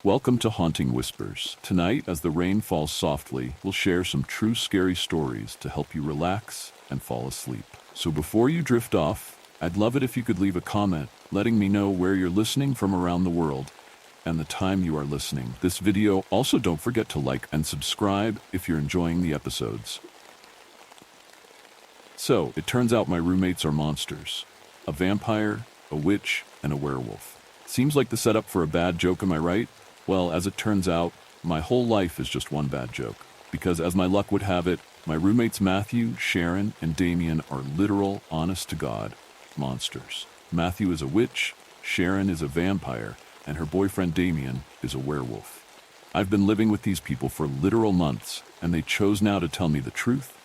Welcome to Haunting Whispers. Tonight, as the rain falls softly, we'll share some true scary stories to help you relax and fall asleep. So before you drift off, I'd love it if you could leave a comment letting me know where you're listening from around the world and the time you are listening. This video, also don't forget to like and subscribe if you're enjoying the episodes. So, it turns out my roommates are monsters. A vampire, a witch, and a werewolf. Seems like the setup for a bad joke, am I right? Well, as it turns out, my whole life is just one bad joke. Because as my luck would have it, my roommates Matthew, Sharon, and Damien are literal, honest-to-God monsters. Matthew is a witch, Sharon is a vampire, and her boyfriend Damien is a werewolf. I've been living with these people for literal months, and they chose now to tell me the truth.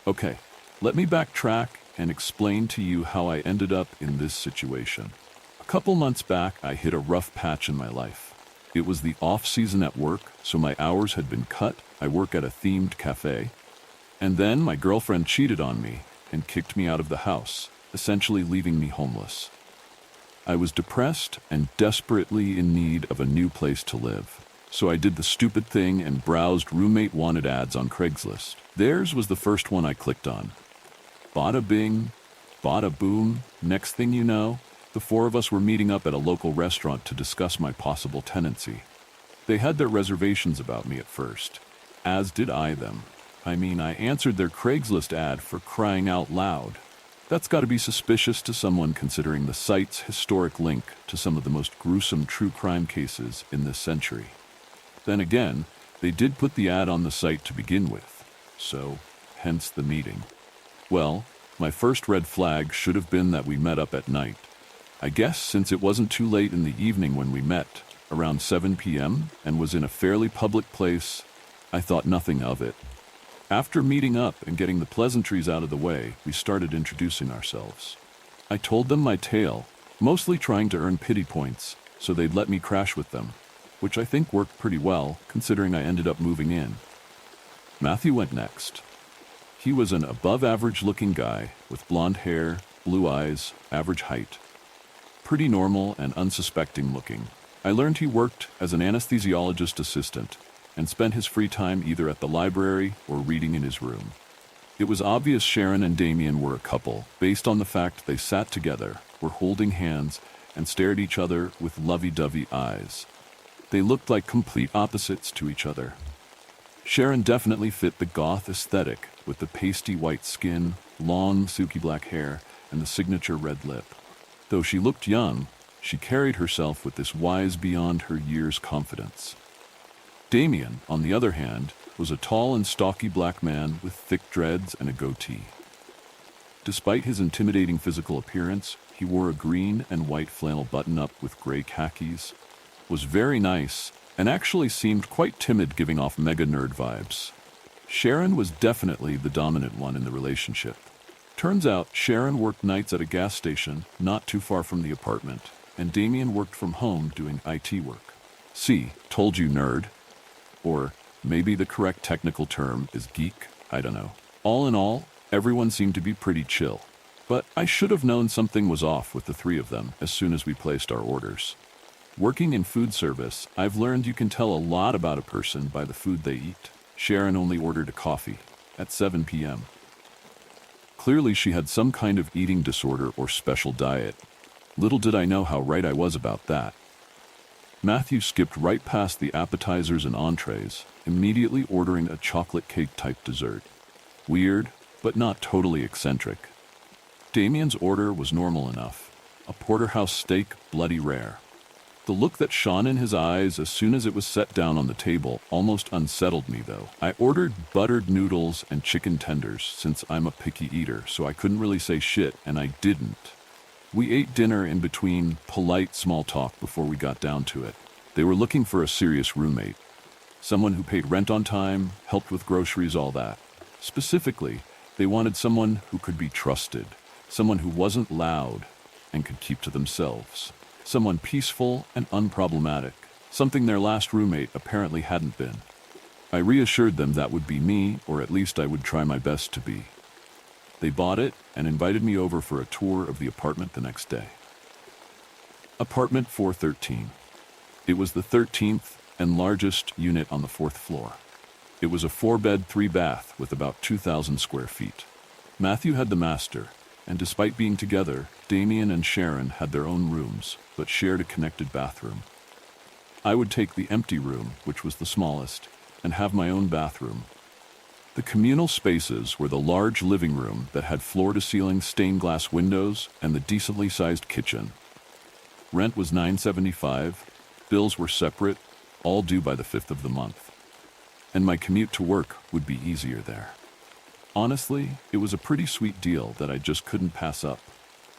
Okay, let me backtrack and explain to you how I ended up in this situation. A couple months back, I hit a rough patch in my life. It was the off-season at work, so my hours had been cut. I work at a themed cafe. And then my girlfriend cheated on me and kicked me out of the house, essentially leaving me homeless. I was depressed and desperately in need of a new place to live. So I did the stupid thing and browsed roommate wanted ads on Craigslist. Theirs was the first one I clicked on. Bada bing, bada boom. Next thing you know, the four of us were meeting up at a local restaurant to discuss my possible tenancy. They had their reservations about me at first, as did I them. I answered their Craigslist ad for crying out loud. That's got to be suspicious to someone considering the site's historic link to some of the most gruesome true crime cases in this century. Then again, they did put the ad on the site to begin with, so hence the meeting. Well, my first red flag should have been that we met up at night. I guess since it wasn't too late in the evening when we met, around 7 p.m., and was in a fairly public place, I thought nothing of it. After meeting up and getting the pleasantries out of the way, we started introducing ourselves. I told them my tale, mostly trying to earn pity points, so they'd let me crash with them, which I think worked pretty well, considering I ended up moving in. Matthew went next. He was an above-average-looking guy with blonde hair, blue eyes, average height. Pretty normal and unsuspecting looking. I learned he worked as an anesthesiologist assistant and spent his free time either at the library or reading in his room. It was obvious Sharon and Damien were a couple, based on the fact they sat together, were holding hands, and stared at each other with lovey-dovey eyes. They looked like complete opposites to each other. Sharon definitely fit the goth aesthetic with the pasty white skin, long, silky black hair, and the signature red lip. Though she looked young, she carried herself with this wise beyond her years confidence. Damien, on the other hand, was a tall and stocky black man with thick dreads and a goatee. Despite his intimidating physical appearance, he wore a green and white flannel button-up with gray khakis, was very nice, and actually seemed quite timid, giving off mega nerd vibes. Sharon was definitely the dominant one in the relationship. Turns out Sharon worked nights at a gas station not too far from the apartment, and Damien worked from home doing IT work. See, told you, nerd. Or maybe the correct technical term is geek, I don't know. All in all, everyone seemed to be pretty chill. But I should have known something was off with the three of them as soon as we placed our orders. Working in food service, I've learned you can tell a lot about a person by the food they eat. Sharon only ordered a coffee at 7 p.m. Clearly she had some kind of eating disorder or special diet. Little did I know how right I was about that. Matthew skipped right past the appetizers and entrees, immediately ordering a chocolate cake-type dessert. Weird, but not totally eccentric. Damien's order was normal enough. A porterhouse steak, bloody rare. The look that shone in his eyes as soon as it was set down on the table almost unsettled me, though. I ordered buttered noodles and chicken tenders since I'm a picky eater, so I couldn't really say shit, and I didn't. We ate dinner in between polite small talk before we got down to it. They were looking for a serious roommate. Someone who paid rent on time, helped with groceries, all that. Specifically, they wanted someone who could be trusted. Someone who wasn't loud and could keep to themselves. Someone peaceful and unproblematic, something their last roommate apparently hadn't been. I reassured them that would be me, or at least I would try my best to be. They bought it and invited me over for a tour of the apartment the next day. Apartment 413. It was the 13th and largest unit on the 4th floor. It was a 4-bed, 3-bath with about 2,000 square feet. Matthew had the master, and despite being together, Damien and Sharon had their own rooms, but shared a connected bathroom. I would take the empty room, which was the smallest, and have my own bathroom. The communal spaces were the large living room that had floor-to-ceiling stained glass windows and the decently sized kitchen. Rent was $9.75, bills were separate, all due by the 5th of the month. And my commute to work would be easier there. Honestly, it was a pretty sweet deal that I just couldn't pass up.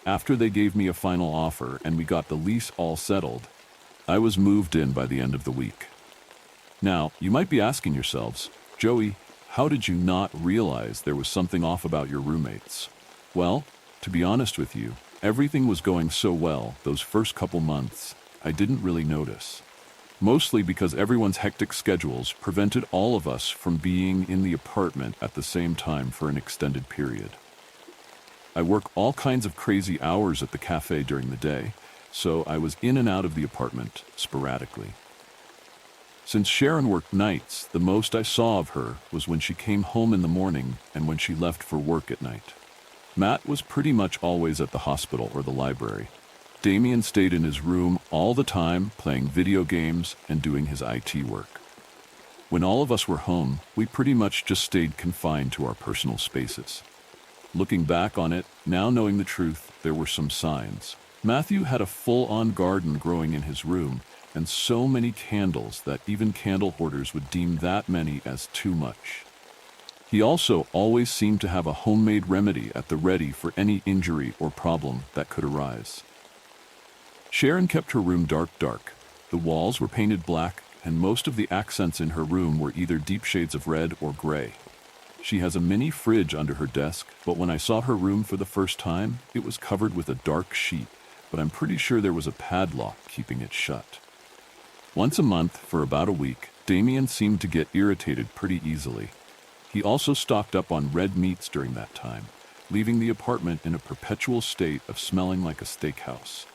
After they gave me a final offer and we got the lease all settled, I was moved in by the end of the week. Now, you might be asking yourselves, Joey, how did you not realize there was something off about your roommates? Well, to be honest with you, everything was going so well those first couple months, I didn't really notice. Mostly because everyone's hectic schedules prevented all of us from being in the apartment at the same time for an extended period. I work all kinds of crazy hours at the cafe during the day, so I was in and out of the apartment sporadically. Since Sharon worked nights, the most I saw of her was when she came home in the morning and when she left for work at night. Matt was pretty much always at the hospital or the library. Damien stayed in his room all the time, playing video games and doing his IT work. When all of us were home, we pretty much just stayed confined to our personal spaces. Looking back on it, now knowing the truth, there were some signs. Matthew had a full-on garden growing in his room, and so many candles that even candle hoarders would deem that many as too much. He also always seemed to have a homemade remedy at the ready for any injury or problem that could arise. Sharon kept her room dark. The walls were painted black, and most of the accents in her room were either deep shades of red or gray. She has a mini fridge under her desk, but when I saw her room for the first time, it was covered with a dark sheet, but I'm pretty sure there was a padlock keeping it shut. Once a month, for about a week, Damien seemed to get irritated pretty easily. He also stocked up on red meats during that time, leaving the apartment in a perpetual state of smelling like a steakhouse.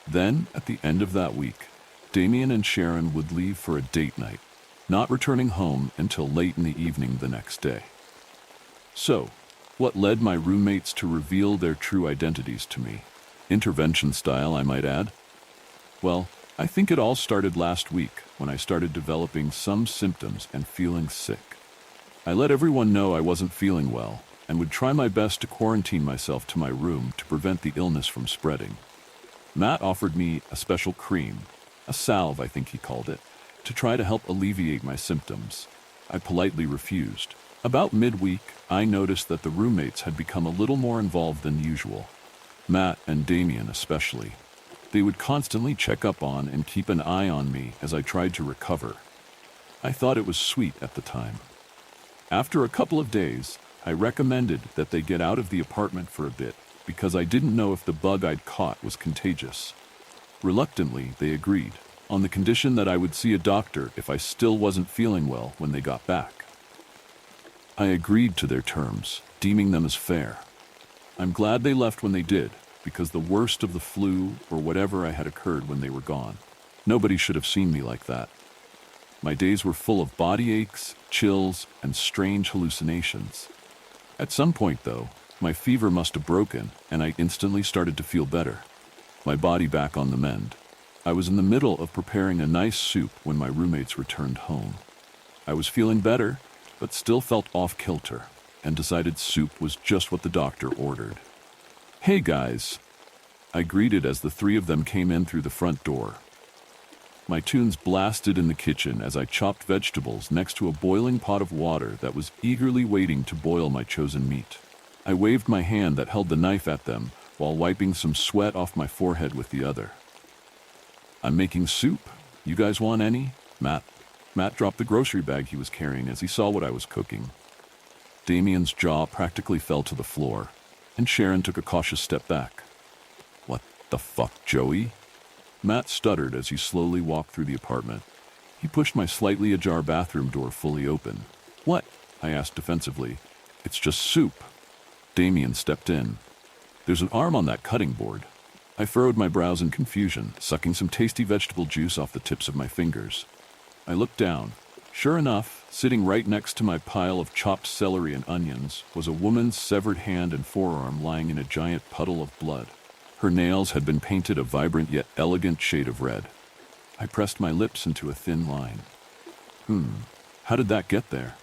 Then, at the end of that week, Damien and Sharon would leave for a date night, not returning home until late in the evening the next day. So, what led my roommates to reveal their true identities to me? Intervention style, I might add. Well, I think it all started last week when I started developing some symptoms and feeling sick. I let everyone know I wasn't feeling well and would try my best to quarantine myself to my room to prevent the illness from spreading. Matt offered me a special cream, a salve I think he called it, to try to help alleviate my symptoms. I politely refused. About midweek, I noticed that the roommates had become a little more involved than usual. Matt and Damien especially. They would constantly check up on and keep an eye on me as I tried to recover. I thought it was sweet at the time. After a couple of days, I recommended that they get out of the apartment for a bit because I didn't know if the bug I'd caught was contagious. Reluctantly, they agreed, on the condition that I would see a doctor if I still wasn't feeling well when they got back. I agreed to their terms, deeming them as fair. I'm glad they left when they did, because the worst of the flu or whatever I had occurred when they were gone. Nobody should have seen me like that. My days were full of body aches, chills, and strange hallucinations. At some point, though, my fever must have broken, and I instantly started to feel better. My body back on the mend. I was in the middle of preparing a nice soup when my roommates returned home. I was feeling better, but still felt off-kilter, and decided soup was just what the doctor ordered. "Hey guys," I greeted as the three of them came in through the front door. My tunes blasted in the kitchen as I chopped vegetables next to a boiling pot of water that was eagerly waiting to boil my chosen meat. I waved my hand that held the knife at them while wiping some sweat off my forehead with the other. "I'm making soup. You guys want any?" Matt dropped the grocery bag he was carrying as he saw what I was cooking. Damien's jaw practically fell to the floor, and Sharon took a cautious step back. "What the fuck, Joey?" Matt stuttered as he slowly walked through the apartment. He pushed my slightly ajar bathroom door fully open. "What?" I asked defensively. "It's just soup." Damien stepped in. "There's an arm on that cutting board." I furrowed my brows in confusion, sucking some tasty vegetable juice off the tips of my fingers. I looked down. Sure enough, sitting right next to my pile of chopped celery and onions was a woman's severed hand and forearm lying in a giant puddle of blood. Her nails had been painted a vibrant yet elegant shade of red. I pressed my lips into a thin line. How did that get there?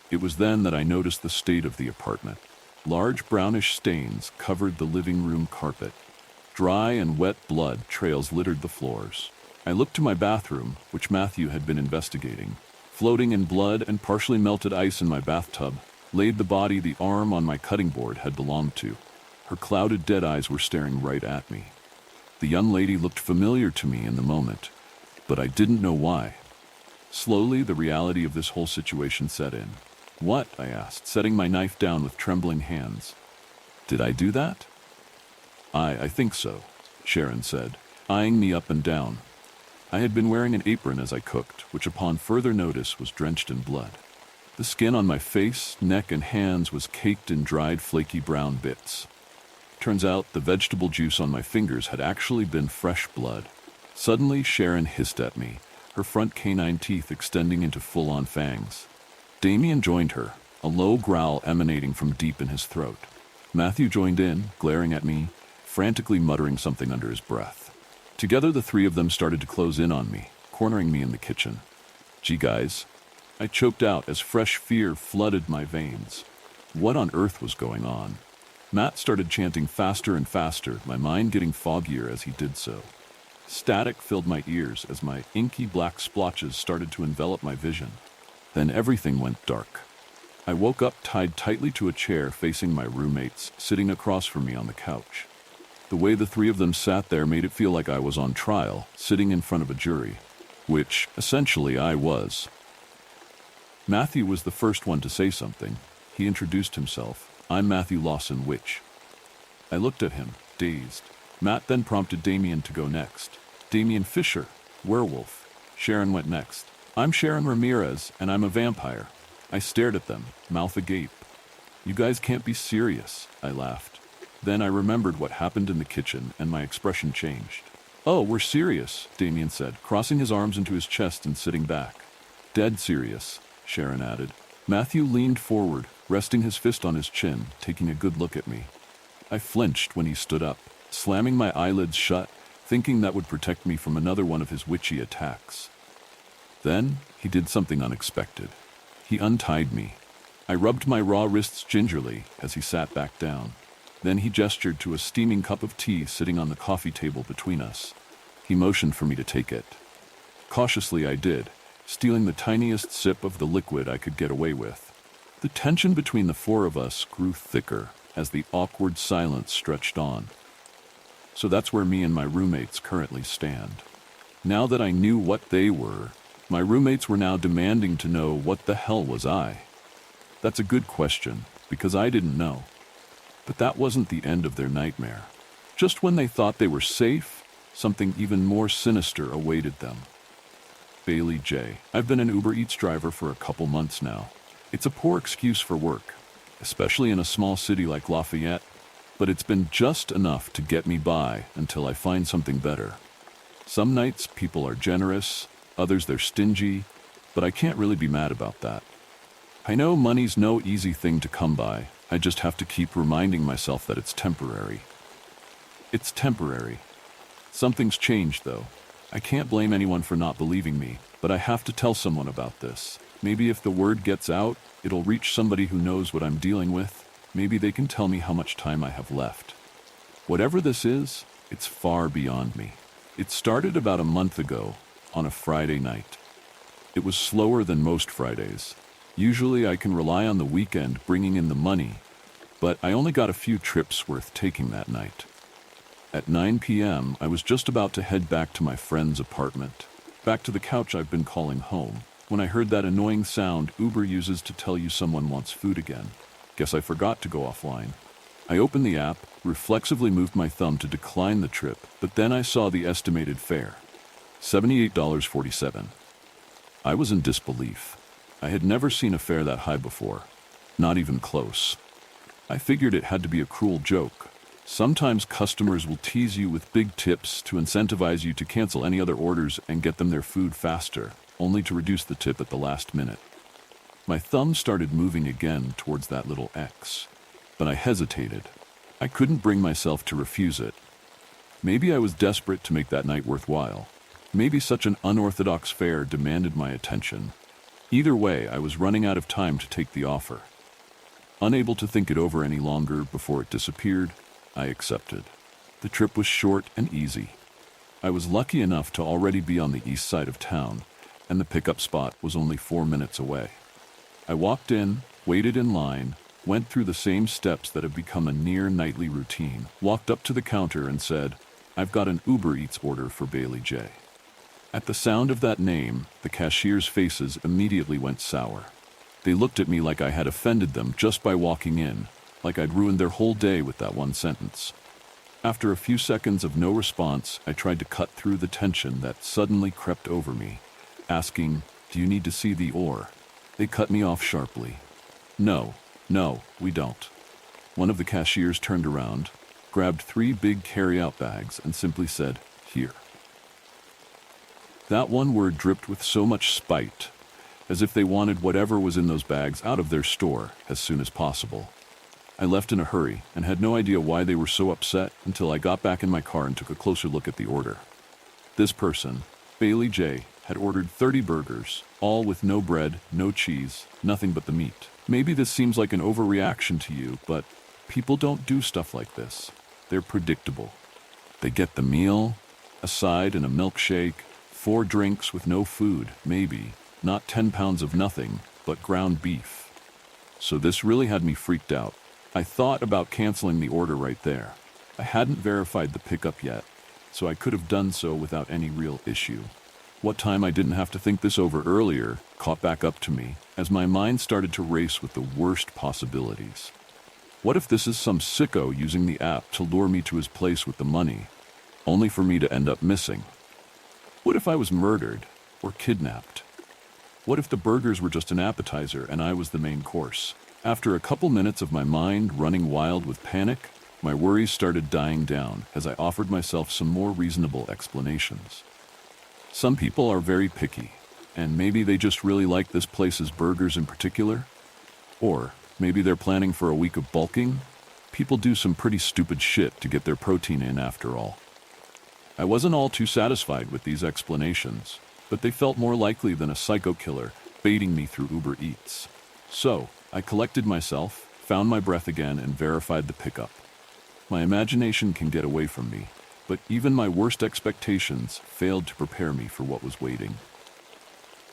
It was then that I noticed the state of the apartment. Large brownish stains covered the living room carpet. Dry and wet blood trails littered the floors. I looked to my bathroom, which Matthew had been investigating. Floating in blood and partially melted ice in my bathtub, laid the body the arm on my cutting board had belonged to. Her clouded dead eyes were staring right at me. The young lady looked familiar to me in the moment, but I didn't know why. Slowly, the reality of this whole situation set in. What? I asked, setting my knife down with trembling hands. Did I do that? I think so, Sharon said, eyeing me up and down. I had been wearing an apron as I cooked, which upon further notice was drenched in blood. The skin on my face, neck, and hands was caked in dried, flaky brown bits. Turns out the vegetable juice on my fingers had actually been fresh blood. Suddenly, Sharon hissed at me, her front canine teeth extending into full-on fangs. Damien joined her, a low growl emanating from deep in his throat. Matthew joined in, glaring at me, frantically muttering something under his breath. Together, the three of them started to close in on me, cornering me in the kitchen. Gee, guys, I choked out as fresh fear flooded my veins. What on earth was going on? Matt started chanting faster and faster, my mind getting foggier as he did so. Static filled my ears as my inky black splotches started to envelop my vision. Then everything went dark. I woke up tied tightly to a chair facing my roommates, sitting across from me on the couch. The way the three of them sat there made it feel like I was on trial, sitting in front of a jury, which, essentially, I was. Matthew was the first one to say something. He introduced himself. I'm Matthew Lawson, Witch. I looked at him, dazed. Matt then prompted Damien to go next. Damien Fisher, werewolf. Sharon went next. I'm Sharon Ramirez, and I'm a vampire. I stared at them, mouth agape. You guys can't be serious, I laughed. Then I remembered what happened in the kitchen, and my expression changed. Oh, we're serious, Damien said, crossing his arms into his chest and sitting back. Dead serious, Sharon added. Matthew leaned forward, resting his fist on his chin, taking a good look at me. I flinched when he stood up, slamming my eyelids shut, thinking that would protect me from another one of his witchy attacks. Then he did something unexpected. He untied me. I rubbed my raw wrists gingerly as he sat back down. Then he gestured to a steaming cup of tea sitting on the coffee table between us. He motioned for me to take it. Cautiously I did, stealing the tiniest sip of the liquid I could get away with. The tension between the four of us grew thicker as the awkward silence stretched on. So that's where me and my roommates currently stand. Now that I knew what they were, my roommates were now demanding to know what the hell was I. That's a good question, because I didn't know. But that wasn't the end of their nightmare. Just when they thought they were safe, something even more sinister awaited them. Bailey J. I've been an Uber Eats driver for a couple months now. It's a poor excuse for work, especially in a small city like Lafayette, but it's been just enough to get me by until I find something better. Some nights people are generous, others they're stingy, but I can't really be mad about that. I know money's no easy thing to come by. I just have to keep reminding myself that it's temporary. It's temporary. Something's changed, though. I can't blame anyone for not believing me, but I have to tell someone about this. Maybe if the word gets out, it'll reach somebody who knows what I'm dealing with. Maybe they can tell me how much time I have left. Whatever this is, it's far beyond me. It started about a month ago, on a Friday night. It was slower than most Fridays. Usually I can rely on the weekend bringing in the money, but I only got a few trips worth taking that night. At 9 p.m., I was just about to head back to my friend's apartment, back to the couch I've been calling home, when I heard that annoying sound Uber uses to tell you someone wants food again. Guess I forgot to go offline. I opened the app, reflexively moved my thumb to decline the trip, but then I saw the estimated fare. $78.47. I was in disbelief. I had never seen a fare that high before. Not even close. I figured it had to be a cruel joke. Sometimes customers will tease you with big tips to incentivize you to cancel any other orders and get them their food faster, only to reduce the tip at the last minute. My thumb started moving again towards that little X, but I hesitated. I couldn't bring myself to refuse it. Maybe I was desperate to make that night worthwhile. Maybe such an unorthodox fare demanded my attention. Either way, I was running out of time to take the offer. Unable to think it over any longer before it disappeared, I accepted. The trip was short and easy. I was lucky enough to already be on the east side of town, and the pickup spot was only 4 minutes away. I walked in, waited in line, went through the same steps that have become a near nightly routine, walked up to the counter and said, "I've got an Uber Eats order for Bailey J." At the sound of that name, the cashier's faces immediately went sour. They looked at me like I had offended them just by walking in, like I'd ruined their whole day with that one sentence. After a few seconds of no response, I tried to cut through the tension that suddenly crept over me, asking, "Do you need to see the or?" They cut me off sharply. No, we don't." One of the cashiers turned around, grabbed 3 big carry-out bags, and simply said, "Here." That one word dripped with so much spite, as if they wanted whatever was in those bags out of their store as soon as possible. I left in a hurry and had no idea why they were so upset until I got back in my car and took a closer look at the order. This person, Bailey J., had ordered 30 burgers, all with no bread, no cheese, nothing but the meat. Maybe this seems like an overreaction to you, but people don't do stuff like this. They're predictable. They get the meal, a side and a milkshake, 4 drinks with no food, maybe, not 10 pounds of nothing, but ground beef. So this really had me freaked out. I thought about canceling the order right there. I hadn't verified the pickup yet, so I could have done so without any real issue. What time I didn't have to think this over earlier caught back up to me as my mind started to race with the worst possibilities. What if this is some sicko using the app to lure me to his place with the money, only for me to end up missing? What if I was murdered or kidnapped? What if the burgers were just an appetizer and I was the main course? After a couple minutes of my mind running wild with panic, my worries started dying down as I offered myself some more reasonable explanations. Some people are very picky, and maybe they just really like this place's burgers in particular. Or maybe they're planning for a week of bulking. People do some pretty stupid shit to get their protein in after all. I wasn't all too satisfied with these explanations, but they felt more likely than a psycho killer baiting me through Uber Eats. So, I collected myself, found my breath again, and verified the pickup. My imagination can get away from me, but even my worst expectations failed to prepare me for what was waiting.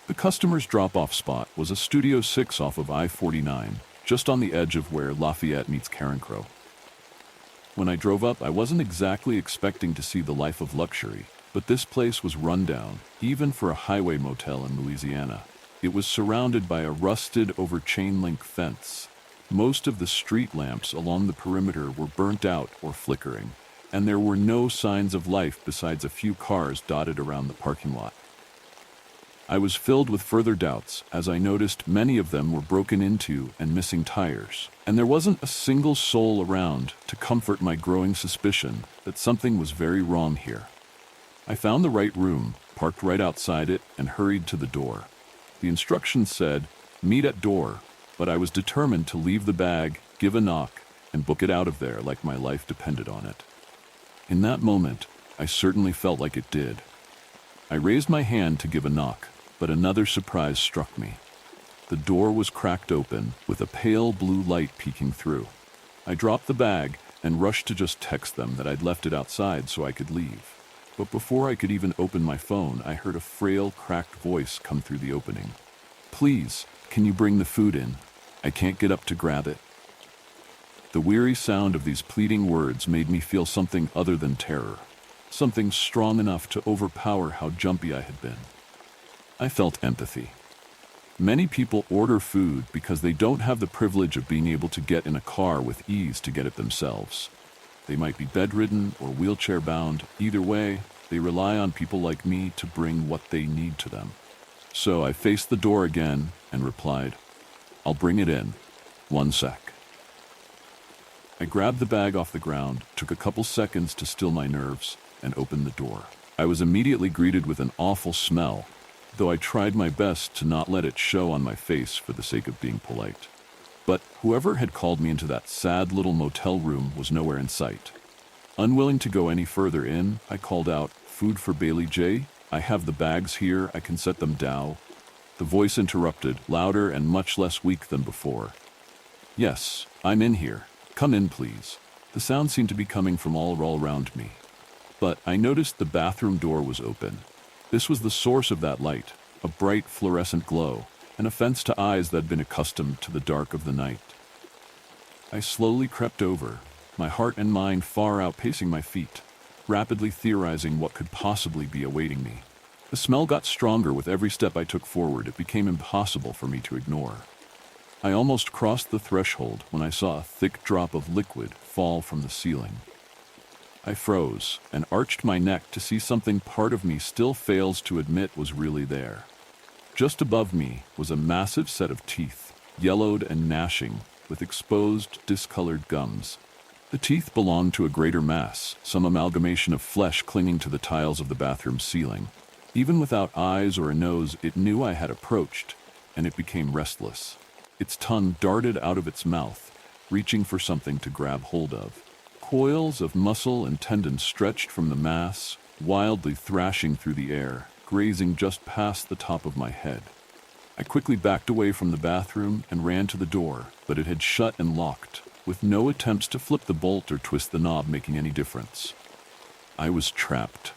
The customer's drop-off spot was a Studio 6 off of I-49, just on the edge of where Lafayette meets Carencro. When I drove up, I wasn't exactly expecting to see the life of luxury, but this place was run down, even for a highway motel in Louisiana. It was surrounded by a rusted over chain-link fence. Most of the street lamps along the perimeter were burnt out or flickering, and there were no signs of life besides a few cars dotted around the parking lot. I was filled with further doubts as I noticed many of them were broken into and missing tires, and there wasn't a single soul around to comfort my growing suspicion that something was very wrong here. I found the right room, parked right outside it, and hurried to the door. The instructions said, "Meet at door," but I was determined to leave the bag, give a knock, and book it out of there like my life depended on it. In that moment, I certainly felt like it did. I raised my hand to give a knock, but another surprise struck me. The door was cracked open, with a pale blue light peeking through. I dropped the bag and rushed to just text them that I'd left it outside so I could leave. But before I could even open my phone, I heard a frail, cracked voice come through the opening. "Please, can you bring the food in? I can't get up to grab it." The weary sound of these pleading words made me feel something other than terror, something strong enough to overpower how jumpy I had been. I felt empathy. Many people order food because they don't have the privilege of being able to get in a car with ease to get it themselves. They might be bedridden or wheelchair-bound. Either way, they rely on people like me to bring what they need to them. So I faced the door again and replied, "I'll bring it in. 1 sec." I grabbed the bag off the ground, took a couple seconds to still my nerves, and opened the door. I was immediately greeted with an awful smell, though I tried my best to not let it show on my face for the sake of being polite. But whoever had called me into that sad little motel room was nowhere in sight. Unwilling to go any further in, I called out, "Food for Bailey J? I have the bags here, I can set them down." The voice interrupted, louder and much less weak than before. "Yes, I'm in here. Come in, please." The sound seemed to be coming from all around me. But I noticed the bathroom door was open. This was the source of that light, a bright fluorescent glow, an offense to eyes that had been accustomed to the dark of the night. I slowly crept over, my heart and mind far outpacing my feet, rapidly theorizing what could possibly be awaiting me. The smell got stronger with every step I took forward. It became impossible for me to ignore. I almost crossed the threshold when I saw a thick drop of liquid fall from the ceiling. I froze and arched my neck to see something part of me still fails to admit was really there. Just above me was a massive set of teeth, yellowed and gnashing, with exposed, discolored gums. The teeth belonged to a greater mass, some amalgamation of flesh clinging to the tiles of the bathroom ceiling. Even without eyes or a nose, it knew I had approached, and it became restless. Its tongue darted out of its mouth, reaching for something to grab hold of. Coils of muscle and tendon stretched from the mass, wildly thrashing through the air, grazing just past the top of my head. I quickly backed away from the bathroom and ran to the door, but it had shut and locked, with no attempts to flip the bolt or twist the knob making any difference. I was trapped.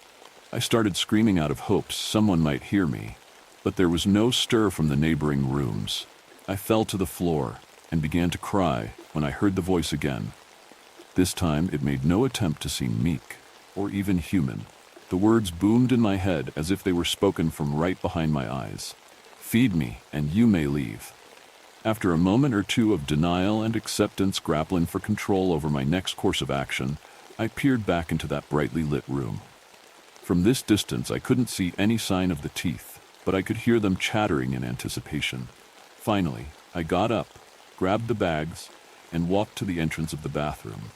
I started screaming out of hopes someone might hear me, but there was no stir from the neighboring rooms. I fell to the floor and began to cry when I heard the voice again. This time it made no attempt to seem meek or even human. The words boomed in my head as if they were spoken from right behind my eyes. "Feed me, and you may leave." After a moment or two of denial and acceptance grappling for control over my next course of action, I peered back into that brightly lit room. From this distance I couldn't see any sign of the teeth, but I could hear them chattering in anticipation. Finally, I got up, grabbed the bags, and walked to the entrance of the bathroom.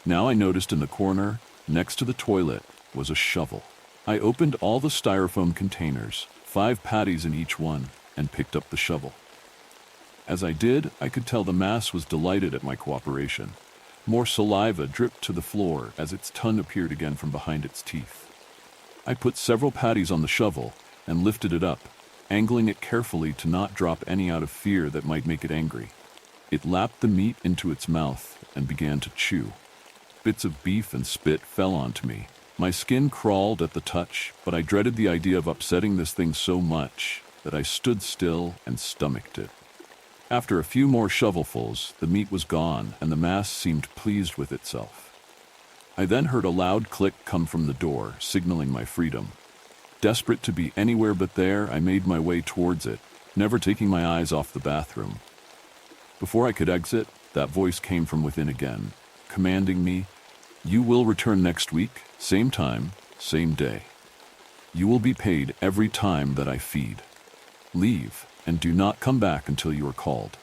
Now I noticed in the corner, next to the toilet, was a shovel. I opened all the styrofoam containers, 5 patties in each one, and picked up the shovel. As I did, I could tell the mass was delighted at my cooperation. More saliva dripped to the floor as its tongue appeared again from behind its teeth. I put several patties on the shovel and lifted it up, angling it carefully to not drop any out of fear that might make it angry. It lapped the meat into its mouth and began to chew. Bits of beef and spit fell onto me. My skin crawled at the touch, but I dreaded the idea of upsetting this thing so much that I stood still and stomached it. After a few more shovelfuls, the meat was gone and the mass seemed pleased with itself. I then heard a loud click come from the door, signaling my freedom. Desperate to be anywhere but there, I made my way towards it, never taking my eyes off the bathroom. Before I could exit, that voice came from within again, commanding me, "You will return next week, same time, same day. You will be paid every time that I feed. Leave, and do not come back until you are called."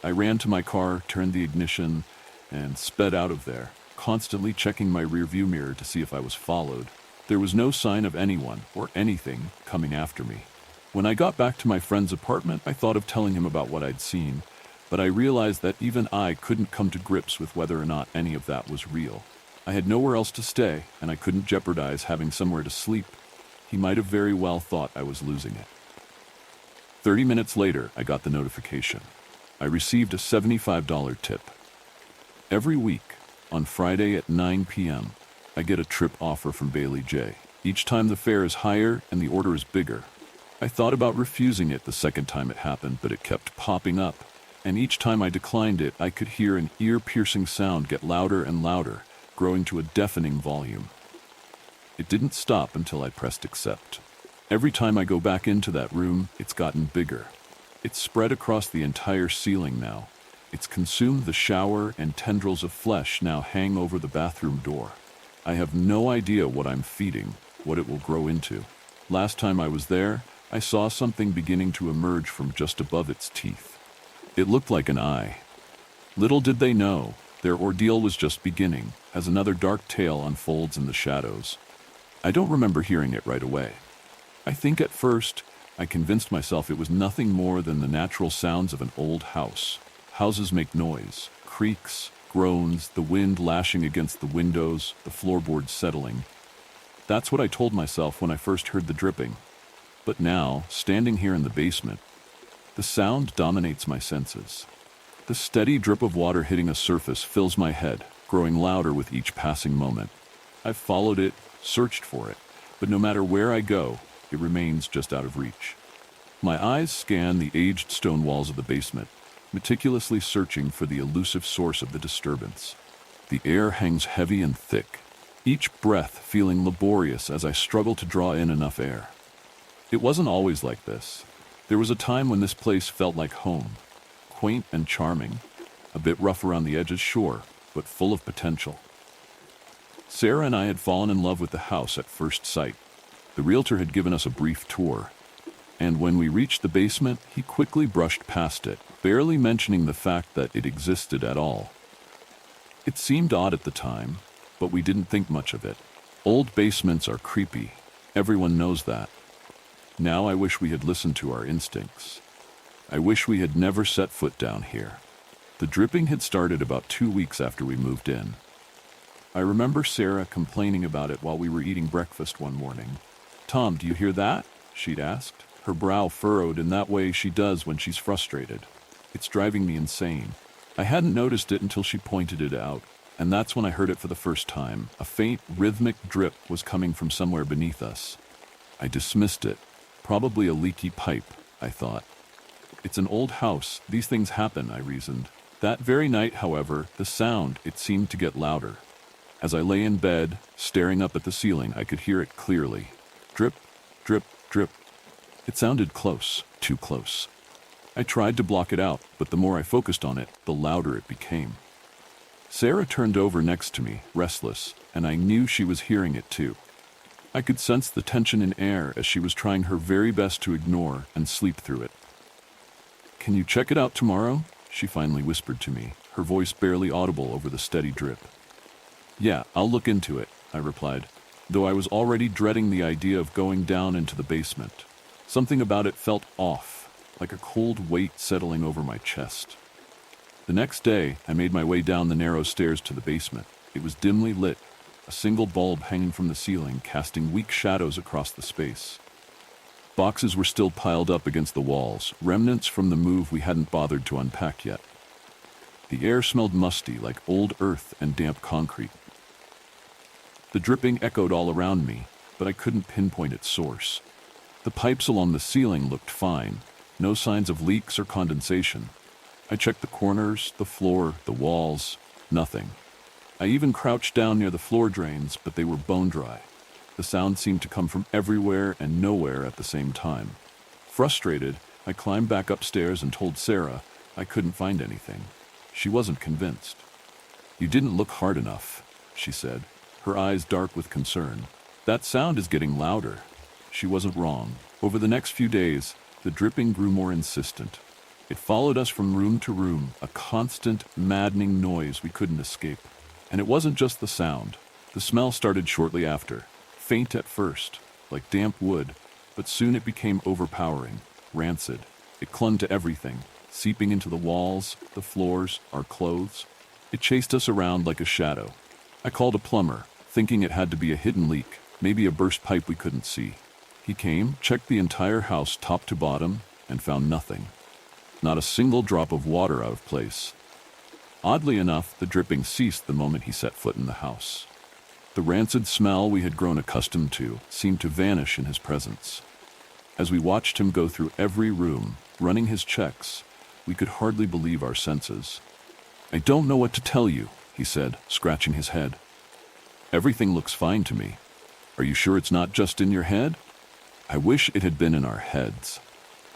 I ran to my car, turned the ignition, and sped out of there, constantly checking my rearview mirror to see if I was followed. There was no sign of anyone or anything coming after me. When I got back to my friend's apartment, I thought of telling him about what I'd seen, but I realized that even I couldn't come to grips with whether or not any of that was real. I had nowhere else to stay, and I couldn't jeopardize having somewhere to sleep. He might have very well thought I was losing it. 30 minutes later, I got the notification. I received a $75 tip. Every week, on Friday at 9 p.m., I get a trip offer from Bailey J. Each time the fare is higher and the order is bigger. I thought about refusing it the second time it happened, but it kept popping up, and each time I declined it, I could hear an ear-piercing sound get louder and louder, growing to a deafening volume. It didn't stop until I pressed accept. Every time I go back into that room, it's gotten bigger. It's spread across the entire ceiling now. It's consumed the shower, and tendrils of flesh now hang over the bathroom door. I have no idea what I'm feeding, what it will grow into. Last time I was there, I saw something beginning to emerge from just above its teeth. It looked like an eye. Little did they know, their ordeal was just beginning, as another dark tale unfolds in the shadows. I don't remember hearing it right away. I think at first, I convinced myself it was nothing more than the natural sounds of an old house. Houses make noise, creaks, groans, the wind lashing against the windows, the floorboards settling. That's what I told myself when I first heard the dripping. But now, standing here in the basement, the sound dominates my senses. The steady drip of water hitting a surface fills my head, growing louder with each passing moment. I've followed it, searched for it, but no matter where I go, it remains just out of reach. My eyes scan the aged stone walls of the basement, meticulously searching for the elusive source of the disturbance. The air hangs heavy and thick, each breath feeling laborious as I struggle to draw in enough air. It wasn't always like this. There was a time when this place felt like home, quaint and charming, a bit rough around the edges, sure, but full of potential. Sarah and I had fallen in love with the house at first sight. The realtor had given us a brief tour, and when we reached the basement, he quickly brushed past it, barely mentioning the fact that it existed at all. It seemed odd at the time, but we didn't think much of it. Old basements are creepy. Everyone knows that. Now I wish we had listened to our instincts. I wish we had never set foot down here. The dripping had started about 2 weeks after we moved in. I remember Sarah complaining about it while we were eating breakfast one morning. "Tom, do you hear that?" she'd asked, her brow furrowed in that way she does when she's frustrated. "It's driving me insane." I hadn't noticed it until she pointed it out, and that's when I heard it for the first time. A faint, rhythmic drip was coming from somewhere beneath us. I dismissed it. Probably a leaky pipe, I thought. It's an old house. These things happen, I reasoned. That very night, however, the sound, it seemed to get louder. As I lay in bed, staring up at the ceiling, I could hear it clearly. Drip, drip, drip. It sounded close, too close. I tried to block it out, but the more I focused on it, the louder it became. Sarah turned over next to me, restless, and I knew she was hearing it too. I could sense the tension in air as she was trying her very best to ignore and sleep through it. "Can you check it out tomorrow?" she finally whispered to me, her voice barely audible over the steady drip. "Yeah, I'll look into it," I replied, though I was already dreading the idea of going down into the basement. Something about it felt off, like a cold weight settling over my chest. The next day, I made my way down the narrow stairs to the basement. It was dimly lit, a single bulb hanging from the ceiling, casting weak shadows across the space. Boxes were still piled up against the walls, remnants from the move we hadn't bothered to unpack yet. The air smelled musty, like old earth and damp concrete. The dripping echoed all around me, but I couldn't pinpoint its source. The pipes along the ceiling looked fine, no signs of leaks or condensation. I checked the corners, the floor, the walls, nothing. I even crouched down near the floor drains, but they were bone dry. The sound seemed to come from everywhere and nowhere at the same time. Frustrated, I climbed back upstairs and told Sarah I couldn't find anything. She wasn't convinced. "You didn't look hard enough," she said, her eyes dark with concern. "That sound is getting louder." She wasn't wrong. Over the next few days, the dripping grew more insistent. It followed us from room to room, a constant, maddening noise we couldn't escape. And it wasn't just the sound. The smell started shortly after, faint at first, like damp wood, but soon it became overpowering, rancid. It clung to everything, seeping into the walls, the floors, our clothes. It chased us around like a shadow. I called a plumber, thinking it had to be a hidden leak, maybe a burst pipe we couldn't see. He came, checked the entire house top to bottom, and found nothing. Not a single drop of water out of place. Oddly enough, the dripping ceased the moment he set foot in the house. The rancid smell we had grown accustomed to seemed to vanish in his presence. As we watched him go through every room, running his checks, we could hardly believe our senses. "I don't know what to tell you," he said, scratching his head. "Everything looks fine to me. Are you sure it's not just in your head?" I wish it had been in our heads.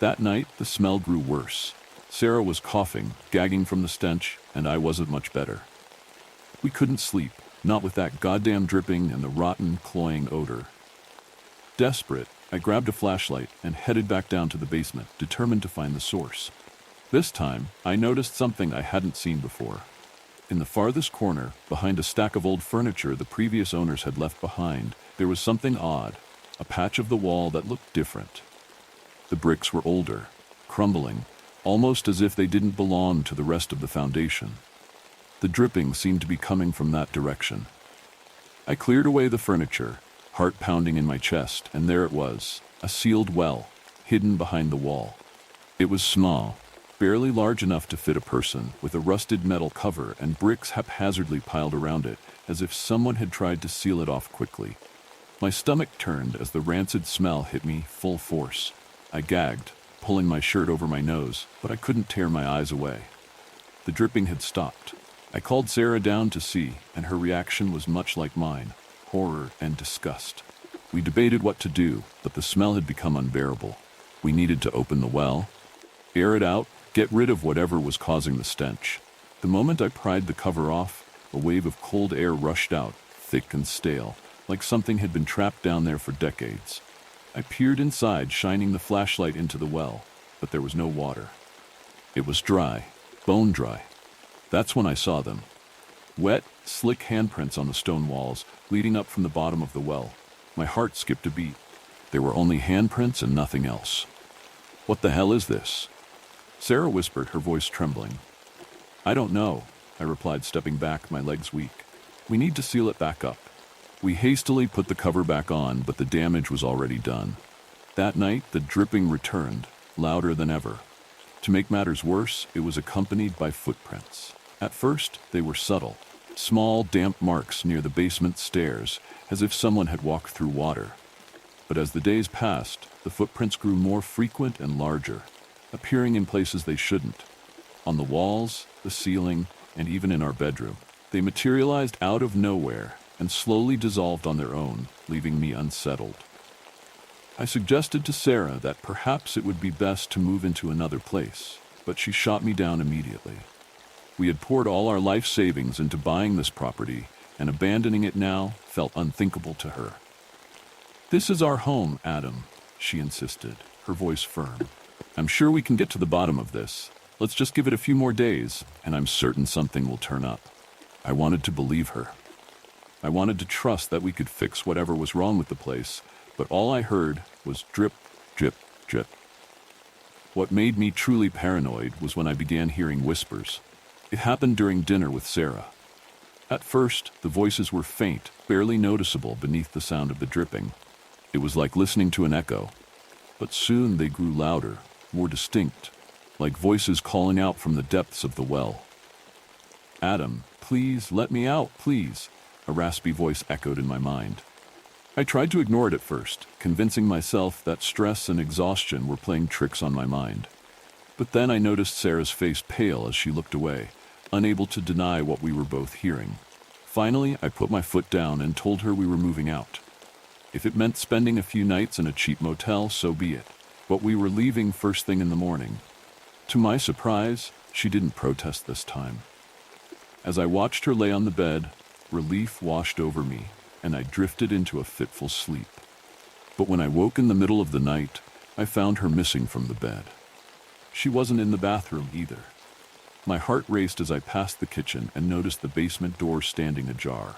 That night, the smell grew worse. Sarah was coughing, gagging from the stench, and I wasn't much better. We couldn't sleep, not with that goddamn dripping and the rotten, cloying odor. Desperate, I grabbed a flashlight and headed back down to the basement, determined to find the source. This time, I noticed something I hadn't seen before. In the farthest corner, behind a stack of old furniture the previous owners had left behind, there was something odd, a patch of the wall that looked different. The bricks were older, crumbling, almost as if they didn't belong to the rest of the foundation. The dripping seemed to be coming from that direction. I cleared away the furniture, heart pounding in my chest, and there it was, a sealed well, hidden behind the wall. It was small, barely large enough to fit a person, with a rusted metal cover and bricks haphazardly piled around it, as if someone had tried to seal it off quickly. My stomach turned as the rancid smell hit me full force. I gagged, pulling my shirt over my nose, but I couldn't tear my eyes away. The dripping had stopped. I called Sarah down to see, and her reaction was much like mine, horror and disgust. We debated what to do, but the smell had become unbearable. We needed to open the well, air it out, get rid of whatever was causing the stench. The moment I pried the cover off, a wave of cold air rushed out, thick and stale, like something had been trapped down there for decades. I peered inside, shining the flashlight into the well, but there was no water. It was dry, bone dry. That's when I saw them. Wet, slick handprints on the stone walls, leading up from the bottom of the well. My heart skipped a beat. There were only handprints and nothing else. "What the hell is this?" Sarah whispered, her voice trembling. "I don't know," I replied, stepping back, my legs weak. "We need to seal it back up." We hastily put the cover back on, but the damage was already done. That night, the dripping returned, louder than ever. To make matters worse, it was accompanied by footprints. At first, they were subtle, small, damp marks near the basement stairs, as if someone had walked through water. But as the days passed, the footprints grew more frequent and larger, appearing in places they shouldn't. On the walls, the ceiling, and even in our bedroom. They materialized out of nowhere and slowly dissolved on their own, leaving me unsettled. I suggested to Sarah that perhaps it would be best to move into another place, but she shot me down immediately. We had poured all our life savings into buying this property, and abandoning it now felt unthinkable to her. "This is our home, Adam," she insisted, her voice firm. "I'm sure we can get to the bottom of this. Let's just give it a few more days, and I'm certain something will turn up." I wanted to believe her. I wanted to trust that we could fix whatever was wrong with the place, but all I heard was drip, drip, drip. What made me truly paranoid was when I began hearing whispers. It happened during dinner with Sarah. At first, the voices were faint, barely noticeable beneath the sound of the dripping. It was like listening to an echo. But soon they grew louder, more distinct, like voices calling out from the depths of the well. "Adam, please, let me out, please," a raspy voice echoed in my mind. I tried to ignore it at first, convincing myself that stress and exhaustion were playing tricks on my mind. But then I noticed Sarah's face pale as she looked away, unable to deny what we were both hearing. Finally, I put my foot down and told her we were moving out. If it meant spending a few nights in a cheap motel, so be it. But we were leaving first thing in the morning. To my surprise, she didn't protest this time. As I watched her lay on the bed, relief washed over me, and I drifted into a fitful sleep. But when I woke in the middle of the night, I found her missing from the bed. She wasn't in the bathroom either. My heart raced as I passed the kitchen and noticed the basement door standing ajar.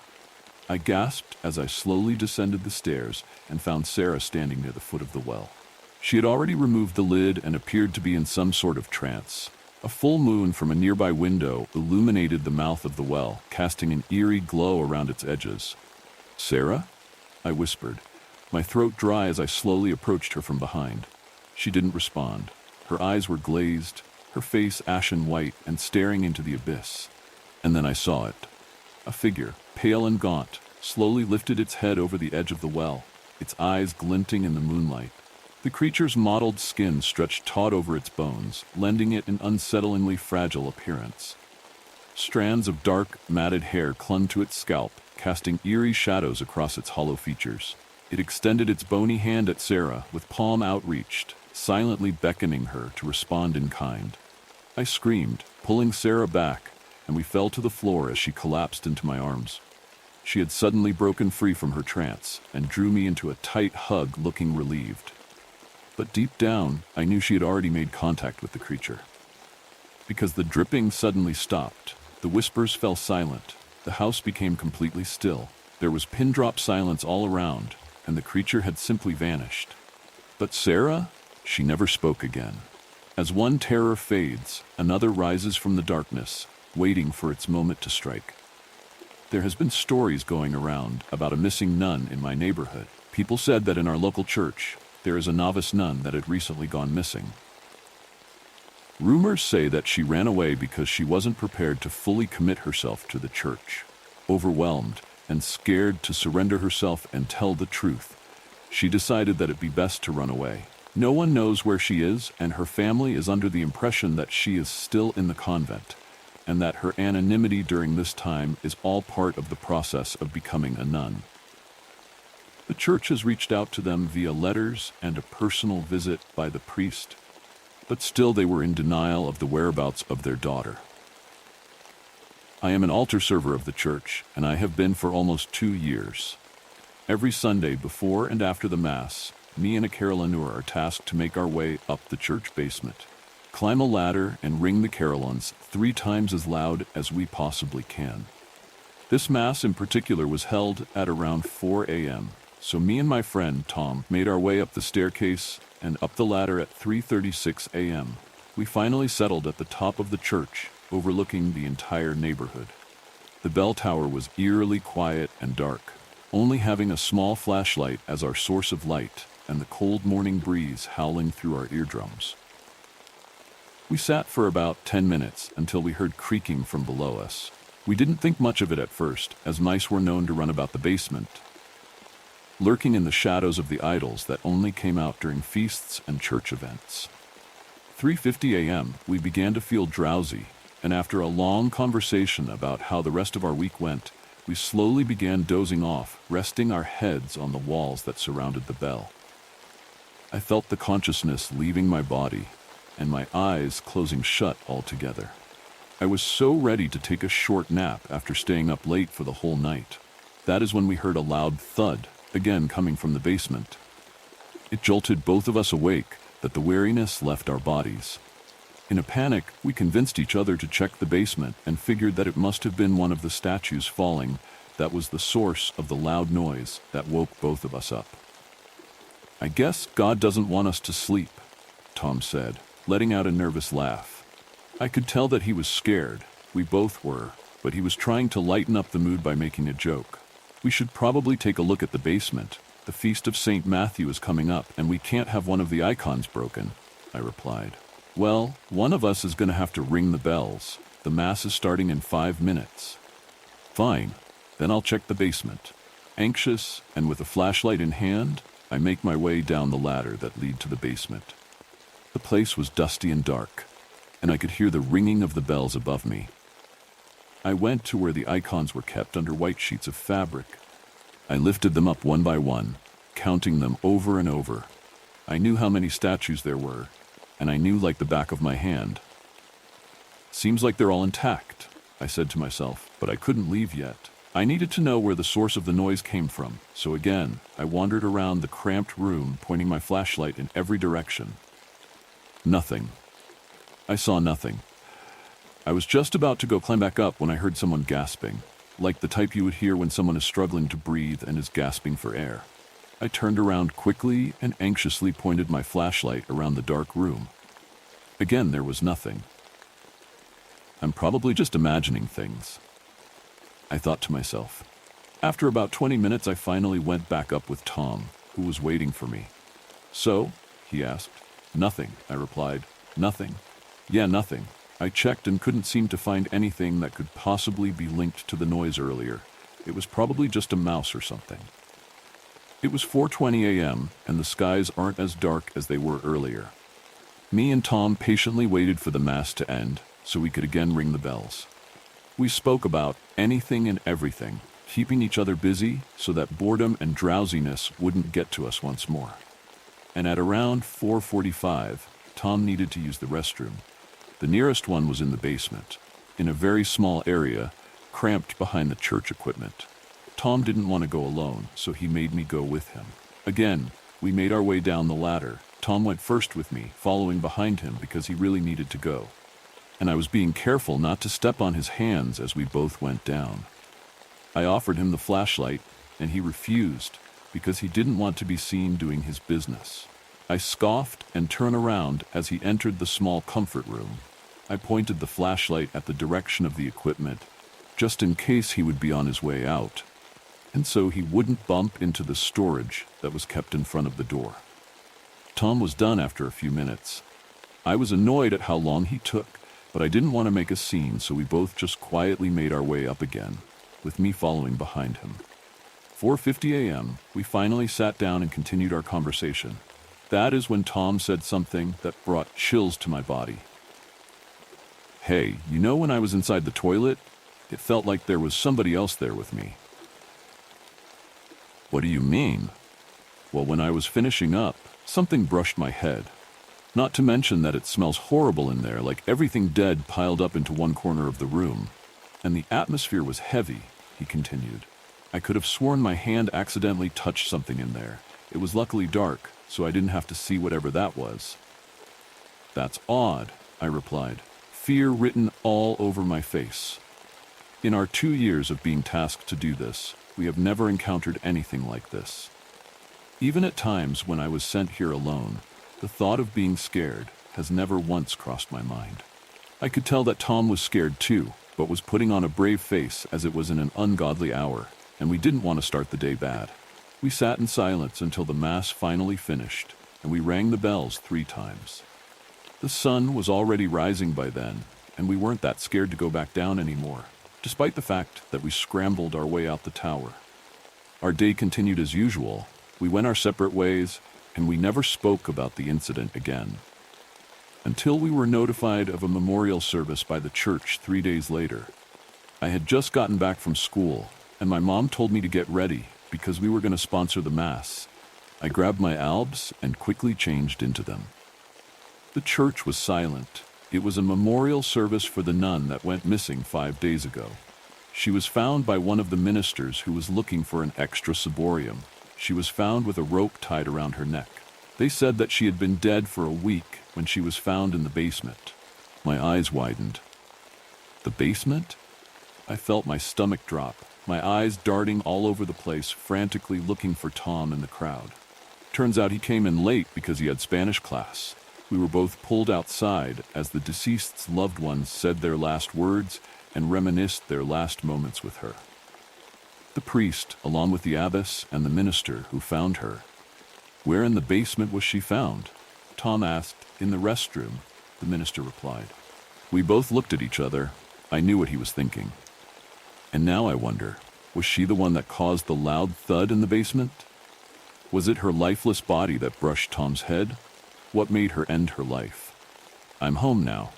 I gasped as I slowly descended the stairs and found Sarah standing near the foot of the well. She had already removed the lid and appeared to be in some sort of trance. A full moon from a nearby window illuminated the mouth of the well, casting an eerie glow around its edges. "Sarah?" I whispered, my throat dry as I slowly approached her from behind. She didn't respond. Her eyes were glazed, her face ashen white and staring into the abyss. And then I saw it. A figure, pale and gaunt, slowly lifted its head over the edge of the well, its eyes glinting in the moonlight. The creature's mottled skin stretched taut over its bones, lending it an unsettlingly fragile appearance. Strands of dark, matted hair clung to its scalp, casting eerie shadows across its hollow features. It extended its bony hand at Sarah, with palm outreached, silently beckoning her to respond in kind. I screamed, pulling Sarah back, and we fell to the floor as she collapsed into my arms. She had suddenly broken free from her trance and drew me into a tight hug, looking relieved. But deep down, I knew she had already made contact with the creature. because the dripping suddenly stopped. The whispers fell silent. The house became completely still. There was pin-drop silence all around, and the creature had simply vanished. But Sarah? She never spoke again. As one terror fades, another rises from the darkness, waiting for its moment to strike. There has been stories going around about a missing nun in my neighborhood. People said that in our local church, there is a novice nun that had recently gone missing. Rumors say that she ran away because she wasn't prepared to fully commit herself to the church. Overwhelmed and scared to surrender herself and tell the truth, she decided that it'd be best to run away. No one knows where she is, and her family is under the impression that she is still in the convent, and that her anonymity during this time is all part of the process of becoming a nun. The church has reached out to them via letters and a personal visit by the priest, but still they were in denial of the whereabouts of their daughter. I am an altar server of the church, and I have been for almost 2 years. Every Sunday before and after the Mass, me and a carillonneur are tasked to make our way up the church basement, climb a ladder, and ring the carillons 3 times as loud as we possibly can. This Mass in particular was held at around 4 a.m., so me and my friend Tom made our way up the staircase and up the ladder at 3:36 a.m. We finally settled at the top of the church, overlooking the entire neighborhood. The bell tower was eerily quiet and dark, only having a small flashlight as our source of light and the cold morning breeze howling through our eardrums. We sat for about 10 minutes until we heard creaking from below us. We didn't think much of it at first, as mice were known to run about the basement, lurking in the shadows of the idols that only came out during feasts and church events. 3:50 a.m., we began to feel drowsy, and after a long conversation about how the rest of our week went, we slowly began dozing off, resting our heads on the walls that surrounded the bell. I felt the consciousness leaving my body, and my eyes closing shut altogether. I was so ready to take a short nap after staying up late for the whole night. That is when we heard a loud thud, again coming from the basement. It jolted both of us awake, that the weariness left our bodies. In a panic, we convinced each other to check the basement and figured that it must have been one of the statues falling that was the source of the loud noise that woke both of us up. "I guess God doesn't want us to sleep," Tom said, letting out a nervous laugh. I could tell that he was scared. We both were, but he was trying to lighten up the mood by making a joke. "We should probably take a look at the basement. The Feast of St. Matthew is coming up, and we can't have one of the icons broken," I replied. "Well, one of us is going to have to ring the bells. The Mass is starting in 5 minutes. "Fine, then I'll check the basement." Anxious and with a flashlight in hand, I make my way down the ladder that lead to the basement. The place was dusty and dark, and I could hear the ringing of the bells above me. I went to where the icons were kept under white sheets of fabric. I lifted them up one by one, counting them over and over. I knew how many statues there were, and I knew like the back of my hand. "Seems like they're all intact," I said to myself, but I couldn't leave yet. I needed to know where the source of the noise came from, so again, I wandered around the cramped room, pointing my flashlight in every direction. Nothing. I saw nothing. I was just about to go climb back up when I heard someone gasping, like the type you would hear when someone is struggling to breathe and is gasping for air. I turned around quickly and anxiously pointed my flashlight around the dark room. Again, there was nothing. I'm probably just imagining things, I thought to myself. After about 20 minutes, I finally went back up with Tom, who was waiting for me. "So?" he asked. "Nothing," I replied. "Nothing." "Yeah, nothing. I checked and couldn't seem to find anything that could possibly be linked to the noise earlier. It was probably just a mouse or something." It was 4:20 a.m., and the skies aren't as dark as they were earlier. Me and Tom patiently waited for the Mass to end so we could again ring the bells. We spoke about anything and everything, keeping each other busy so that boredom and drowsiness wouldn't get to us once more. And at around 4:45, Tom needed to use the restroom. The nearest one was in the basement, in a very small area, cramped behind the church equipment. Tom didn't want to go alone, so he made me go with him. Again, we made our way down the ladder. Tom went first with me, following behind him because he really needed to go. and I was being careful not to step on his hands as we both went down. I offered him the flashlight, and he refused because he didn't want to be seen doing his business. I scoffed and turned around as he entered the small comfort room. I pointed the flashlight at the direction of the equipment, just in case he would be on his way out, and so he wouldn't bump into the storage that was kept in front of the door. Tom was done after a few minutes. I was annoyed at how long he took, but I didn't want to make a scene, so we both just quietly made our way up again, with me following behind him. 4:50 a.m., we finally sat down and continued our conversation. That is when Tom said something that brought chills to my body. "Hey, you know when I was inside the toilet? It felt like there was somebody else there with me." "What do you mean?" "Well, when I was finishing up, something brushed my head. Not to mention that it smells horrible in there, like everything dead piled up into one corner of the room. And the atmosphere was heavy," he continued. "I could have sworn my hand accidentally touched something in there. It was luckily dark, so I didn't have to see whatever that was." "That's odd," I replied, fear written all over my face. In our 2 years of being tasked to do this, we have never encountered anything like this. Even at times when I was sent here alone, the thought of being scared has never once crossed my mind. I could tell that Tom was scared too, but was putting on a brave face as it was in an ungodly hour, and we didn't want to start the day bad. We sat in silence until the Mass finally finished, and we rang the bells 3 times. The sun was already rising by then, and we weren't that scared to go back down anymore, despite the fact that we scrambled our way out the tower. Our day continued as usual. We went our separate ways, and we never spoke about the incident again. Until we were notified of a memorial service by the church 3 days later. I had just gotten back from school, and my mom told me to get ready because we were going to sponsor the Mass. I grabbed my albs and quickly changed into them. The church was silent. It was a memorial service for the nun that went missing 5 days ago. She was found by one of the ministers who was looking for an extra ciborium. She was found with a rope tied around her neck. They said that she had been dead for a week when she was found in the basement. My eyes widened. The basement? I felt my stomach drop, my eyes darting all over the place, frantically looking for Tom in the crowd. Turns out he came in late because he had Spanish class. We were both pulled outside as the deceased's loved ones said their last words and reminisced their last moments with her. The priest, along with the abbess and the minister who found her. "Where in the basement was she found?" Tom asked. "In the restroom," the minister replied. We both looked at each other. I knew what he was thinking. And now I wonder, was she the one that caused the loud thud in the basement? Was it her lifeless body that brushed Tom's head? What made her end her life? I'm home now.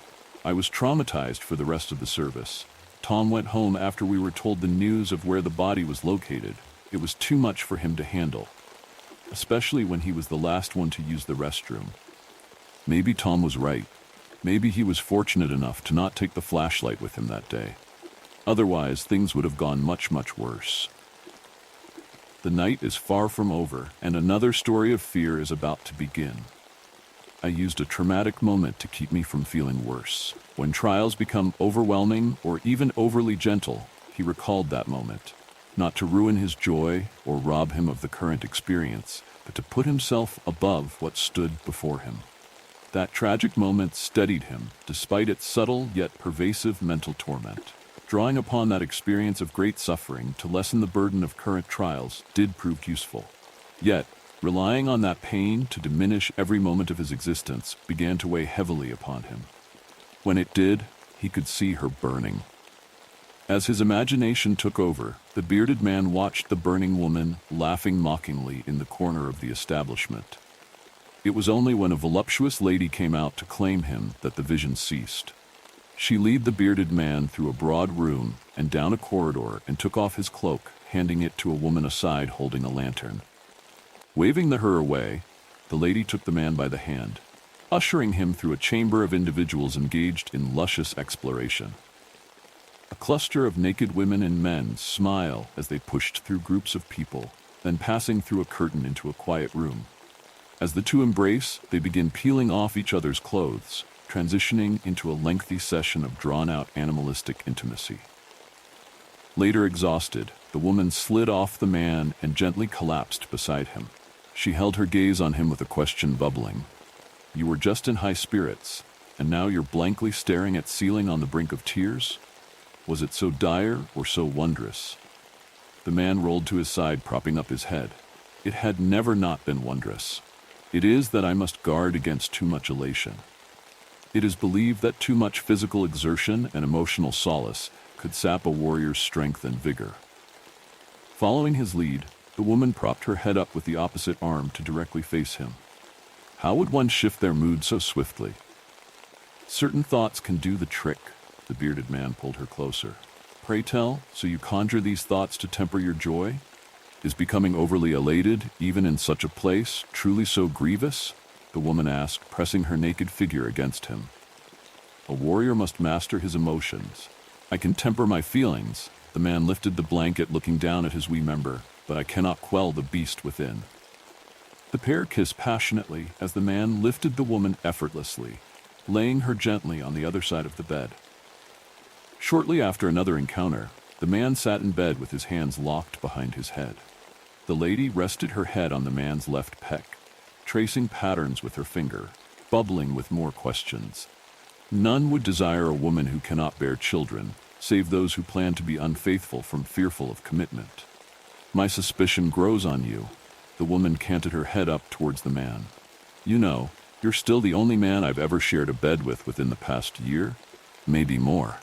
I was traumatized for the rest of the service. Tom went home after we were told the news of where the body was located. It was too much for him to handle, especially when he was the last one to use the restroom. Maybe Tom was right. Maybe he was fortunate enough to not take the flashlight with him that day. Otherwise, things would have gone much, much worse. The night is far from over, and another story of fear is about to begin. I used a traumatic moment to keep me from feeling worse. When trials become overwhelming or even overly gentle, he recalled that moment, not to ruin his joy or rob him of the current experience, but to put himself above what stood before him. That tragic moment steadied him, despite its subtle yet pervasive mental torment. Drawing upon that experience of great suffering to lessen the burden of current trials did prove useful. Yet, relying on that pain to diminish every moment of his existence began to weigh heavily upon him. When it did, he could see her burning. As his imagination took over, the bearded man watched the burning woman laughing mockingly in the corner of the establishment. It was only when a voluptuous lady came out to claim him that the vision ceased. She led the bearded man through a broad room and down a corridor and took off his cloak, handing it to a woman aside holding a lantern. Waving her away, the lady took the man by the hand, ushering him through a chamber of individuals engaged in luscious exploration. A cluster of naked women and men smile as they pushed through groups of people, then passing through a curtain into a quiet room. As the two embrace, they begin peeling off each other's clothes, transitioning into a lengthy session of drawn-out animalistic intimacy. Later exhausted, the woman slid off the man and gently collapsed beside him. She held her gaze on him with a question bubbling. "You were just in high spirits, and now you're blankly staring at ceiling on the brink of tears? Was it so dire or so wondrous?" The man rolled to his side, propping up his head. "It had never not been wondrous. It is that I must guard against too much elation. It is believed that too much physical exertion and emotional solace could sap a warrior's strength and vigor." Following his lead, the woman propped her head up with the opposite arm to directly face him. How would one shift their mood so swiftly? "Certain thoughts can do the trick." The bearded man pulled her closer. "Pray tell, so you conjure these thoughts to temper your joy? Is becoming overly elated, even in such a place, truly so grievous?" the woman asked, pressing her naked figure against him. "A warrior must master his emotions. I can temper my feelings." The man lifted the blanket, looking down at his wee member, "but I cannot quell the beast within." The pair kissed passionately as the man lifted the woman effortlessly, laying her gently on the other side of the bed. Shortly after another encounter, the man sat in bed with his hands locked behind his head. The lady rested her head on the man's left pec, tracing patterns with her finger, bubbling with more questions. None would desire a woman who cannot bear children, save those who plan to be unfaithful from fearful of commitment. "My suspicion grows on you." The woman canted her head up towards the man. "You know, you're still the only man I've ever shared a bed with within the past year, maybe more.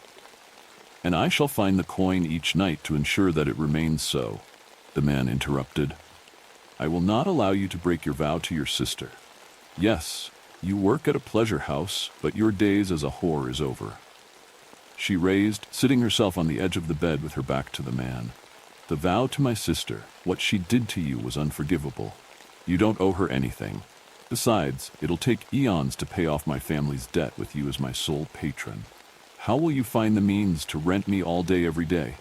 And I shall find the coin each night to ensure that it remains so," the man interrupted. "I will not allow you to break your vow to your sister. Yes, you work at a pleasure house, but your days as a whore is over." She raised, sitting herself on the edge of the bed with her back to the man. "The vow to my sister, what she did to you was unforgivable. You don't owe her anything. Besides, it'll take eons to pay off my family's debt with you as my sole patron. How will you find the means to rent me all day every day?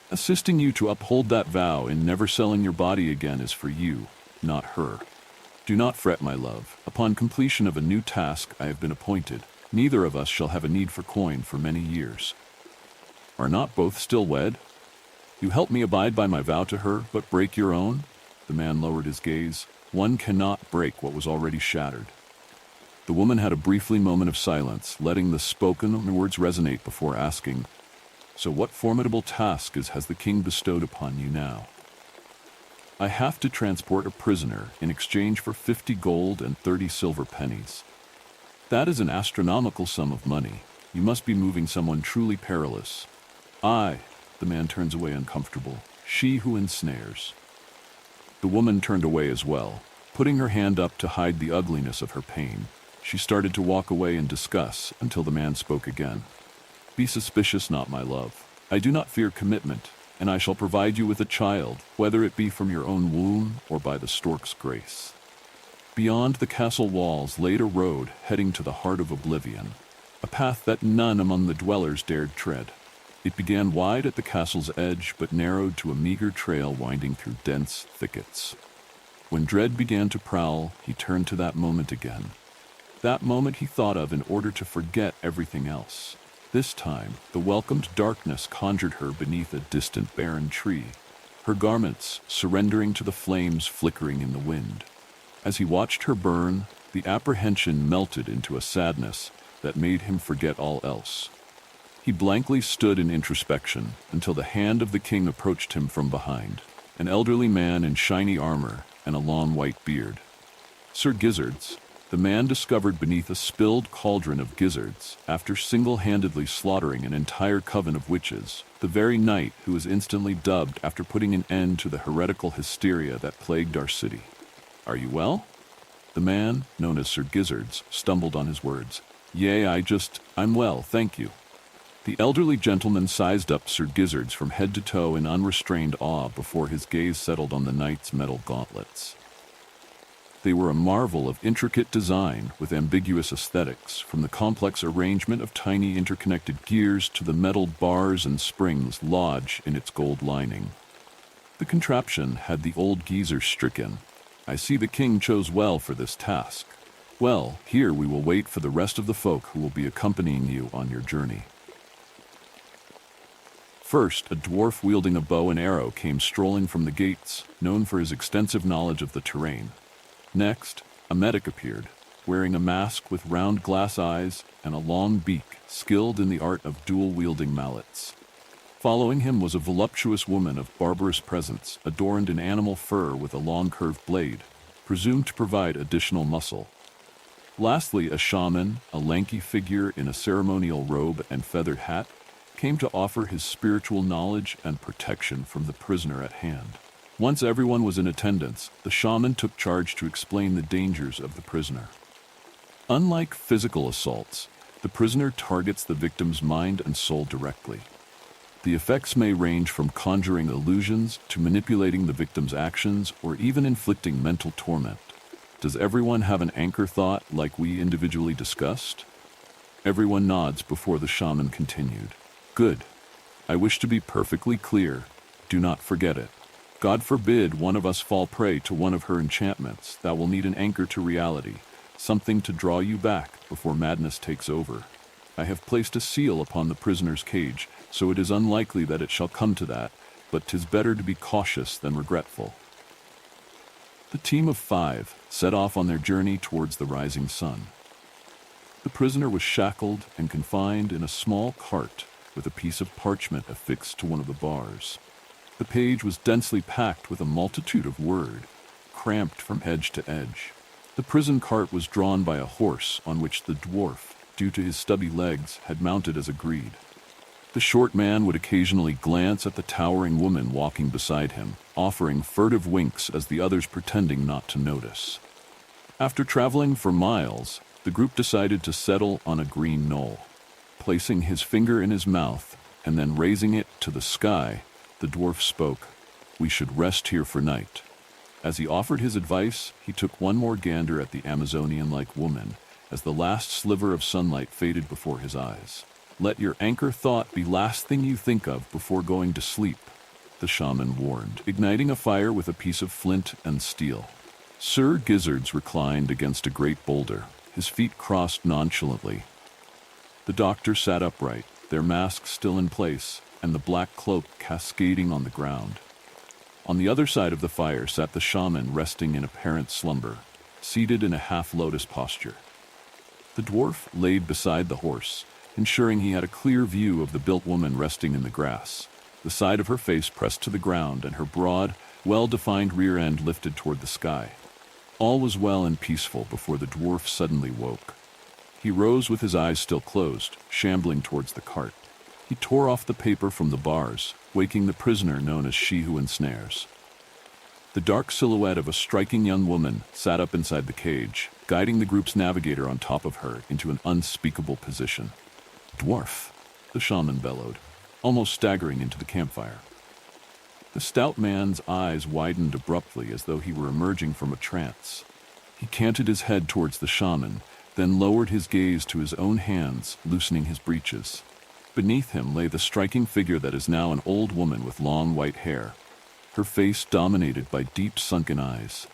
Assisting you to uphold that vow in never selling your body again is for you, not her. Do not fret, my love. Upon completion of a new task I have been appointed, neither of us shall have a need for coin for many years. Are not both still wed? You help me abide by my vow to her, but break your own?" The man lowered his gaze. "One cannot break what was already shattered." The woman had a briefly moment of silence, letting the spoken words resonate before asking, "So what formidable task has the king bestowed upon you now?" "I have to transport a prisoner in exchange for 50 gold and 30 silver pennies. That is an astronomical sum of money. You must be moving someone truly perilous." "I," the man turns away uncomfortable, "she who ensnares." The woman turned away as well, putting her hand up to hide the ugliness of her pain. She started to walk away in disgust until the man spoke again. "Be suspicious not, my love. I do not fear commitment, and I shall provide you with a child, whether it be from your own womb or by the stork's grace." Beyond the castle walls lay a road heading to the heart of oblivion, a path that none among the dwellers dared tread. It began wide at the castle's edge, but narrowed to a meager trail winding through dense thickets. When dread began to prowl, he turned to that moment again. That moment he thought of in order to forget everything else. This time, the welcomed darkness conjured her beneath a distant barren tree, her garments surrendering to the flames flickering in the wind. As he watched her burn, the apprehension melted into a sadness that made him forget all else. He blankly stood in introspection until the hand of the king approached him from behind, an elderly man in shiny armor and a long white beard. Sir Gizzards, the man discovered beneath a spilled cauldron of gizzards after single-handedly slaughtering an entire coven of witches, the very knight who was instantly dubbed after putting an end to the heretical hysteria that plagued our city. "Are you well?" The man, known as Sir Gizzards, stumbled on his words. "Yea, I'm well, thank you." The elderly gentleman sized up Sir Gizzards from head to toe in unrestrained awe before his gaze settled on the knight's metal gauntlets. They were a marvel of intricate design with ambiguous aesthetics, from the complex arrangement of tiny interconnected gears to the metal bars and springs lodged in its gold lining. The contraption had the old geezer stricken. "I see the king chose well for this task." Well, here we will wait for the rest of the folk who will be accompanying you on your journey. First, a dwarf wielding a bow and arrow came strolling from the gates, known for his extensive knowledge of the terrain. Next, a medic appeared, wearing a mask with round glass eyes and a long beak, skilled in the art of dual-wielding mallets. Following him was a voluptuous woman of barbarous presence, adorned in animal fur with a long curved blade, presumed to provide additional muscle. Lastly, a shaman, a lanky figure in a ceremonial robe and feathered hat, came to offer his spiritual knowledge and protection from the prisoner at hand. Once everyone was in attendance, the shaman took charge to explain the dangers of the prisoner. Unlike physical assaults, the prisoner targets the victim's mind and soul directly. The effects may range from conjuring illusions to manipulating the victim's actions or even inflicting mental torment. Does everyone have an anchor thought like we individually discussed? Everyone nods before the shaman continued. Good. I wish to be perfectly clear. Do not forget it. God forbid one of us fall prey to one of her enchantments that will need an anchor to reality, something to draw you back before madness takes over. I have placed a seal upon the prisoner's cage, so it is unlikely that it shall come to that, but 'tis better to be cautious than regretful. The team of 5 set off on their journey towards the rising sun. The prisoner was shackled and confined in a small cart with a piece of parchment affixed to one of the bars. The page was densely packed with a multitude of words, cramped from edge to edge. The prison cart was drawn by a horse on which the dwarf, due to his stubby legs, had mounted as agreed. The short man would occasionally glance at the towering woman walking beside him, offering furtive winks as the others pretending not to notice. After traveling for miles, the group decided to settle on a green knoll. Placing his finger in his mouth and then raising it to the sky, the dwarf spoke. "We should rest here for night." As he offered his advice, he took one more gander at the Amazonian-like woman as the last sliver of sunlight faded before his eyes. "Let your anchor thought be last thing you think of before going to sleep," the shaman warned, igniting a fire with a piece of flint and steel. Sir Gizzards reclined against a great boulder, his feet crossed nonchalantly. The doctor sat upright, their masks still in place, and the black cloak cascading on the ground. On the other side of the fire sat the shaman resting in apparent slumber, seated in a half-lotus posture. The dwarf laid beside the horse, ensuring he had a clear view of the built woman resting in the grass, the side of her face pressed to the ground and her broad, well-defined rear end lifted toward the sky. All was well and peaceful before the dwarf suddenly woke. He rose with his eyes still closed, shambling towards the cart. He tore off the paper from the bars, waking the prisoner known as She Who Ensnares. The dark silhouette of a striking young woman sat up inside the cage, guiding the group's navigator on top of her into an unspeakable position. "Dwarf," the shaman bellowed, almost staggering into the campfire. The stout man's eyes widened abruptly as though he were emerging from a trance. He canted his head towards the shaman, then lowered his gaze to his own hands, loosening his breeches. Beneath him lay the striking figure that is now an old woman with long white hair, her face dominated by deep sunken eyes.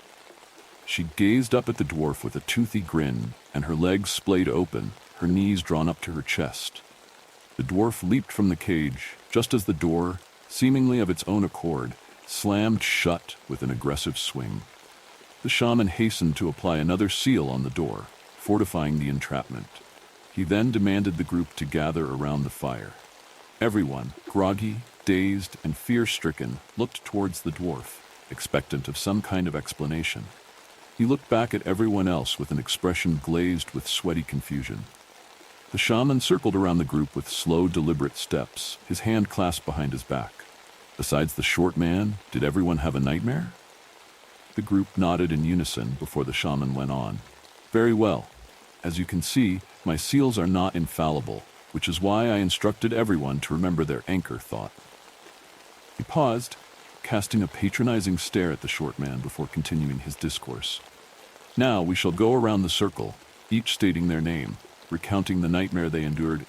She gazed up at the dwarf with a toothy grin, and her legs splayed open, her knees drawn up to her chest. The dwarf leaped from the cage, just as the door, seemingly of its own accord, slammed shut with an aggressive swing. The shaman hastened to apply another seal on the door, fortifying the entrapment. He then demanded the group to gather around the fire. Everyone, groggy, dazed, and fear-stricken, looked towards the dwarf, expectant of some kind of explanation. He looked back at everyone else with an expression glazed with sweaty confusion. The shaman circled around the group with slow, deliberate steps, his hand clasped behind his back. Besides the short man, did everyone have a nightmare? The group nodded in unison before the shaman went on. "Very well. As you can see, my seals are not infallible, which is why I instructed everyone to remember their anchor thought." He paused, casting a patronizing stare at the short man before continuing his discourse. "Now we shall go around the circle, each stating their name, recounting the nightmare they endured,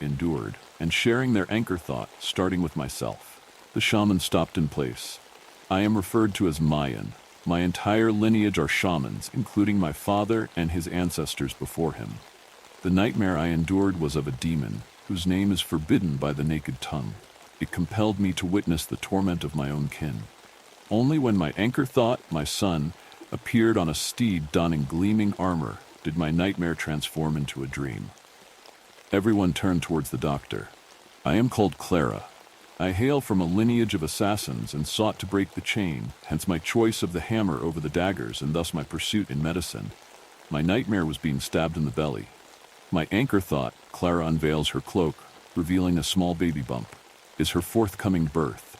and sharing their anchor thought, starting with myself." The shaman stopped in place. "I am referred to as Mayan. My entire lineage are shamans, including my father and his ancestors before him. The nightmare I endured was of a demon, whose name is forbidden by the naked tongue. It compelled me to witness the torment of my own kin. Only when my anchor thought, my son, appeared on a steed donning gleaming armor, did my nightmare transform into a dream. Everyone turned towards the doctor. I am called Clara. I hail from a lineage of assassins and sought to break the chain, hence my choice of the hammer over the daggers and thus my pursuit in medicine. My nightmare was being stabbed in the belly. My anchor thought, Clara unveils her cloak, revealing a small baby bump, is her forthcoming birth.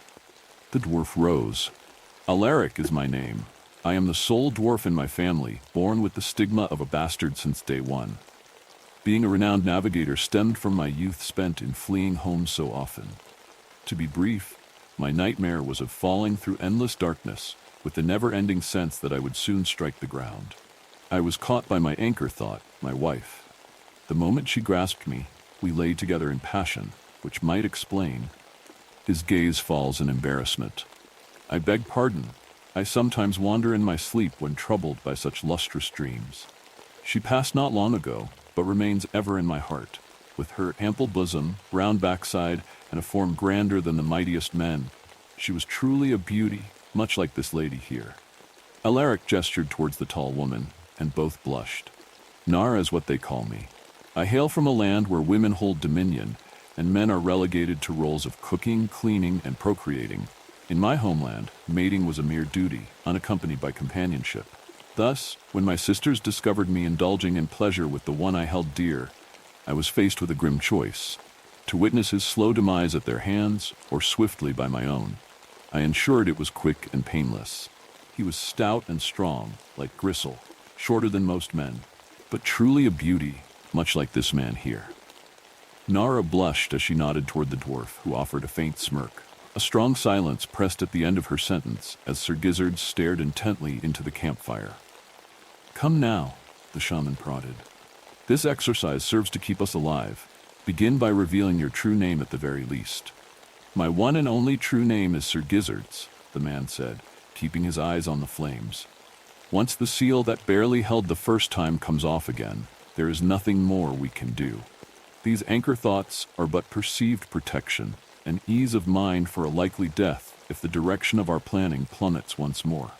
The dwarf rose. Alaric is my name. I am the sole dwarf in my family, born with the stigma of a bastard since day one. Being a renowned navigator stemmed from my youth spent in fleeing home so often. To be brief, my nightmare was of falling through endless darkness, with the never-ending sense that I would soon strike the ground. I was caught by my anchor thought, my wife. The moment she grasped me, we lay together in passion, which might explain. His gaze falls in embarrassment. I beg pardon. I sometimes wander in my sleep when troubled by such lustrous dreams. She passed not long ago, but remains ever in my heart, with her ample bosom, round backside, and a form grander than the mightiest men. She was truly a beauty, much like this lady here. Alaric gestured towards the tall woman, and both blushed. Nara is what they call me. I hail from a land where women hold dominion, and men are relegated to roles of cooking, cleaning, and procreating. In my homeland, mating was a mere duty, unaccompanied by companionship. Thus, when my sisters discovered me indulging in pleasure with the one I held dear, I was faced with a grim choice: to witness his slow demise at their hands, or swiftly by my own. I ensured it was quick and painless. He was stout and strong, like gristle, shorter than most men, but truly a beauty, much like this man here. Nara blushed as she nodded toward the dwarf, who offered a faint smirk. A strong silence pressed at the end of her sentence as Sir Gizzard stared intently into the campfire. "Come now," the shaman prodded. "This exercise serves to keep us alive. Begin by revealing your true name at the very least." "My one and only true name is Sir Gizzard's," the man said, keeping his eyes on the flames. "Once the seal that barely held the first time comes off again, there is nothing more we can do. These anchor thoughts are but perceived protection, an ease of mind for a likely death if the direction of our planning plummets once more."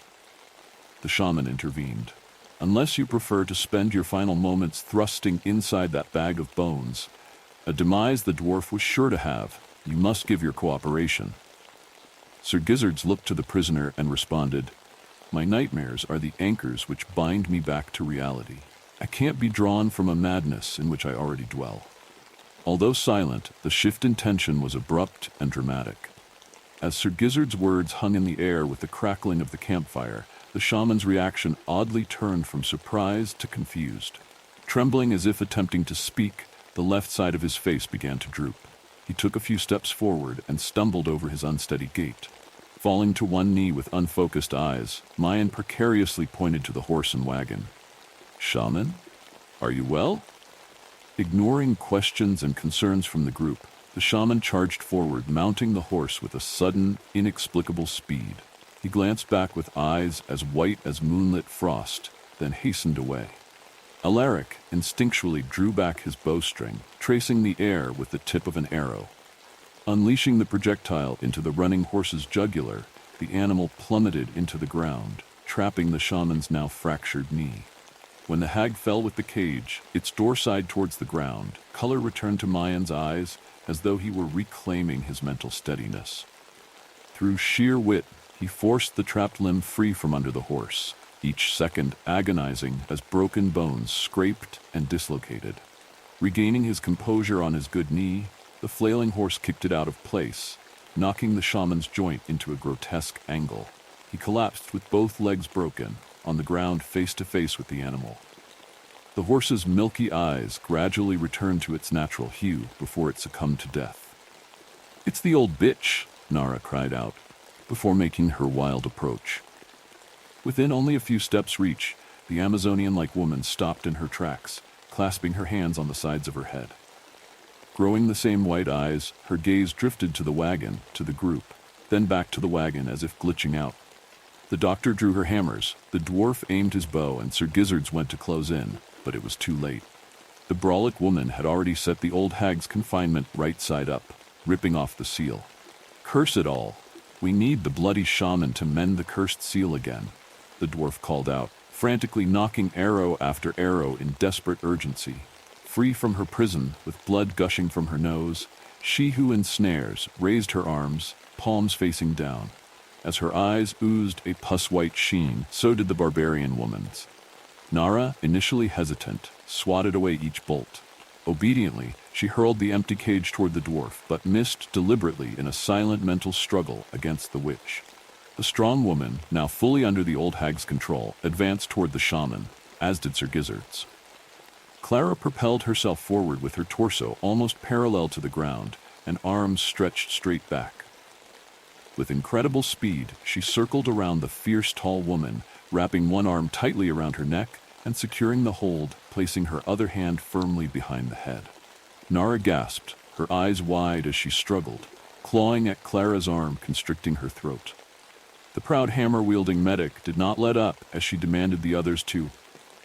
The shaman intervened. "Unless you prefer to spend your final moments thrusting inside that bag of bones, a demise the dwarf was sure to have, you must give your cooperation." Sir Gizzards looked to the prisoner and responded, "My nightmares are the anchors which bind me back to reality. I can't be drawn from a madness in which I already dwell." Although silent, the shift in tension was abrupt and dramatic. As Sir Gizzard's words hung in the air with the crackling of the campfire, the shaman's reaction oddly turned from surprise to confused. Trembling as if attempting to speak, the left side of his face began to droop. He took a few steps forward and stumbled over his unsteady gait. Falling to one knee with unfocused eyes, Mayan precariously pointed to the horse and wagon. "Shaman? Are you well?" Ignoring questions and concerns from the group, the shaman charged forward, mounting the horse with a sudden, inexplicable speed. He glanced back with eyes as white as moonlit frost, then hastened away. Alaric instinctually drew back his bowstring, tracing the air with the tip of an arrow. Unleashing the projectile into the running horse's jugular, the animal plummeted into the ground, trapping the shaman's now fractured knee. When the hag fell with the cage, its dorside towards the ground, color returned to Mayan's eyes as though he were reclaiming his mental steadiness. Through sheer wit, he forced the trapped limb free from under the horse, each second agonizing as broken bones scraped and dislocated. Regaining his composure on his good knee, the flailing horse kicked it out of place, knocking the shaman's joint into a grotesque angle. He collapsed with both legs broken, on the ground face to face with the animal. The horse's milky eyes gradually returned to its natural hue before it succumbed to death. "It's the old bitch," Nara cried out, before making her wild approach. Within only a few steps' reach, the Amazonian-like woman stopped in her tracks, clasping her hands on the sides of her head. Growing the same white eyes, her gaze drifted to the wagon, to the group, then back to the wagon as if glitching out. The doctor drew her hammers, the dwarf aimed his bow, and Sir Gizzards went to close in, but it was too late. The brolic woman had already set the old hag's confinement right side up, ripping off the seal. "Curse it all! We need the bloody shaman to mend the cursed seal again," the dwarf called out, frantically knocking arrow after arrow in desperate urgency. Free from her prison, with blood gushing from her nose, she who ensnares raised her arms, palms facing down. As her eyes oozed a pus-white sheen, so did the barbarian woman's. Nara, initially hesitant, swatted away each bolt. Obediently, she hurled the empty cage toward the dwarf, but missed deliberately in a silent mental struggle against the witch. The strong woman, now fully under the old hag's control, advanced toward the shaman, as did Sir Gizzards. Clara propelled herself forward with her torso almost parallel to the ground and arms stretched straight back. With incredible speed, she circled around the fierce tall woman, wrapping one arm tightly around her neck and securing the hold, placing her other hand firmly behind the head. Nara gasped, her eyes wide as she struggled, clawing at Clara's arm, constricting her throat. The proud hammer-wielding medic did not let up as she demanded the others to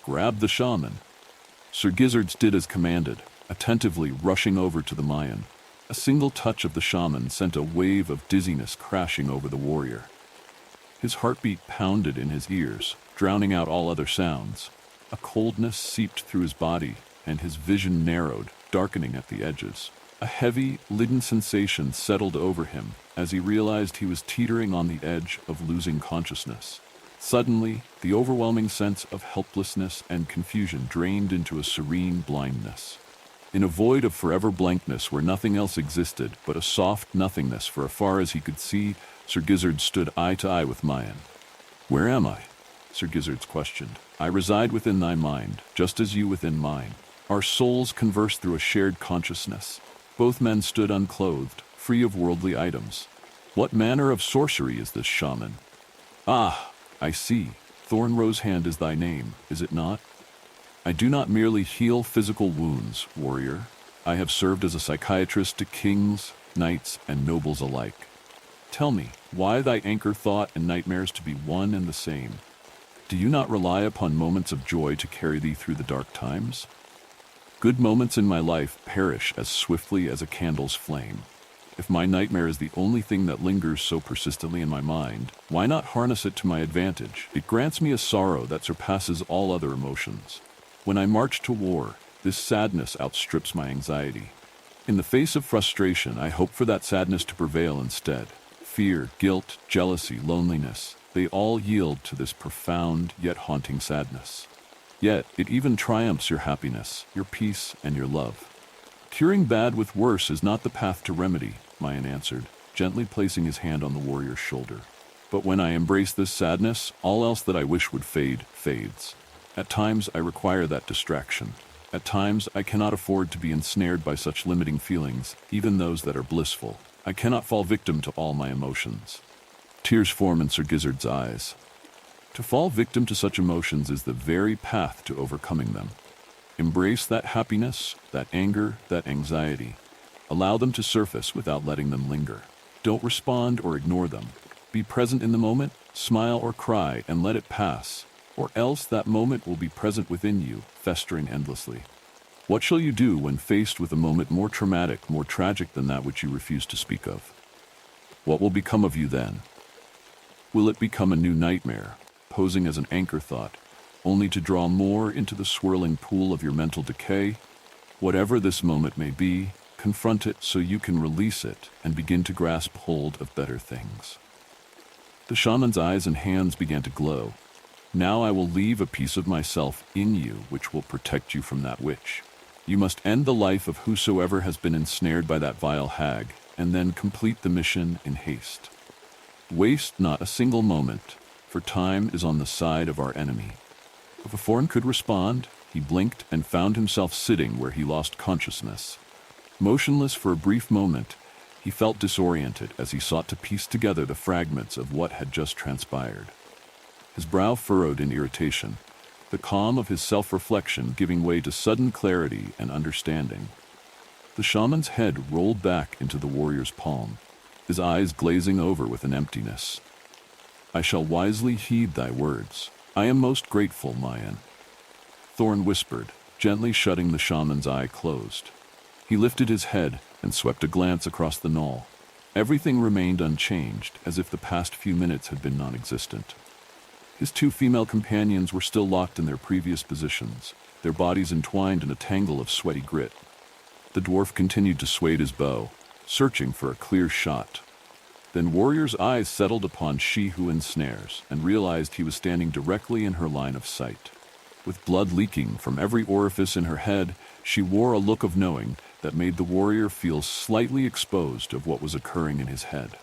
grab the shaman. Sir Gizzards did as commanded, attentively rushing over to the Mayan. A single touch of the shaman sent a wave of dizziness crashing over the warrior. His heartbeat pounded in his ears, drowning out all other sounds. A coldness seeped through his body, and his vision narrowed, darkening at the edges. A heavy, leaden sensation settled over him as he realized he was teetering on the edge of losing consciousness. Suddenly, the overwhelming sense of helplessness and confusion drained into a serene blindness. In a void of forever blankness where nothing else existed but a soft nothingness for as far as he could see, Sir Gizzards stood eye to eye with Mayan. "Where am I?" Sir Gizzards questioned. "I reside within thy mind, just as you within mine. Our souls converse through a shared consciousness." Both men stood unclothed, free of worldly items. "What manner of sorcery is this, shaman?" "Ah, I see. Thornrose Hand is thy name, is it not?" "I do not merely heal physical wounds, warrior. I have served as a psychiatrist to kings, knights, and nobles alike. Tell me, why thy anchor thought and nightmares to be one and the same? Do you not rely upon moments of joy to carry thee through the dark times? Good moments in my life perish as swiftly as a candle's flame. If my nightmare is the only thing that lingers so persistently in my mind, why not harness it to my advantage? It grants me a sorrow that surpasses all other emotions. When I march to war, this sadness outstrips my anxiety. In the face of frustration, I hope for that sadness to prevail instead. Fear, guilt, jealousy, loneliness, they all yield to this profound yet haunting sadness. Yet, it even triumphs your happiness, your peace, and your love. Curing bad with worse is not the path to remedy, Mayan answered, gently placing his hand on the warrior's shoulder. But when I embrace this sadness, all else that I wish would fade, fades. At times, I require that distraction. At times, I cannot afford to be ensnared by such limiting feelings, even those that are blissful. I cannot fall victim to all my emotions. Tears form in Sir Gizzard's eyes. To fall victim to such emotions is the very path to overcoming them. Embrace that happiness, that anger, that anxiety. Allow them to surface without letting them linger. Don't respond or ignore them. Be present in the moment, smile or cry, and let it pass. Or else that moment will be present within you, festering endlessly. What shall you do when faced with a moment more traumatic, more tragic than that which you refuse to speak of? What will become of you then? Will it become a new nightmare, posing as an anchor thought, only to draw more into the swirling pool of your mental decay? Whatever this moment may be, confront it so you can release it and begin to grasp hold of better things. The shaman's eyes and hands began to glow. Now I will leave a piece of myself in you which will protect you from that witch. You must end the life of whosoever has been ensnared by that vile hag, and then complete the mission in haste. Waste not a single moment, for time is on the side of our enemy." Before Thorn could respond, he blinked and found himself sitting where he lost consciousness. Motionless for a brief moment, he felt disoriented as he sought to piece together the fragments of what had just transpired. His brow furrowed in irritation, the calm of his self-reflection giving way to sudden clarity and understanding. The shaman's head rolled back into the warrior's palm, his eyes glazing over with an emptiness. I shall wisely heed thy words. I am most grateful, Mayan. Thorn whispered, gently shutting the shaman's eye closed. He lifted his head and swept a glance across the knoll. Everything remained unchanged, as if the past few minutes had been non-existent. His two female companions were still locked in their previous positions, their bodies entwined in a tangle of sweaty grit. The dwarf continued to sway his bow, searching for a clear shot. Then Warrior's eyes settled upon she who ensnares and realized he was standing directly in her line of sight. With blood leaking from every orifice in her head, she wore a look of knowing that made the warrior feel slightly exposed of what was occurring in his head.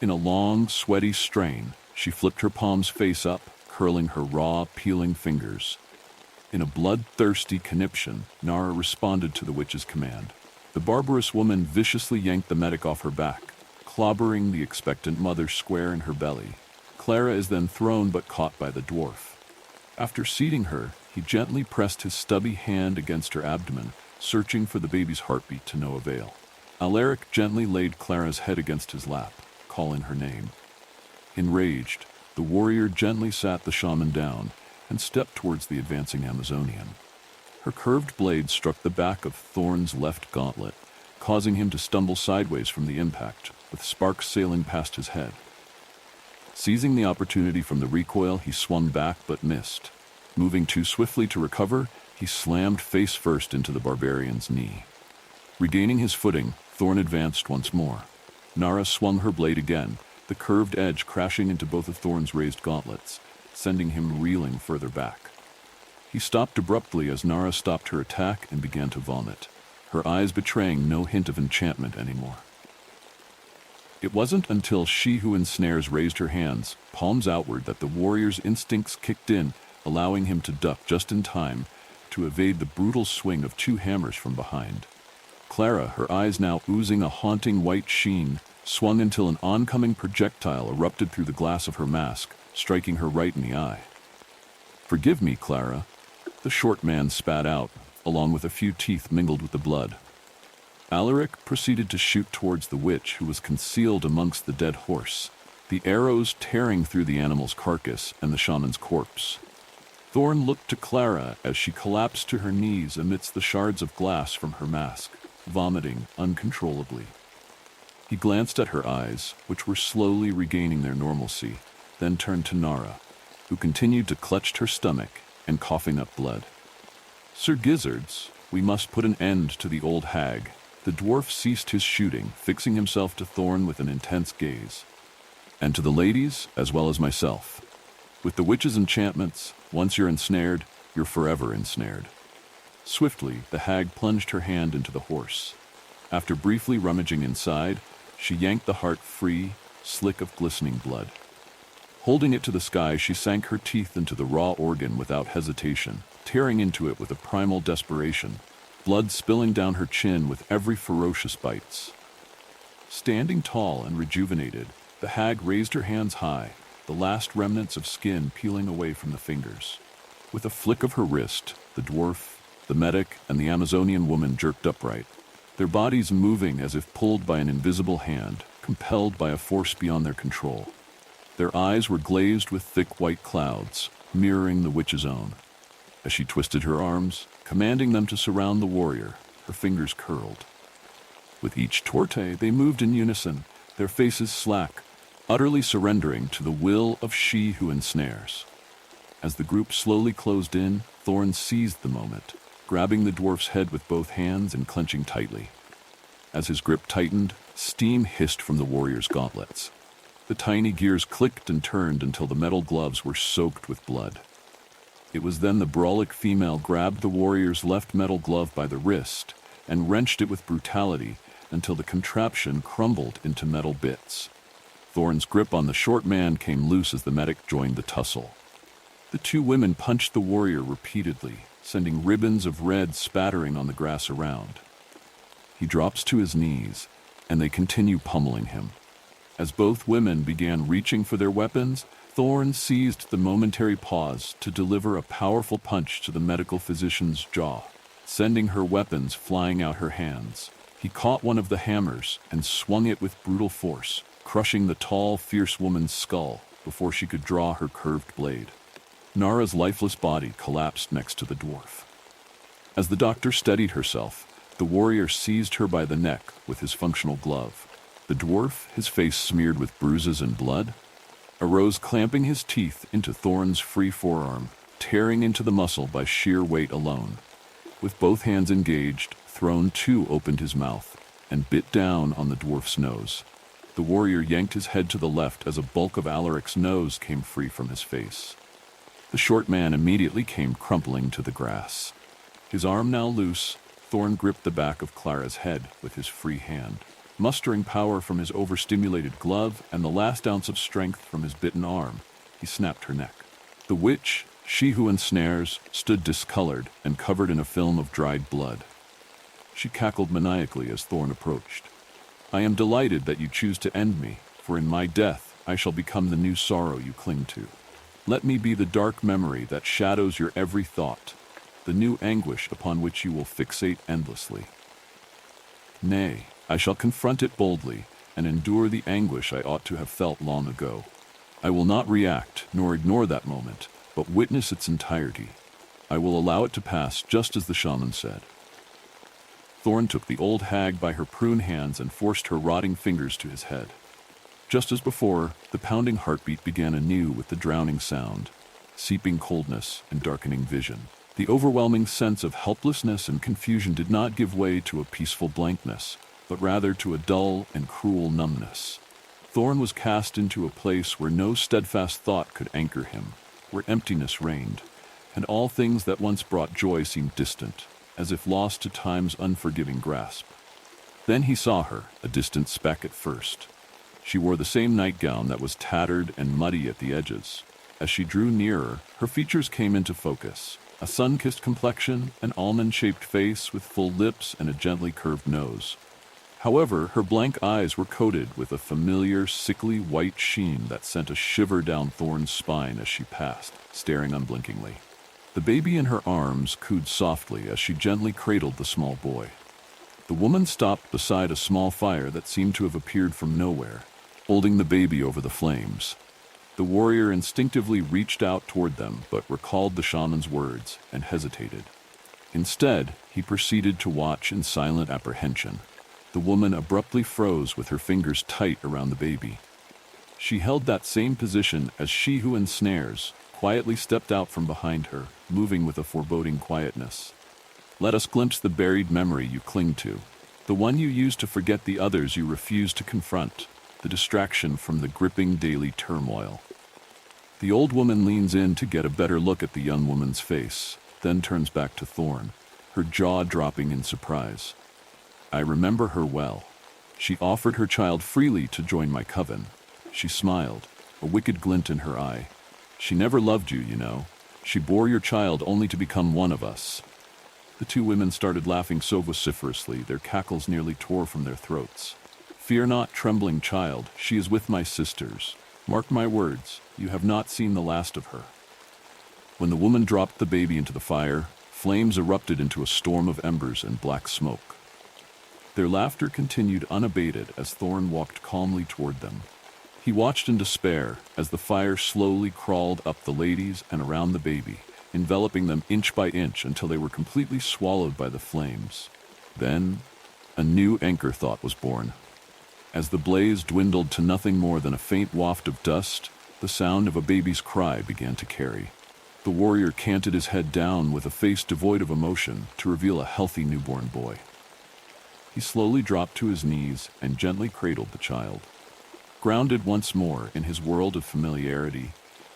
In a long, sweaty strain, she flipped her palms face up, curling her raw, peeling fingers. In a bloodthirsty conniption, Nara responded to the witch's command. The barbarous woman viciously yanked the medic off her back, clobbering the expectant mother square in her belly. Clara is then thrown but caught by the dwarf. After seating her, he gently pressed his stubby hand against her abdomen, searching for the baby's heartbeat to no avail. Alaric gently laid Clara's head against his lap, calling her name. Enraged, the warrior gently sat the shaman down and stepped towards the advancing Amazonian. Her curved blade struck the back of Thorn's left gauntlet, causing him to stumble sideways from the impact, with sparks sailing past his head. Seizing the opportunity from the recoil, he swung back but missed. Moving too swiftly to recover, he slammed face first into the barbarian's knee. Regaining his footing, Thorn advanced once more. Nara swung her blade again, the curved edge crashing into both of Thorn's raised gauntlets, sending him reeling further back. He stopped abruptly as Nara stopped her attack and began to vomit, her eyes betraying no hint of enchantment anymore. It wasn't until she who ensnares raised her hands, palms outward, that the warrior's instincts kicked in, allowing him to duck just in time to evade the brutal swing of two hammers from behind. Clara, her eyes now oozing a haunting white sheen, swung until an oncoming projectile erupted through the glass of her mask, striking her right in the eye. "Forgive me, Clara," the short man spat out, along with a few teeth mingled with the blood. Alaric proceeded to shoot towards the witch, who was concealed amongst the dead horse, the arrows tearing through the animal's carcass and the shaman's corpse. Thorn looked to Clara as she collapsed to her knees amidst the shards of glass from her mask, vomiting uncontrollably. He glanced at her eyes, which were slowly regaining their normalcy, then turned to Nara, who continued to clutch her stomach and coughing up blood. "Sir Gizzards, we must put an end to the old hag." The dwarf ceased his shooting, fixing himself to Thorn with an intense gaze. "And to the ladies, as well as myself. With the witch's enchantments, once you're ensnared, you're forever ensnared." Swiftly, the hag plunged her hand into the horse. After briefly rummaging inside, she yanked the heart free, slick of glistening blood. Holding it to the sky, she sank her teeth into the raw organ without hesitation, tearing into it with a primal desperation, blood spilling down her chin with every ferocious bite. Standing tall and rejuvenated, the hag raised her hands high, the last remnants of skin peeling away from the fingers. With a flick of her wrist, the dwarf, the medic, and the Amazonian woman jerked upright, their bodies moving as if pulled by an invisible hand, compelled by a force beyond their control. Their eyes were glazed with thick white clouds, mirroring the witch's own. As she twisted her arms, commanding them to surround the warrior, her fingers curled. With each torte, they moved in unison, their faces slack, utterly surrendering to the will of she who ensnares. As the group slowly closed in, Thorn seized the moment, grabbing the dwarf's head with both hands and clenching tightly. As his grip tightened, steam hissed from the warrior's gauntlets. The tiny gears clicked and turned until the metal gloves were soaked with blood. It was then the brawlic female grabbed the warrior's left metal glove by the wrist and wrenched it with brutality until the contraption crumbled into metal bits. Thorn's grip on the short man came loose as the medic joined the tussle. The two women punched the warrior repeatedly, sending ribbons of red spattering on the grass around. He drops to his knees, and they continue pummeling him. As both women began reaching for their weapons, Thorn seized the momentary pause to deliver a powerful punch to the medical physician's jaw, sending her weapons flying out her hands. He caught one of the hammers and swung it with brutal force, crushing the tall, fierce woman's skull, before she could draw her curved blade. Nara's lifeless body collapsed next to the dwarf. As the doctor steadied herself, the warrior seized her by the neck with his functional glove. The dwarf, his face smeared with bruises and blood, arose, clamping his teeth into Thorn's free forearm, tearing into the muscle by sheer weight alone. With both hands engaged, Thorn too opened his mouth and bit down on the dwarf's nose. The warrior yanked his head to the left as a bulk of Alaric's nose came free from his face. The short man immediately came crumpling to the grass. His arm now loose, Thorn gripped the back of Clara's head with his free hand. Mustering power from his overstimulated glove and the last ounce of strength from his bitten arm, he snapped her neck. The witch, she who ensnares, stood discolored and covered in a film of dried blood. She cackled maniacally as Thorn approached. "I am delighted that you choose to end me, for in my death I shall become the new sorrow you cling to. Let me be the dark memory that shadows your every thought, the new anguish upon which you will fixate endlessly. Nay, I shall confront it boldly and endure the anguish I ought to have felt long ago. I will not react nor ignore that moment, but witness its entirety. I will allow it to pass just as the shaman said." Thorn took the old hag by her prune hands and forced her rotting fingers to his head. Just as before, the pounding heartbeat began anew with the drowning sound, seeping coldness and darkening vision. The overwhelming sense of helplessness and confusion did not give way to a peaceful blankness, but rather to a dull and cruel numbness. Thorn was cast into a place where no steadfast thought could anchor him, where emptiness reigned, and all things that once brought joy seemed distant, as if lost to time's unforgiving grasp. Then he saw her, a distant speck at first. She wore the same nightgown that was tattered and muddy at the edges. As she drew nearer, her features came into focus. A sun-kissed complexion, an almond-shaped face with full lips and a gently curved nose. However, her blank eyes were coated with a familiar, sickly white sheen that sent a shiver down Thorn's spine as she passed, staring unblinkingly. The baby in her arms cooed softly as she gently cradled the small boy. The woman stopped beside a small fire that seemed to have appeared from nowhere, holding the baby over the flames. The warrior instinctively reached out toward them, but recalled the shaman's words and hesitated. Instead, he proceeded to watch in silent apprehension. The woman abruptly froze with her fingers tight around the baby. She held that same position as she who ensnares, quietly stepped out from behind her, moving with a foreboding quietness. "Let us glimpse the buried memory you cling to, the one you use to forget the others you refuse to confront, the distraction from the gripping daily turmoil." The old woman leans in to get a better look at the young woman's face, then turns back to Thorn, her jaw dropping in surprise. "I remember her well. She offered her child freely to join my coven." She smiled, a wicked glint in her eye. "She never loved you, you know. She bore your child only to become one of us." The two women started laughing so vociferously their cackles nearly tore from their throats. "Fear not, trembling child, she is with my sisters. Mark my words, you have not seen the last of her." When the woman dropped the baby into the fire, flames erupted into a storm of embers and black smoke. Their laughter continued unabated as Thorn walked calmly toward them. He watched in despair as the fire slowly crawled up the ladies and around the baby, enveloping them inch by inch until they were completely swallowed by the flames. Then, a new anchor thought was born. As the blaze dwindled to nothing more than a faint waft of dust, the sound of a baby's cry began to carry. The warrior canted his head down with a face devoid of emotion to reveal a healthy newborn boy. He slowly dropped to his knees and gently cradled the child. Grounded once more in his world of familiarity,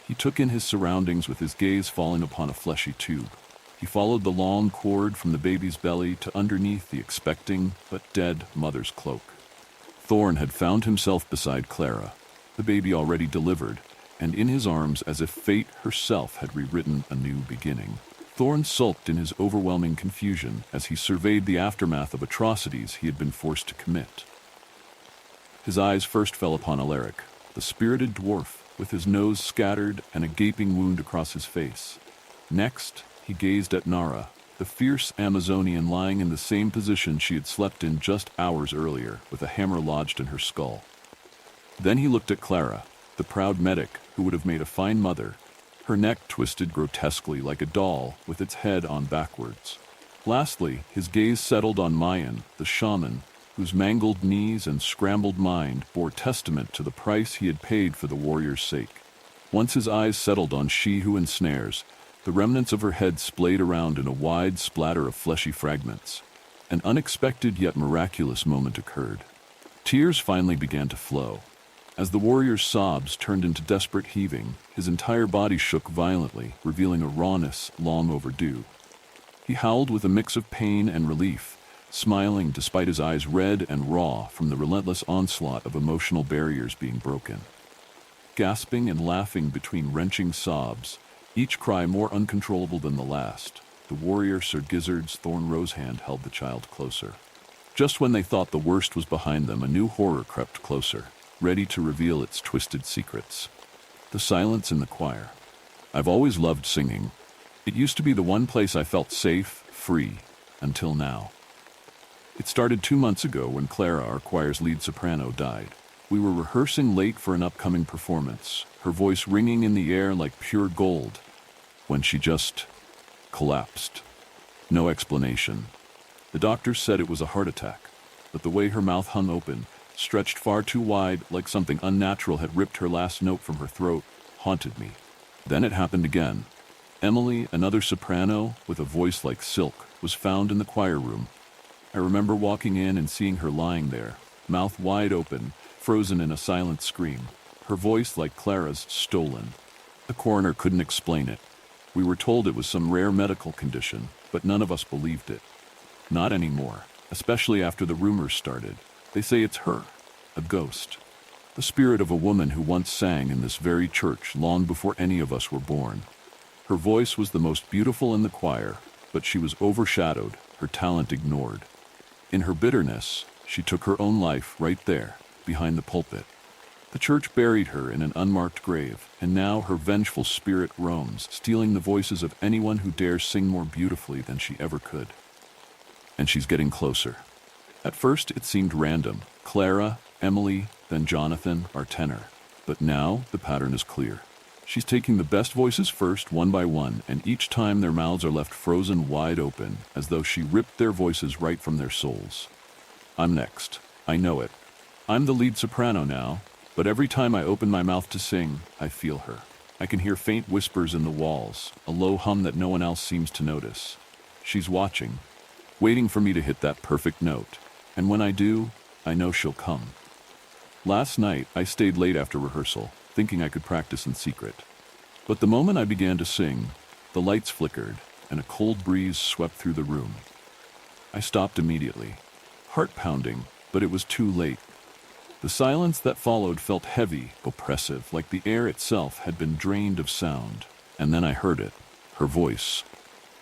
he took in his surroundings with his gaze falling upon a fleshy tube. He followed the long cord from the baby's belly to underneath the expecting but dead mother's cloak. Thorn had found himself beside Clara, the baby already delivered, and in his arms as if fate herself had rewritten a new beginning. Thorn sulked in his overwhelming confusion as he surveyed the aftermath of atrocities he had been forced to commit. His eyes first fell upon Alaric, the spirited dwarf, with his nose scattered and a gaping wound across his face. Next, he gazed at Nara, the fierce Amazonian lying in the same position she had slept in just hours earlier, with a hammer lodged in her skull. Then he looked at Clara, the proud medic who would have made a fine mother, her neck twisted grotesquely like a doll with its head on backwards. Lastly, his gaze settled on Mayan, the shaman, whose mangled knees and scrambled mind bore testament to the price he had paid for the warrior's sake. Once his eyes settled on she who ensnares, the remnants of her head splayed around in a wide splatter of fleshy fragments. An unexpected yet miraculous moment occurred. Tears finally began to flow. As the warrior's sobs turned into desperate heaving, his entire body shook violently, revealing a rawness long overdue. He howled with a mix of pain and relief, smiling despite his eyes red and raw from the relentless onslaught of emotional barriers being broken. Gasping and laughing between wrenching sobs, each cry more uncontrollable than the last, the warrior Sir Gizzard's thorn rose hand held the child closer. Just when they thought the worst was behind them, a new horror crept closer, ready to reveal its twisted secrets. The silence in the choir. I've always loved singing. It used to be the one place I felt safe, free, until now. It started 2 months ago when Clara, our choir's lead soprano, died. We were rehearsing late for an upcoming performance, her voice ringing in the air like pure gold, when she just collapsed. No explanation. The doctors said it was a heart attack, but the way her mouth hung open, stretched far too wide, like something unnatural had ripped her last note from her throat, haunted me. Then it happened again. Emily, another soprano with a voice like silk, was found in the choir room. I remember walking in and seeing her lying there, mouth wide open, frozen in a silent scream, her voice like Clara's stolen. The coroner couldn't explain it. We were told it was some rare medical condition, but none of us believed it. Not anymore, especially after the rumors started. They say it's her, a ghost, the spirit of a woman who once sang in this very church long before any of us were born. Her voice was the most beautiful in the choir, but she was overshadowed, her talent ignored. In her bitterness, she took her own life right there, behind the pulpit. The church buried her in an unmarked grave, and now her vengeful spirit roams, stealing the voices of anyone who dares sing more beautifully than she ever could. And she's getting closer. At first, it seemed random. Clara, Emily, then Jonathan, our tenor. But now, the pattern is clear. She's taking the best voices first, one by one, and each time their mouths are left frozen wide open, as though she ripped their voices right from their souls. I'm next. I know it. I'm the lead soprano now, but every time I open my mouth to sing, I feel her. I can hear faint whispers in the walls, a low hum that no one else seems to notice. She's watching, waiting for me to hit that perfect note. And when I do, I know she'll come. Last night, I stayed late after rehearsal, thinking I could practice in secret. But the moment I began to sing, the lights flickered, and a cold breeze swept through the room. I stopped immediately, heart pounding, but it was too late. The silence that followed felt heavy, oppressive, like the air itself had been drained of sound. And then I heard it, her voice.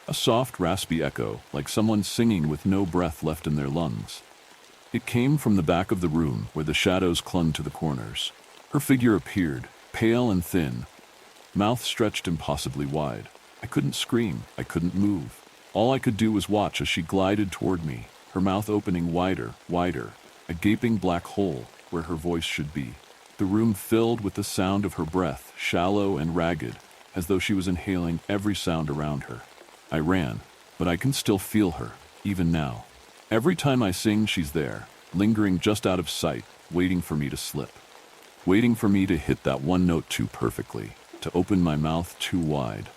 A soft, raspy echo, like someone singing with no breath left in their lungs. It came from the back of the room, where the shadows clung to the corners. Her figure appeared, pale and thin, mouth stretched impossibly wide. I couldn't scream, I couldn't move. All I could do was watch as she glided toward me, her mouth opening wider, wider, a gaping black hole where her voice should be. The room filled with the sound of her breath, shallow and ragged, as though she was inhaling every sound around her. I ran, but I can still feel her, even now. Every time I sing, she's there, lingering just out of sight, waiting for me to slip. Waiting for me to hit that one note too perfectly, to open my mouth too wide.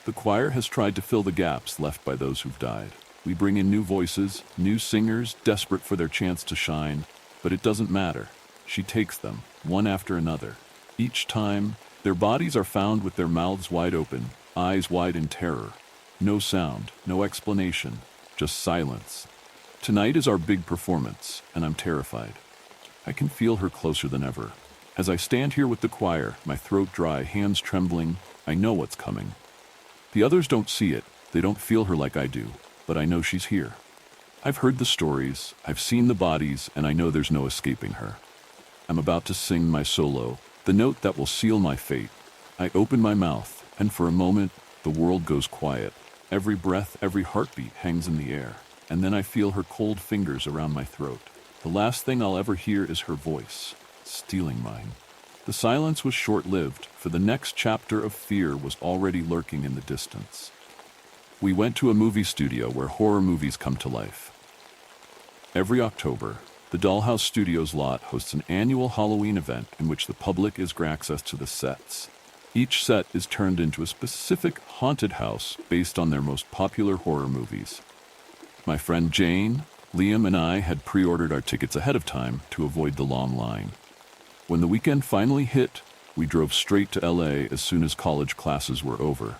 The choir has tried to fill the gaps left by those who've died. We bring in new voices, new singers, desperate for their chance to shine, but it doesn't matter. She takes them, one after another. Each time, their bodies are found with their mouths wide open, eyes wide in terror. No sound, no explanation, just silence. Tonight is our big performance, and I'm terrified. I can feel her closer than ever. As I stand here with the choir, my throat dry, hands trembling, I know what's coming. The others don't see it, they don't feel her like I do, but I know she's here. I've heard the stories, I've seen the bodies, and I know there's no escaping her. I'm about to sing my solo, the note that will seal my fate. I open my mouth, and for a moment, the world goes quiet. Every breath, every heartbeat hangs in the air. And then I feel her cold fingers around my throat. The last thing I'll ever hear is her voice, stealing mine. The silence was short-lived, for the next chapter of fear was already lurking in the distance. We went to a movie studio where horror movies come to life. Every October, the Dollhouse Studios lot hosts an annual Halloween event in which the public is granted access to the sets. Each set is turned into a specific haunted house based on their most popular horror movies. My friend Jane, Liam, and I had pre-ordered our tickets ahead of time to avoid the long line. When the weekend finally hit, we drove straight to LA as soon as college classes were over.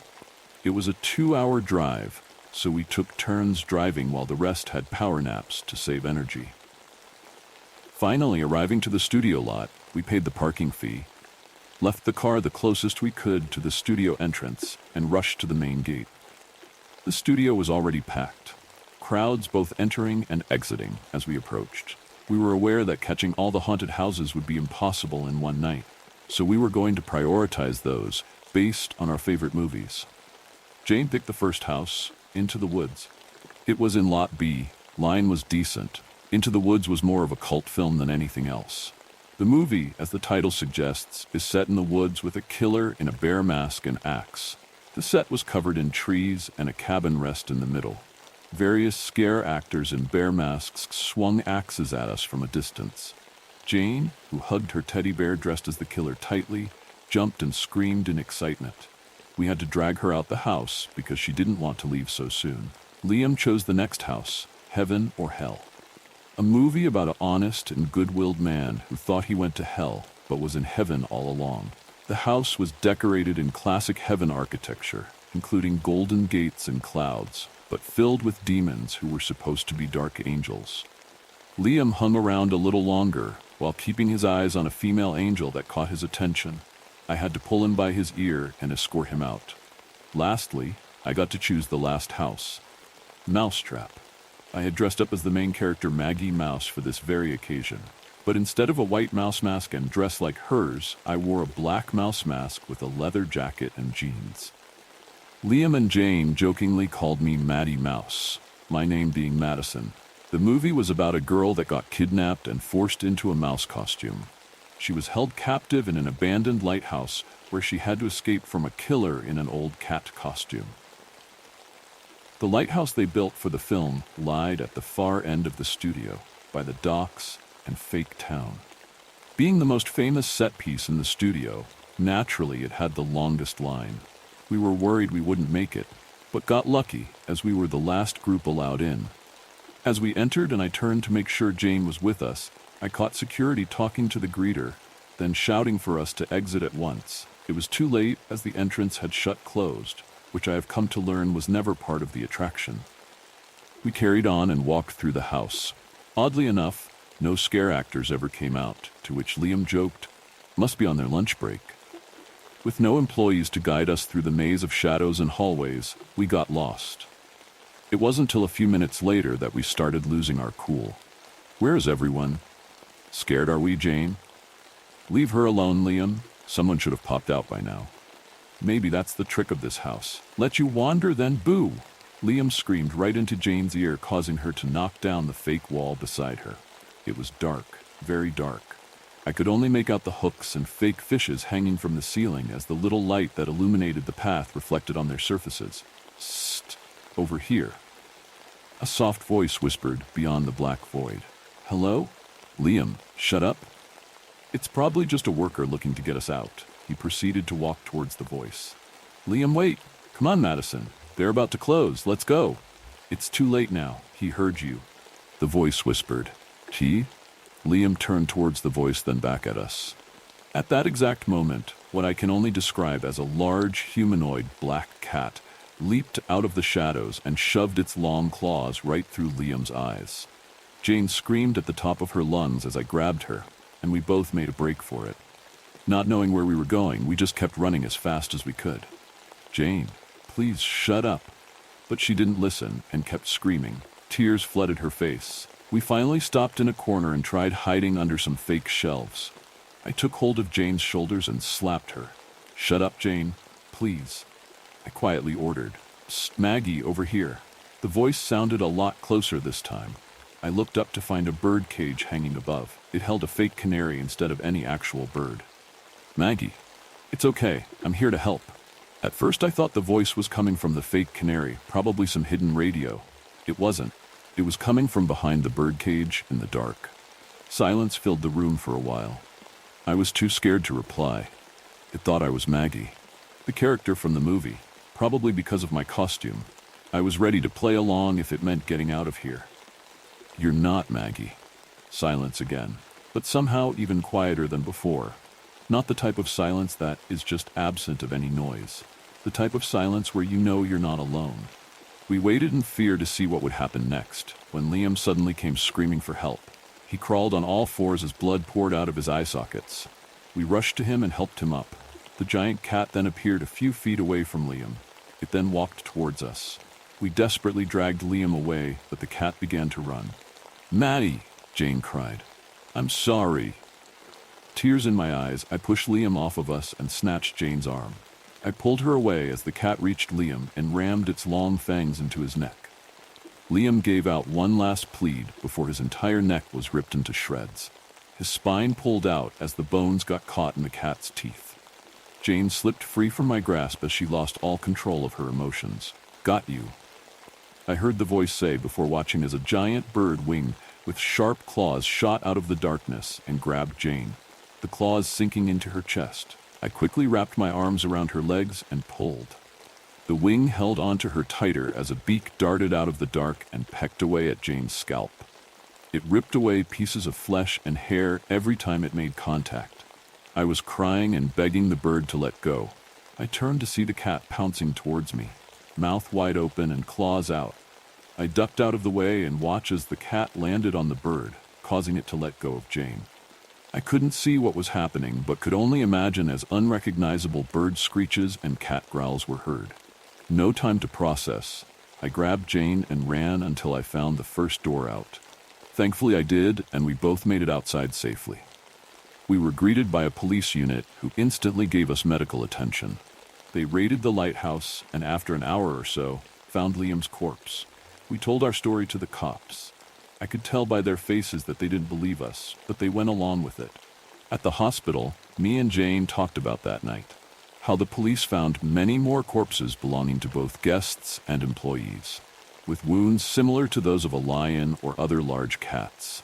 It was a 2-hour drive, so we took turns driving while the rest had power naps to save energy. Finally, arriving to the studio lot, we paid the parking fee, left the car the closest we could to the studio entrance, and rushed to the main gate. The studio was already packed, crowds both entering and exiting as we approached. We were aware that catching all the haunted houses would be impossible in one night, so we were going to prioritize those based on our favorite movies. Jane picked the first house, Into the Woods. It was in Lot B. Line was decent. Into the Woods was more of a cult film than anything else. The movie, as the title suggests, is set in the woods with a killer in a bear mask and axe. The set was covered in trees and a cabin rest in the middle. Various scare actors in bear masks swung axes at us from a distance. Jane, who hugged her teddy bear dressed as the killer tightly, jumped and screamed in excitement. We had to drag her out the house because she didn't want to leave so soon. Liam chose the next house, Heaven or Hell. A movie about an honest and good-willed man who thought he went to hell but was in heaven all along. The house was decorated in classic heaven architecture, including golden gates and clouds, but filled with demons who were supposed to be dark angels. Liam hung around a little longer while keeping his eyes on a female angel that caught his attention. I had to pull him by his ear and escort him out. Lastly, I got to choose the last house, Mousetrap. I had dressed up as the main character Maggie Mouse for this very occasion, but instead of a white mouse mask and dress like hers, I wore a black mouse mask with a leather jacket and jeans. Liam and Jane jokingly called me Maddie Mouse, my name being Madison. The movie was about a girl that got kidnapped and forced into a mouse costume. She was held captive in an abandoned lighthouse where she had to escape from a killer in an old cat costume. The lighthouse they built for the film lied at the far end of the studio, by the docks and fake town. Being the most famous set piece in the studio, naturally it had the longest line. We were worried we wouldn't make it, but got lucky as we were the last group allowed in. As we entered and I turned to make sure Jane was with us, I caught security talking to the greeter, then shouting for us to exit at once. It was too late as the entrance had shut closed, which I have come to learn was never part of the attraction. We carried on and walked through the house. Oddly enough, no scare actors ever came out, to which Liam joked, "Must be on their lunch break." With no employees to guide us through the maze of shadows and hallways, we got lost. It wasn't until a few minutes later that we started losing our cool. "Where is everyone? Scared are we, Jane?" "Leave her alone, Liam. Someone should have popped out by now." "Maybe that's the trick of this house. Let you wander, then boo!" Liam screamed right into Jane's ear, causing her to knock down the fake wall beside her. It was dark, very dark. I could only make out the hooks and fake fishes hanging from the ceiling as the little light that illuminated the path reflected on their surfaces. "Sst, over here." A soft voice whispered beyond the black void. "Hello? Liam, shut up." "It's probably just a worker looking to get us out." He proceeded to walk towards the voice. "Liam, wait. Come on, Madison. They're about to close. Let's go." "It's too late now. He heard you." The voice whispered. "He?" Liam turned towards the voice, then back at us. At that exact moment, what I can only describe as a large humanoid black cat leaped out of the shadows and shoved its long claws right through Liam's eyes. Jane screamed at the top of her lungs as I grabbed her, and we both made a break for it. Not knowing where we were going, we just kept running as fast as we could. "Jane, please shut up." But she didn't listen and kept screaming. Tears flooded her face. We finally stopped in a corner and tried hiding under some fake shelves. I took hold of Jane's shoulders and slapped her. "Shut up, Jane, please," I quietly ordered. "Psst, Maggie, over here." The voice sounded a lot closer this time. I looked up to find a bird cage hanging above. It held a fake canary instead of any actual bird. Maggie, it's okay. I'm here to help. At first I thought the voice was coming from the fake canary, probably some hidden radio. It wasn't. It was coming from behind the birdcage in the dark. Silence filled the room for a while. I was too scared to reply. It thought I was Maggie, the character from the movie, probably because of my costume. I was ready to play along if it meant getting out of here. You're not Maggie. Silence again, but somehow even quieter than before. Not the type of silence that is just absent of any noise. The type of silence where you know you're not alone. We waited in fear to see what would happen next, when Liam suddenly came screaming for help. He crawled on all fours as blood poured out of his eye sockets. We rushed to him and helped him up. The giant cat then appeared a few feet away from Liam. It then walked towards us. We desperately dragged Liam away, but the cat began to run. "Maddie!" Jane cried. "I'm sorry." Tears in my eyes, I pushed Liam off of us and snatched Jane's arm. I pulled her away as the cat reached Liam and rammed its long fangs into his neck. Liam gave out one last plead before his entire neck was ripped into shreds. His spine pulled out as the bones got caught in the cat's teeth. Jane slipped free from my grasp as she lost all control of her emotions. "Got you," I heard the voice say before watching as a giant bird winged with sharp claws shot out of the darkness and grabbed Jane, the claws sinking into her chest. I quickly wrapped my arms around her legs and pulled. The wing held onto her tighter as a beak darted out of the dark and pecked away at Jane's scalp. It ripped away pieces of flesh and hair every time it made contact. I was crying and begging the bird to let go. I turned to see the cat pouncing towards me, mouth wide open and claws out. I ducked out of the way and watched as the cat landed on the bird, causing it to let go of Jane. I couldn't see what was happening, but could only imagine as unrecognizable bird screeches and cat growls were heard. No time to process. I grabbed Jane and ran until I found the first door out. Thankfully I did, and we both made it outside safely. We were greeted by a police unit who instantly gave us medical attention. They raided the lighthouse, and after an hour or so, found Liam's corpse. We told our story to the cops. I could tell by their faces that they didn't believe us, but they went along with it. At the hospital, me and Jane talked about that night. How the police found many more corpses belonging to both guests and employees, with wounds similar to those of a lion or other large cats.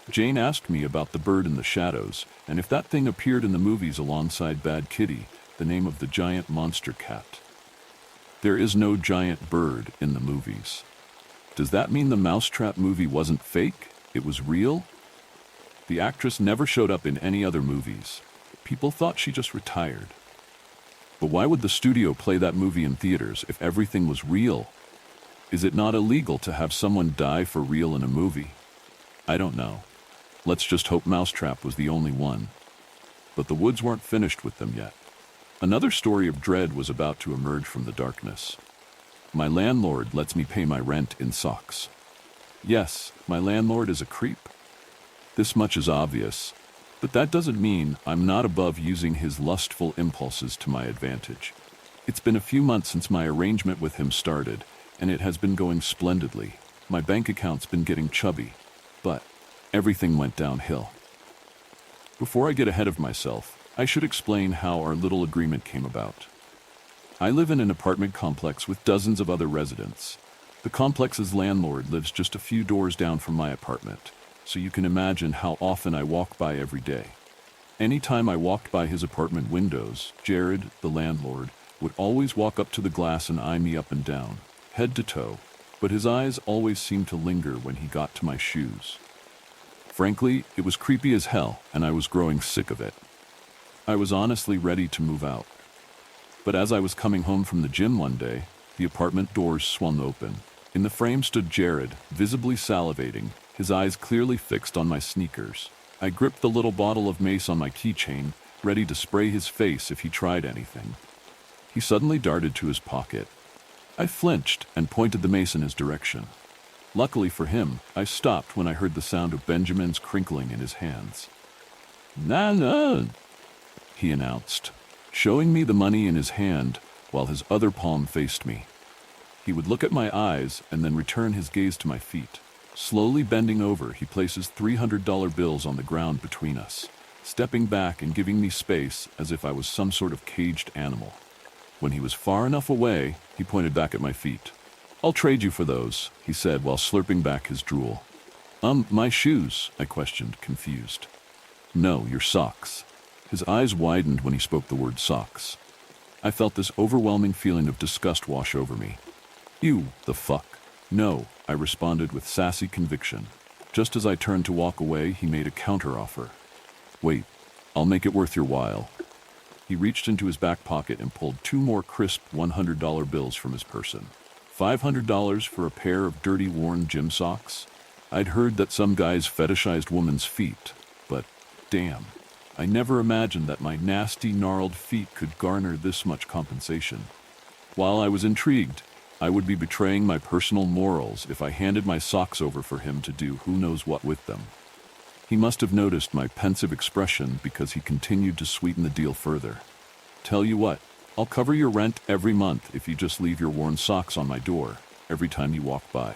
Jane asked me about the bird in the shadows, and if that thing appeared in the movies alongside Bad Kitty, the name of the giant monster cat. There is no giant bird in the movies. Does that mean the Mousetrap movie wasn't fake? It was real? The actress never showed up in any other movies. People thought she just retired. But why would the studio play that movie in theaters if everything was real? Is it not illegal to have someone die for real in a movie? I don't know. Let's just hope Mousetrap was the only one. But the woods weren't finished with them yet. Another story of dread was about to emerge from the darkness. My landlord lets me pay my rent in socks. Yes, my landlord is a creep. This much is obvious, but that doesn't mean I'm not above using his lustful impulses to my advantage. It's been a few months since my arrangement with him started, and it has been going splendidly. My bank account's been getting chubby, but everything went downhill. Before I get ahead of myself, I should explain how our little agreement came about. I live in an apartment complex with dozens of other residents. The complex's landlord lives just a few doors down from my apartment, so you can imagine how often I walk by every day. Anytime I walked by his apartment windows, Jared, the landlord, would always walk up to the glass and eye me up and down, head to toe, but his eyes always seemed to linger when he got to my shoes. Frankly, it was creepy as hell, and I was growing sick of it. I was honestly ready to move out. But as I was coming home from the gym one day, the apartment doors swung open. In the frame stood Jared, visibly salivating, his eyes clearly fixed on my sneakers. I gripped the little bottle of mace on my keychain, ready to spray his face if he tried anything. He suddenly darted to his pocket. I flinched and pointed the mace in his direction. Luckily for him, I stopped when I heard the sound of Benjamin's crinkling in his hands. "Nah," he announced, showing me the money in his hand while his other palm faced me. He would look at my eyes and then return his gaze to my feet. Slowly bending over, he places $300 bills on the ground between us. stepping back and giving me space as if I was some sort of caged animal. When he was far enough away, he pointed back at my feet. "I'll trade you for those," he said while slurping back his drool. My shoes?" I questioned, confused. "No, your socks." His eyes widened when he spoke the word socks. I felt this overwhelming feeling of disgust wash over me. "You, the fuck?" "No," I responded with sassy conviction. Just as I turned to walk away, he made a counteroffer. "Wait, I'll make it worth your while." He reached into his back pocket and pulled 2 more crisp $100 bills from his person. $500 for a pair of dirty, worn gym socks? I'd heard that some guys fetishized women's feet, but damn, I never imagined that my nasty, gnarled feet could garner this much compensation. While I was intrigued, I would be betraying my personal morals if I handed my socks over for him to do who knows what with them. He must have noticed my pensive expression because he continued to sweeten the deal further. "Tell you what, I'll cover your rent every month if you just leave your worn socks on my door every time you walk by."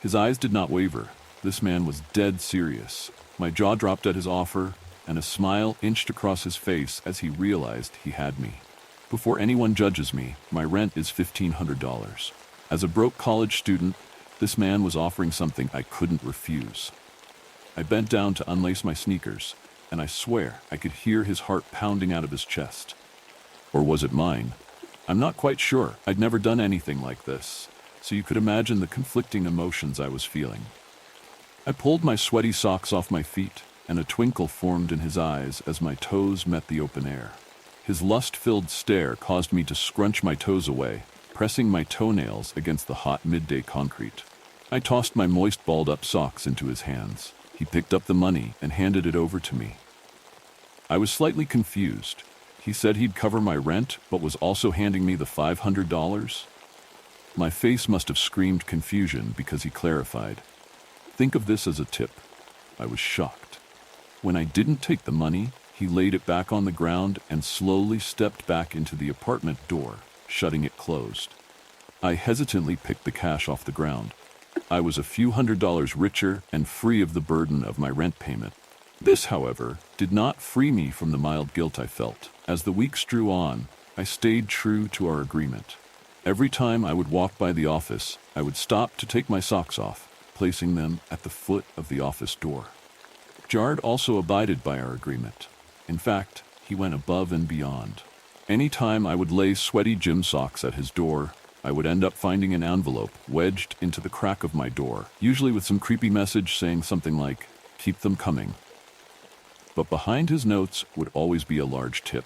His eyes did not waver. This man was dead serious. My jaw dropped at his offer, and a smile inched across his face as he realized he had me. Before anyone judges me, my rent is $1,500. As a broke college student, this man was offering something I couldn't refuse. I bent down to unlace my sneakers, and I swear I could hear his heart pounding out of his chest. Or was it mine? I'm not quite sure. I'd never done anything like this, so you could imagine the conflicting emotions I was feeling. I pulled my sweaty socks off my feet, and a twinkle formed in his eyes as my toes met the open air. His lust-filled stare caused me to scrunch my toes away, pressing my toenails against the hot midday concrete. I tossed my moist, balled-up socks into his hands. He picked up the money and handed it over to me. I was slightly confused. He said he'd cover my rent, but was also handing me the $500? My face must have screamed confusion because he clarified. "Think of this as a tip." I was shocked. When I didn't take the money, he laid it back on the ground and slowly stepped back into the apartment door, shutting it closed. I hesitantly picked the cash off the ground. I was a few $100s richer and free of the burden of my rent payment. This, however, did not free me from the mild guilt I felt. As the weeks drew on, I stayed true to our agreement. Every time I would walk by the office, I would stop to take my socks off, placing them at the foot of the office door. Jared also abided by our agreement. In fact, he went above and beyond. Any time I would lay sweaty gym socks at his door, I would end up finding an envelope wedged into the crack of my door, usually with some creepy message saying something like, "Keep them coming." But behind his notes would always be a large tip.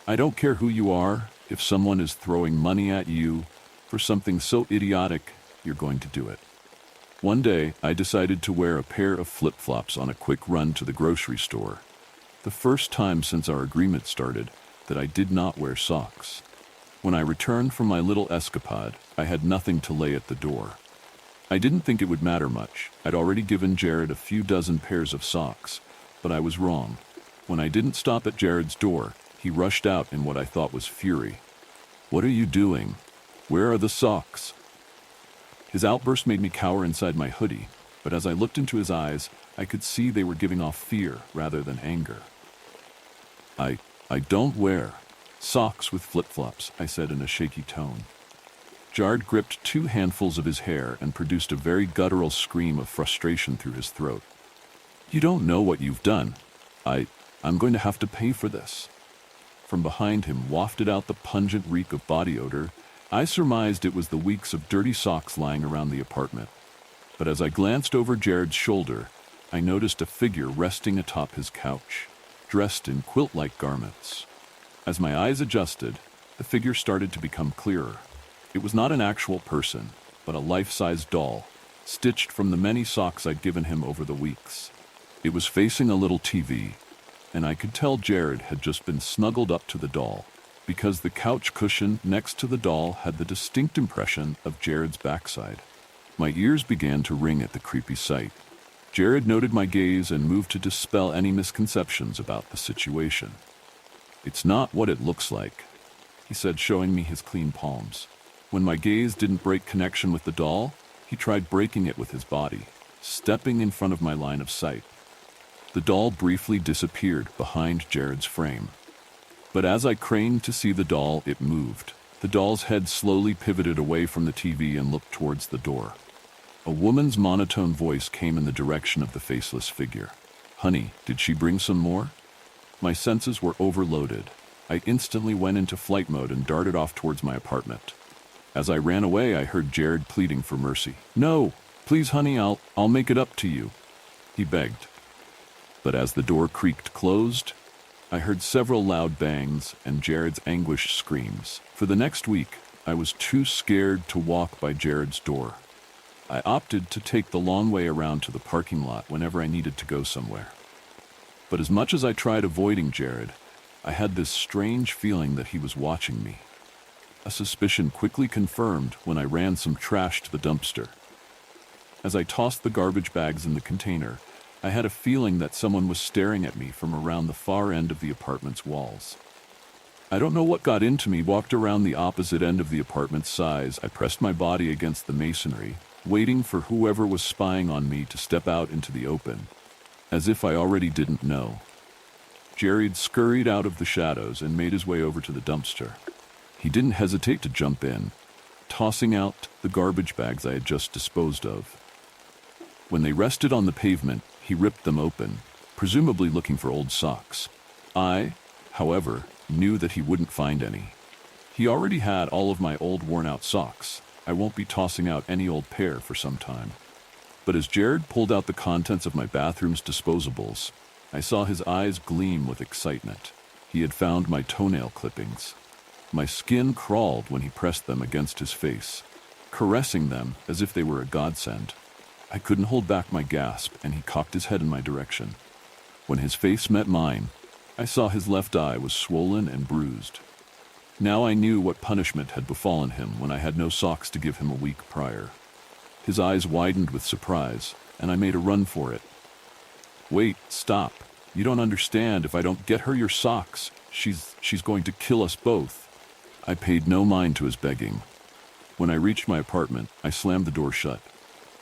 I don't care who you are, if someone is throwing money at you for something so idiotic, you're going to do it. One day, I decided to wear a pair of flip-flops on a quick run to the grocery store. The first time since our agreement started that I did not wear socks. When I returned from my little escapade, I had nothing to lay at the door. I didn't think it would matter much. I'd already given Jared a few dozen pairs of socks, but I was wrong. When I didn't stop at Jared's door, he rushed out in what I thought was fury. "What are you doing? Where are the socks?" His outburst made me cower inside my hoodie, but as I looked into his eyes, I could see they were giving off fear rather than anger. I don't wear socks with flip-flops," I said in a shaky tone. Jared gripped 2 handfuls of his hair and produced a very guttural scream of frustration through his throat. "You don't know what you've done. I'm going to have to pay for this." From behind him wafted out the pungent reek of body odor. I surmised it was the weeks of dirty socks lying around the apartment. But as I glanced over Jared's shoulder, I noticed a figure resting atop his couch, dressed in quilt-like garments. As my eyes adjusted, the figure started to become clearer. It was not an actual person, but a life-size doll, stitched from the many socks I'd given him over the weeks. It was facing a little TV, and I could tell Jared had just been snuggled up to the doll, because the couch cushion next to the doll had the distinct impression of Jared's backside. My ears began to ring at the creepy sight. Jared noted my gaze and moved to dispel any misconceptions about the situation. "It's not what it looks like," he said, showing me his clean palms. When my gaze didn't break connection with the doll, he tried breaking it with his body, stepping in front of my line of sight. The doll briefly disappeared behind Jared's frame. But as I craned to see the doll, it moved. The doll's head slowly pivoted away from the TV and looked towards the door. A woman's monotone voice came in the direction of the faceless figure. "Honey, did she bring some more?" My senses were overloaded. I instantly went into flight mode and darted off towards my apartment. As I ran away, I heard Jared pleading for mercy. "No, please, honey, I'll make it up to you," he begged. But as the door creaked closed, I heard several loud bangs and Jared's anguished screams. For the next week, I was too scared to walk by Jared's door. I opted to take the long way around to the parking lot whenever I needed to go somewhere. But as much as I tried avoiding Jared, I had this strange feeling that he was watching me. A suspicion quickly confirmed when I ran some trash to the dumpster. As I tossed the garbage bags in the container, I had a feeling that someone was staring at me from around the far end of the apartment's walls. I don't know what got into me. Walked around the opposite end of the apartment's size. I pressed my body against the masonry, waiting for whoever was spying on me to step out into the open, as if I already didn't know. Jared scurried out of the shadows and made his way over to the dumpster. He didn't hesitate to jump in, tossing out the garbage bags I had just disposed of. When they rested on the pavement, he ripped them open, presumably looking for old socks. I, however, knew that he wouldn't find any. He already had all of my old worn-out socks. I won't be tossing out any old pair for some time. But as Jared pulled out the contents of my bathroom's disposables, I saw his eyes gleam with excitement. He had found my toenail clippings. My skin crawled when he pressed them against his face, caressing them as if they were a godsend. I couldn't hold back my gasp, and he cocked his head in my direction. When his face met mine, I saw his left eye was swollen and bruised. Now I knew what punishment had befallen him when I had no socks to give him a week prior. His eyes widened with surprise, and I made a run for it. "Wait, stop. You don't understand. If I don't get her your socks, she's going to kill us both." I paid no mind to his begging. When I reached my apartment, I slammed the door shut.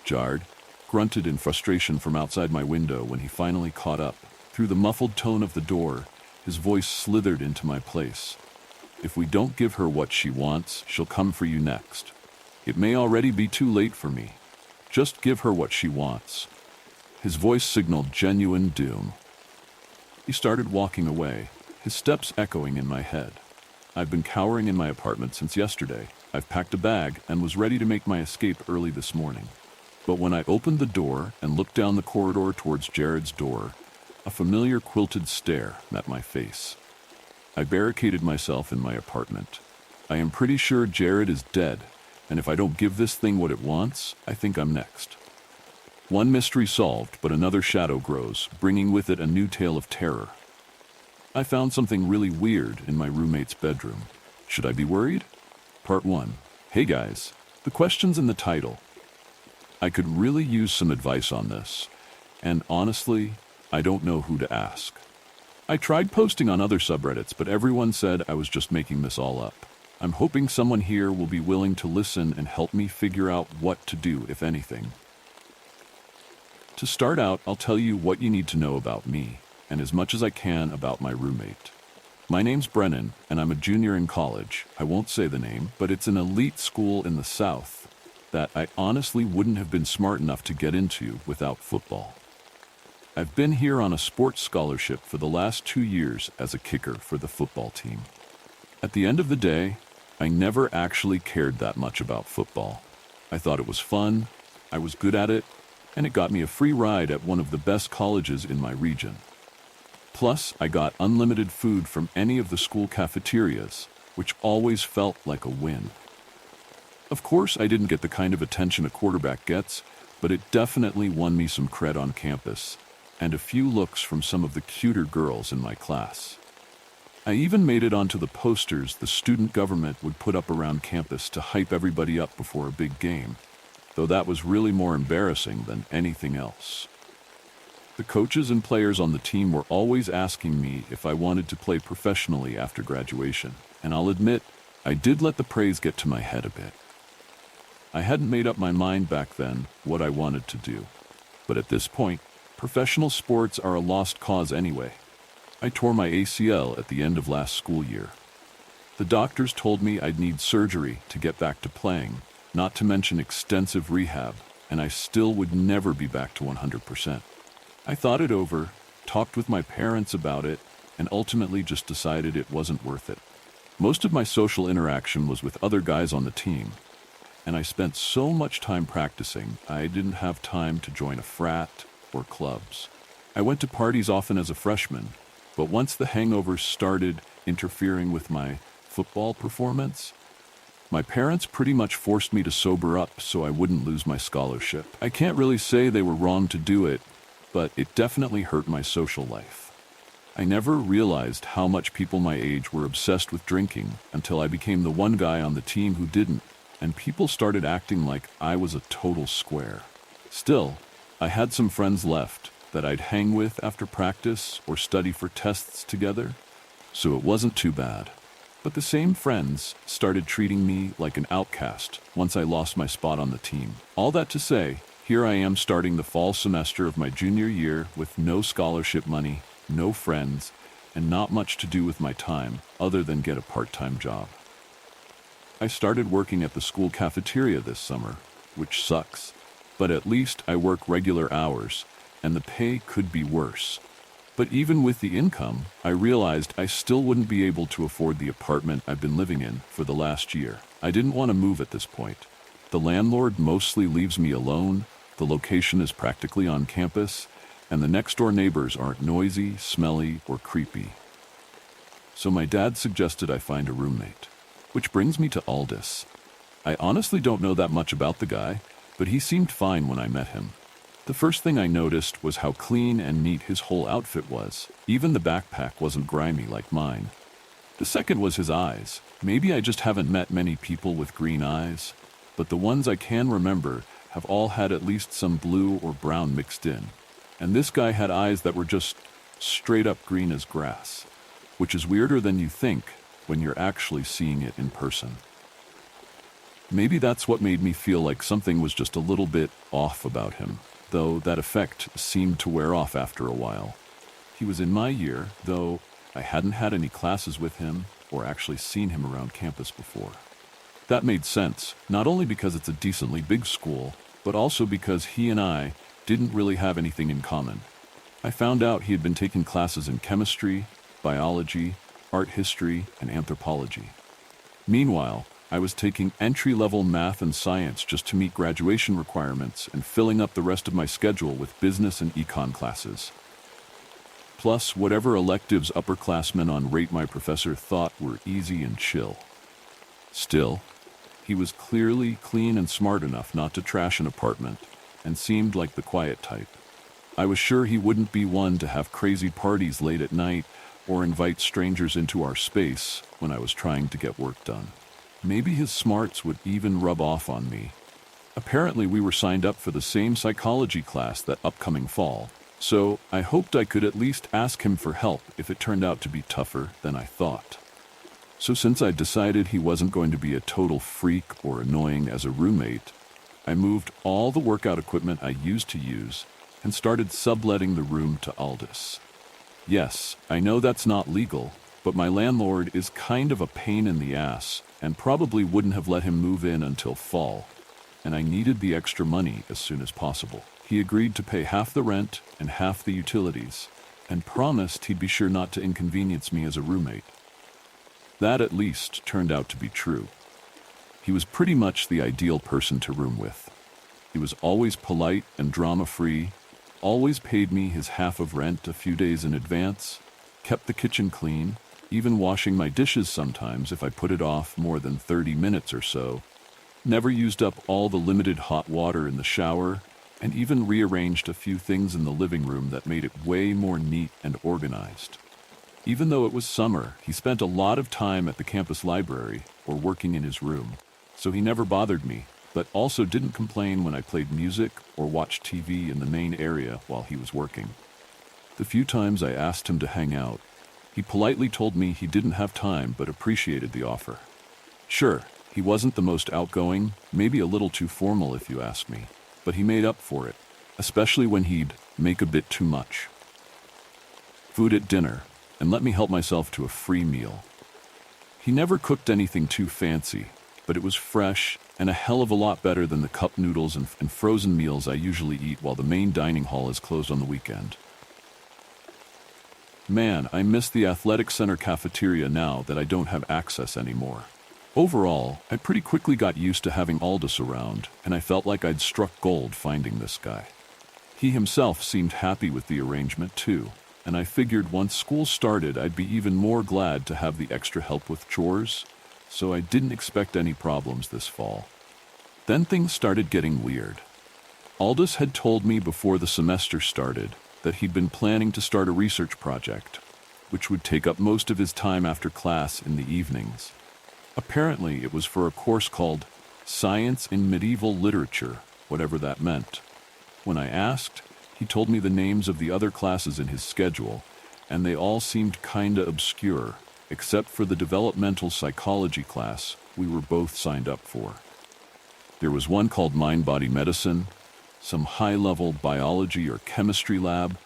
Jared grunted in frustration from outside my window when he finally caught up. Through the muffled tone of the door, his voice slithered into my place. "If we don't give her what she wants, she'll come for you next. It may already be too late for me. Just give her what she wants." His voice signaled genuine doom. He started walking away, his steps echoing in my head. I've been cowering in my apartment since yesterday. I've packed a bag and was ready to make my escape early this morning. But when I opened the door and looked down the corridor towards Jared's door, a familiar quilted stare met my face. I barricaded myself in my apartment. I am pretty sure Jared is dead, and if I don't give this thing what it wants, I think I'm next. One mystery solved, but another shadow grows, bringing with it a new tale of terror. I found something really weird in my roommate's bedroom. Should I be worried? Part 1. Hey guys, the question's in the title. I could really use some advice on this, and honestly, I don't know who to ask. I tried posting on other subreddits, but everyone said I was just making this all up. I'm hoping someone here will be willing to listen and help me figure out what to do, if anything. To start out, I'll tell you what you need to know about me, and as much as I can about my roommate. My name's Brennan, and I'm a junior in college. I won't say the name, but it's an elite school in the South that I honestly wouldn't have been smart enough to get into without football. I've been here on a sports scholarship for the last 2 years as a kicker for the football team. At the end of the day, I never actually cared that much about football. I thought it was fun, I was good at it, and it got me a free ride at one of the best colleges in my region. Plus, I got unlimited food from any of the school cafeterias, which always felt like a win. Of course, I didn't get the kind of attention a quarterback gets, but it definitely won me some cred on campus, and a few looks from some of the cuter girls in my class. I even made it onto the posters the student government would put up around campus to hype everybody up before a big game, though that was really more embarrassing than anything else. The coaches and players on the team were always asking me if I wanted to play professionally after graduation, and I'll admit, I did let the praise get to my head a bit. I hadn't made up my mind back then what I wanted to do, but at this point, Professional sports are a lost cause anyway. I tore my ACL at the end of last school year. The doctors told me I'd need surgery to get back to playing, not to mention extensive rehab, and I still would never be back to 100%. I thought it over, talked with my parents about it, and ultimately just decided it wasn't worth it. Most of my social interaction was with other guys on the team, and I spent so much time practicing, I didn't have time to join a frat or clubs. I went to parties often as a freshman, but once the hangovers started interfering with my football performance, my parents pretty much forced me to sober up so I wouldn't lose my scholarship. I can't really say they were wrong to do it, but it definitely hurt my social life. I never realized how much people my age were obsessed with drinking until I became the one guy on the team who didn't, and people started acting like I was a total square. Still, I had some friends left that I'd hang with after practice or study for tests together, so it wasn't too bad. But the same friends started treating me like an outcast once I lost my spot on the team. All that to say, here I am starting the fall semester of my junior year with no scholarship money, no friends, and not much to do with my time other than get a part-time job. I started working at the school cafeteria this summer, which sucks, but at least I work regular hours, and the pay could be worse. But even with the income, I realized I still wouldn't be able to afford the apartment I've been living in for the last year. I didn't want to move at this point. The landlord mostly leaves me alone, the location is practically on campus, and the next-door neighbors aren't noisy, smelly, or creepy. So my dad suggested I find a roommate. Which brings me to Aldous. I honestly don't know that much about the guy, but he seemed fine when I met him. The first thing I noticed was how clean and neat his whole outfit was. Even the backpack wasn't grimy like mine. The second was his eyes. Maybe I just haven't met many people with green eyes, but the ones I can remember have all had at least some blue or brown mixed in. And this guy had eyes that were just straight up green as grass, which is weirder than you think when you're actually seeing it in person. Maybe that's what made me feel like something was just a little bit off about him, though that effect seemed to wear off after a while. He was in my year, though I hadn't had any classes with him or actually seen him around campus before. That made sense, not only because it's a decently big school, but also because he and I didn't really have anything in common. I found out he had been taking classes in chemistry, biology, art history, and anthropology. Meanwhile, I was taking entry-level math and science just to meet graduation requirements and filling up the rest of my schedule with business and econ classes. Plus, whatever electives upperclassmen on Rate My Professor thought were easy and chill. Still, he was clearly clean and smart enough not to trash an apartment, and seemed like the quiet type. I was sure he wouldn't be one to have crazy parties late at night or invite strangers into our space when I was trying to get work done. Maybe his smarts would even rub off on me. Apparently we were signed up for the same psychology class that upcoming fall, so I hoped I could at least ask him for help if it turned out to be tougher than I thought. So since I decided he wasn't going to be a total freak or annoying as a roommate, I moved all the workout equipment I used to use and started subletting the room to Aldous. Yes, I know that's not legal, but my landlord is kind of a pain in the ass and probably wouldn't have let him move in until fall, and I needed the extra money as soon as possible. He agreed to pay half the rent and half the utilities, and promised he'd be sure not to inconvenience me as a roommate. That at least turned out to be true. He was pretty much the ideal person to room with. He was always polite and drama-free, always paid me his half of rent a few days in advance, kept the kitchen clean, even washing my dishes sometimes if I put it off more than 30 minutes or so, never used up all the limited hot water in the shower, and even rearranged a few things in the living room that made it way more neat and organized. Even though it was summer, he spent a lot of time at the campus library or working in his room, so he never bothered me, but also didn't complain when I played music or watched TV in the main area while he was working. The few times I asked him to hang out, he politely told me he didn't have time but appreciated the offer. Sure, he wasn't the most outgoing, maybe a little too formal if you ask me, but he made up for it, especially when he'd make a bit too much. Food at dinner, and let me help myself to a free meal. He never cooked anything too fancy, but it was fresh and a hell of a lot better than the cup noodles and frozen meals I usually eat while the main dining hall is closed on the weekend. Man, I miss the athletic center cafeteria now that I don't have access anymore. Overall, I pretty quickly got used to having Aldous around, and I felt like I'd struck gold finding this guy. He himself seemed happy with the arrangement too, and I figured once school started I'd be even more glad to have the extra help with chores, so I didn't expect any problems this fall. Then things started getting weird. Aldous had told me before the semester started that he'd been planning to start a research project, which would take up most of his time after class in the evenings. Apparently, it was for a course called Science in Medieval Literature, whatever that meant. When I asked, he told me the names of the other classes in his schedule, and they all seemed kinda obscure, except for the developmental psychology class we were both signed up for. There was one called Mind-Body Medicine, some high-level biology or chemistry lab,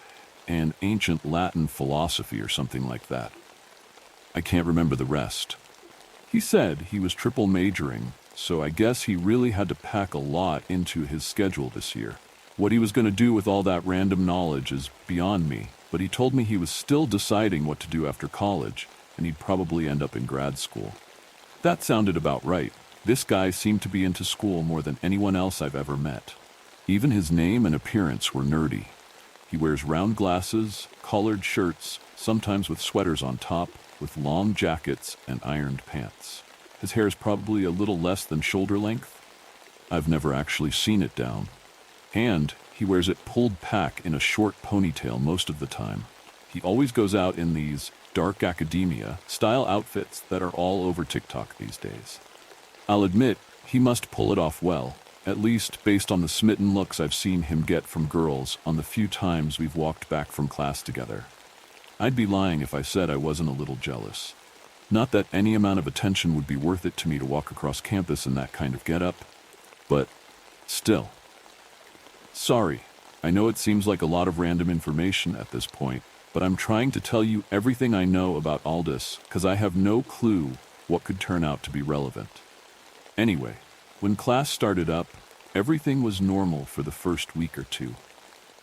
and ancient Latin philosophy or something like that. I can't remember the rest. He said he was triple majoring, so I guess he really had to pack a lot into his schedule this year. What he was going to do with all that random knowledge is beyond me, but he told me he was still deciding what to do after college, and he'd probably end up in grad school. That sounded about right. This guy seemed to be into school more than anyone else I've ever met. Even his name and appearance were nerdy. He wears round glasses, collared shirts, sometimes with sweaters on top, with long jackets and ironed pants. His hair is probably a little less than shoulder length. I've never actually seen it down. And he wears it pulled back in a short ponytail most of the time. He always goes out in these dark academia style outfits that are all over TikTok these days. I'll admit, he must pull it off well, at least based on the smitten looks I've seen him get from girls on the few times we've walked back from class together. I'd be lying if I said I wasn't a little jealous. Not that any amount of attention would be worth it to me to walk across campus in that kind of getup, but still. Sorry, I know it seems like a lot of random information at this point, but I'm trying to tell you everything I know about Aldous because I have no clue what could turn out to be relevant. Anyway, when class started up, everything was normal for the first week or two.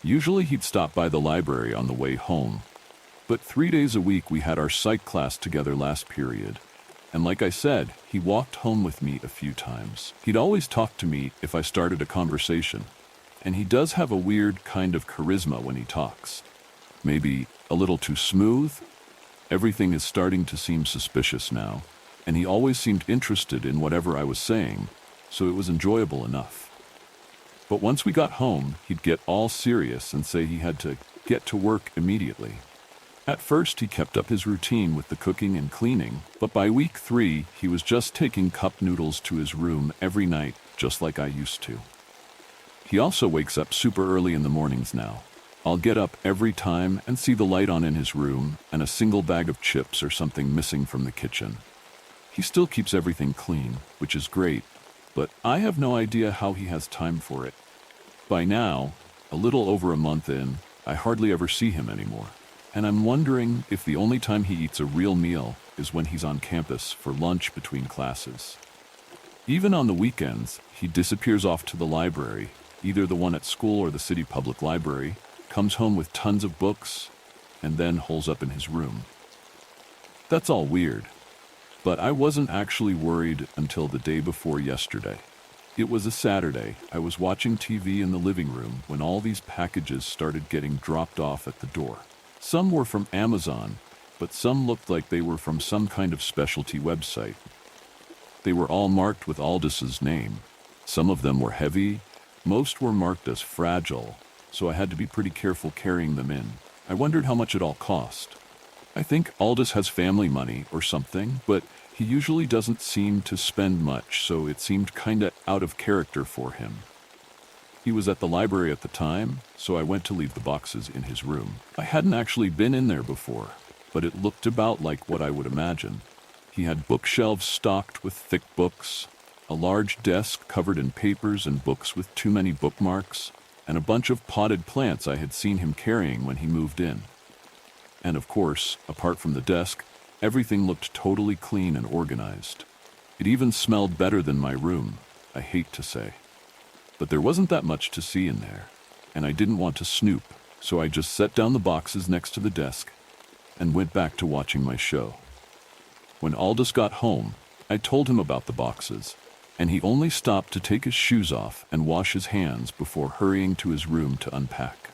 Usually he'd stop by the library on the way home, but 3 days a week we had our psych class together last period, and like I said, he walked home with me a few times. He'd always talk to me if I started a conversation, and he does have a weird kind of charisma when he talks. Maybe a little too smooth? Everything is starting to seem suspicious now, and he always seemed interested in whatever I was saying, so it was enjoyable enough. But once we got home, he'd get all serious and say he had to get to work immediately. At first, he kept up his routine with the cooking and cleaning, but by week 3, he was just taking cup noodles to his room every night, just like I used to. He also wakes up super early in the mornings now. I'll get up every time and see the light on in his room and a single bag of chips or something missing from the kitchen. He still keeps everything clean, which is great, but I have no idea how he has time for it. By now, a little over a month in, I hardly ever see him anymore. And I'm wondering if the only time he eats a real meal is when he's on campus for lunch between classes. Even on the weekends, he disappears off to the library, either the one at school or the city public library, comes home with tons of books, and then holes up in his room. That's all weird, but I wasn't actually worried until the day before yesterday. It was a Saturday. I was watching TV in the living room when all these packages started getting dropped off at the door. Some were from Amazon, but some looked like they were from some kind of specialty website. They were all marked with Aldous's name. Some of them were heavy, most were marked as fragile, so I had to be pretty careful carrying them in. I wondered how much it all cost. I think Aldous has family money or something, but he usually doesn't seem to spend much, so it seemed kinda out of character for him. He was at the library at the time, so I went to leave the boxes in his room. I hadn't actually been in there before, but it looked about like what I would imagine. He had bookshelves stocked with thick books, a large desk covered in papers and books with too many bookmarks, and a bunch of potted plants I had seen him carrying when he moved in. And of course, apart from the desk, everything looked totally clean and organized. It even smelled better than my room, I hate to say. But there wasn't that much to see in there, and I didn't want to snoop, so I just set down the boxes next to the desk and went back to watching my show. When Aldous got home, I told him about the boxes, and he only stopped to take his shoes off and wash his hands before hurrying to his room to unpack.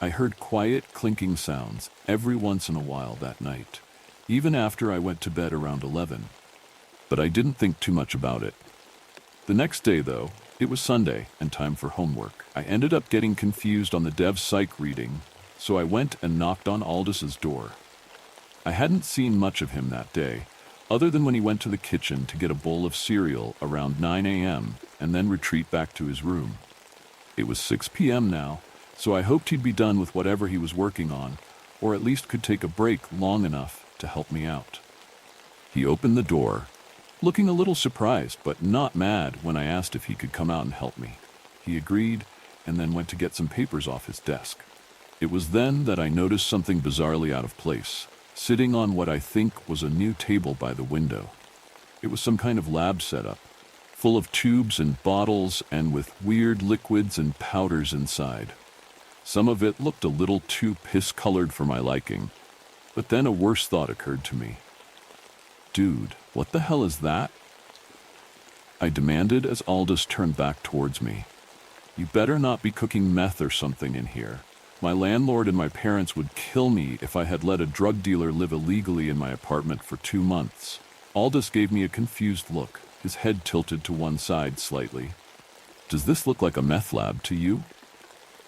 I heard quiet, clinking sounds every once in a while that night, even after I went to bed around 11. But I didn't think too much about it. The next day, though, it was Sunday and time for homework. I ended up getting confused on the dev psych reading, so I went and knocked on Aldous's door. I hadn't seen much of him that day, other than when he went to the kitchen to get a bowl of cereal around 9 a.m. and then retreat back to his room. It was 6 p.m. now, so I hoped he'd be done with whatever he was working on, or at least could take a break long enough to help me out. He opened the door, looking a little surprised but not mad when I asked if he could come out and help me. He agreed and then went to get some papers off his desk. It was then that I noticed something bizarrely out of place, sitting on what I think was a new table by the window. It was some kind of lab setup, full of tubes and bottles and with weird liquids and powders inside. Some of it looked a little too piss-colored for my liking, but then a worse thought occurred to me. Dude, what the hell is that? I demanded as Aldous turned back towards me. You better not be cooking meth or something in here. My landlord and my parents would kill me if I had let a drug dealer live illegally in my apartment for 2 months. Aldous gave me a confused look, his head tilted to one side slightly. Does this look like a meth lab to you?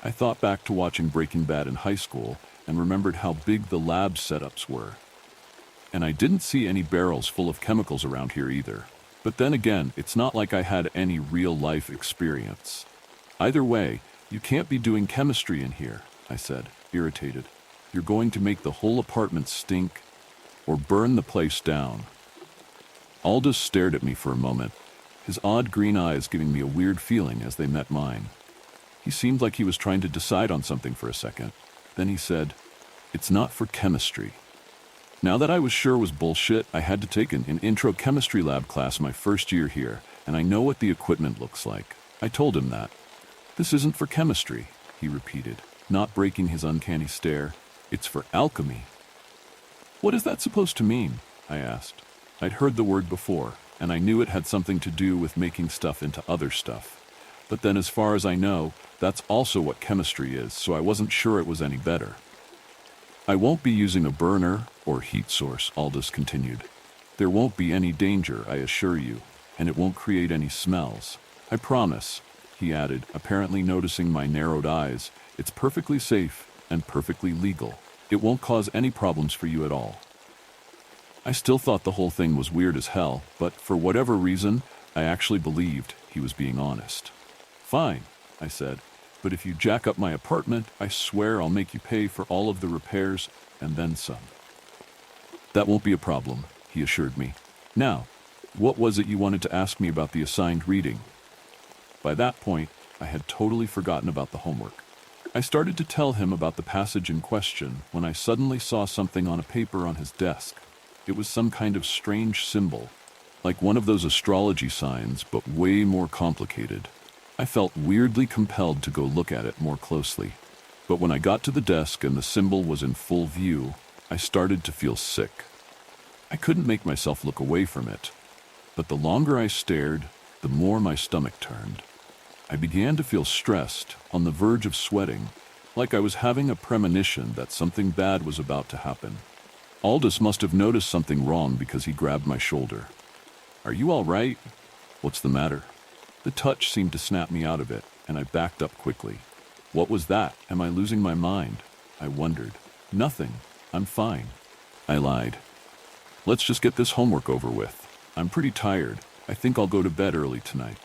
I thought back to watching Breaking Bad in high school and remembered how big the lab setups were. And I didn't see any barrels full of chemicals around here either. But then again, it's not like I had any real-life experience. Either way, you can't be doing chemistry in here, I said, irritated. You're going to make the whole apartment stink or burn the place down. Aldous stared at me for a moment, his odd green eyes giving me a weird feeling as they met mine. He seemed like he was trying to decide on something for a second. Then he said, "It's not for chemistry." Now that I was sure was bullshit, I had to take an intro chemistry lab class my first year here, and I know what the equipment looks like. I told him that. "This isn't for chemistry," he repeated, not breaking his uncanny stare. "It's for alchemy." "What is that supposed to mean?" I asked. I'd heard the word before, and I knew it had something to do with making stuff into other stuff. But then as far as I know, that's also what chemistry is, so I wasn't sure it was any better. "I won't be using a burner or heat source," Aldous continued. "There won't be any danger, I assure you, and it won't create any smells. I promise," he added, apparently noticing my narrowed eyes. "It's perfectly safe and perfectly legal. It won't cause any problems for you at all." I still thought the whole thing was weird as hell, but for whatever reason, I actually believed he was being honest. "Fine," I said, "but if you jack up my apartment, I swear I'll make you pay for all of the repairs and then some." "That won't be a problem," he assured me. "Now, what was it you wanted to ask me about the assigned reading?" By that point, I had totally forgotten about the homework. I started to tell him about the passage in question when I suddenly saw something on a paper on his desk. It was some kind of strange symbol, like one of those astrology signs, but way more complicated. I felt weirdly compelled to go look at it more closely. But when I got to the desk and the symbol was in full view, I started to feel sick. I couldn't make myself look away from it, but the longer I stared, the more my stomach turned. I began to feel stressed, on the verge of sweating, like I was having a premonition that something bad was about to happen. Aldous must have noticed something wrong because he grabbed my shoulder. "Are you all right? What's the matter?" The touch seemed to snap me out of it, and I backed up quickly. What was that? Am I losing my mind? I wondered. "Nothing. I'm fine," I lied. "Let's just get this homework over with. I'm pretty tired. I think I'll go to bed early tonight."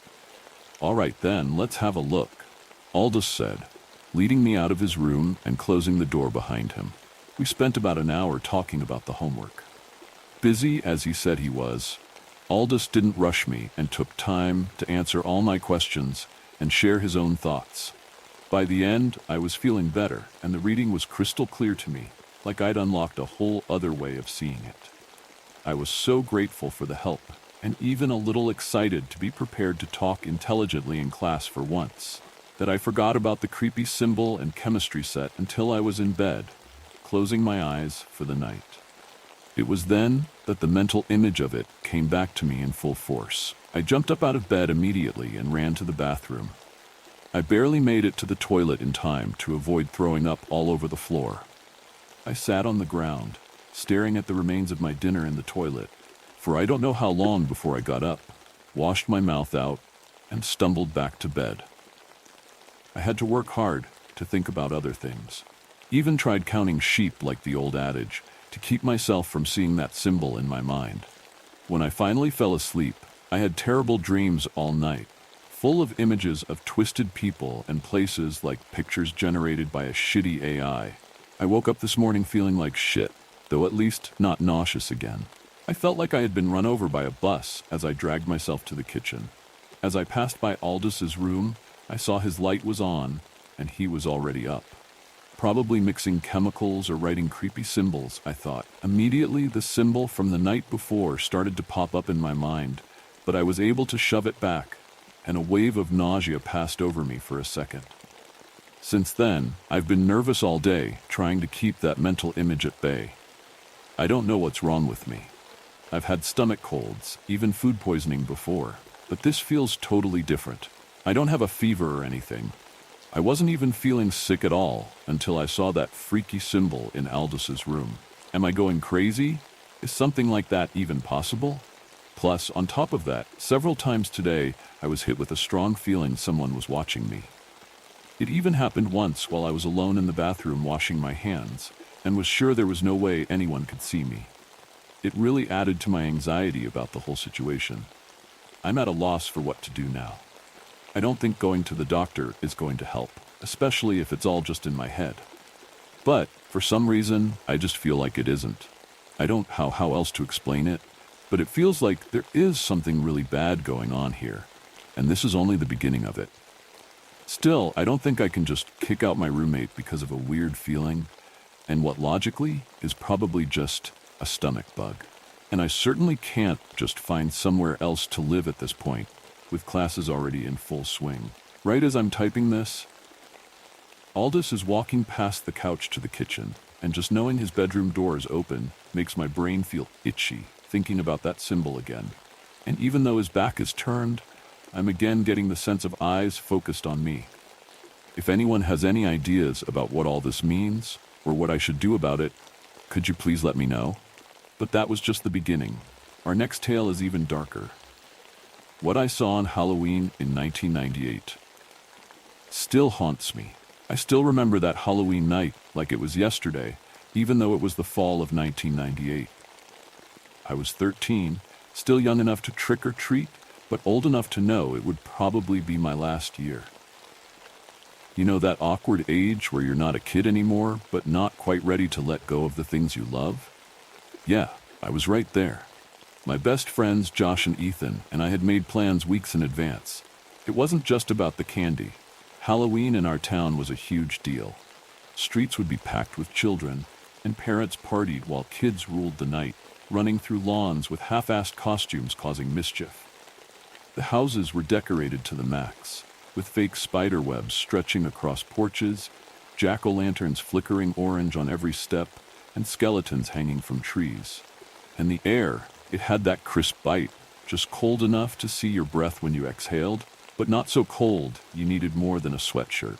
"All right then, let's have a look," Aldous said, leading me out of his room and closing the door behind him. We spent about an hour talking about the homework. Busy as he said he was, Aldous didn't rush me and took time to answer all my questions and share his own thoughts. By the end, I was feeling better, and the reading was crystal clear to me, like I'd unlocked a whole other way of seeing it. I was so grateful for the help, and even a little excited to be prepared to talk intelligently in class for once, that I forgot about the creepy symbol and chemistry set until I was in bed, closing my eyes for the night. It was then that the mental image of it came back to me in full force. I jumped up out of bed immediately and ran to the bathroom. I barely made it to the toilet in time to avoid throwing up all over the floor. I sat on the ground, staring at the remains of my dinner in the toilet, for I don't know how long before I got up, washed my mouth out, and stumbled back to bed. I had to work hard to think about other things. Even tried counting sheep like the old adage, to keep myself from seeing that symbol in my mind. When I finally fell asleep, I had terrible dreams all night, full of images of twisted people and places like pictures generated by a shitty AI. I woke up this morning feeling like shit, though at least not nauseous again. I felt like I had been run over by a bus as I dragged myself to the kitchen. As I passed by Aldous' room, I saw his light was on, and he was already up. Probably mixing chemicals or writing creepy symbols, I thought. Immediately, the symbol from the night before started to pop up in my mind, but I was able to shove it back, and a wave of nausea passed over me for a second. Since then, I've been nervous all day, trying to keep that mental image at bay. I don't know what's wrong with me. I've had stomach colds, even food poisoning before, but this feels totally different. I don't have a fever or anything. I wasn't even feeling sick at all until I saw that freaky symbol in Aldous' room. Am I going crazy? Is something like that even possible? Plus, on top of that, several times today, I was hit with a strong feeling someone was watching me. It even happened once while I was alone in the bathroom washing my hands, and was sure there was no way anyone could see me. It really added to my anxiety about the whole situation. I'm at a loss for what to do now. I don't think going to the doctor is going to help, especially if it's all just in my head. But, for some reason, I just feel like it isn't. I don't know how else to explain it, but it feels like there is something really bad going on here, and this is only the beginning of it. Still, I don't think I can just kick out my roommate because of a weird feeling, and what logically is probably just a stomach bug. And I certainly can't just find somewhere else to live at this point, with classes already in full swing. Right as I'm typing this, Aldous is walking past the couch to the kitchen, and just knowing his bedroom door is open makes my brain feel itchy, thinking about that symbol again. And even though his back is turned, I'm again getting the sense of eyes focused on me. If anyone has any ideas about what all this means, or what I should do about it, could you please let me know? But that was just the beginning. Our next tale is even darker. What I saw on Halloween in 1998 still haunts me. I still remember that Halloween night like it was yesterday, even though it was the fall of 1998. I was 13, still young enough to trick or treat, but old enough to know it would probably be my last year. You know that awkward age where you're not a kid anymore, but not quite ready to let go of the things you love? Yeah, I was right there. My best friends, Josh and Ethan, and I had made plans weeks in advance. It wasn't just about the candy. Halloween in our town was a huge deal. Streets would be packed with children, and parents partied while kids ruled the night, running through lawns with half-assed costumes causing mischief. The houses were decorated to the max, with fake spider webs stretching across porches, jack-o'-lanterns flickering orange on every step, and skeletons hanging from trees. And the air, it had that crisp bite, just cold enough to see your breath when you exhaled, but not so cold you needed more than a sweatshirt.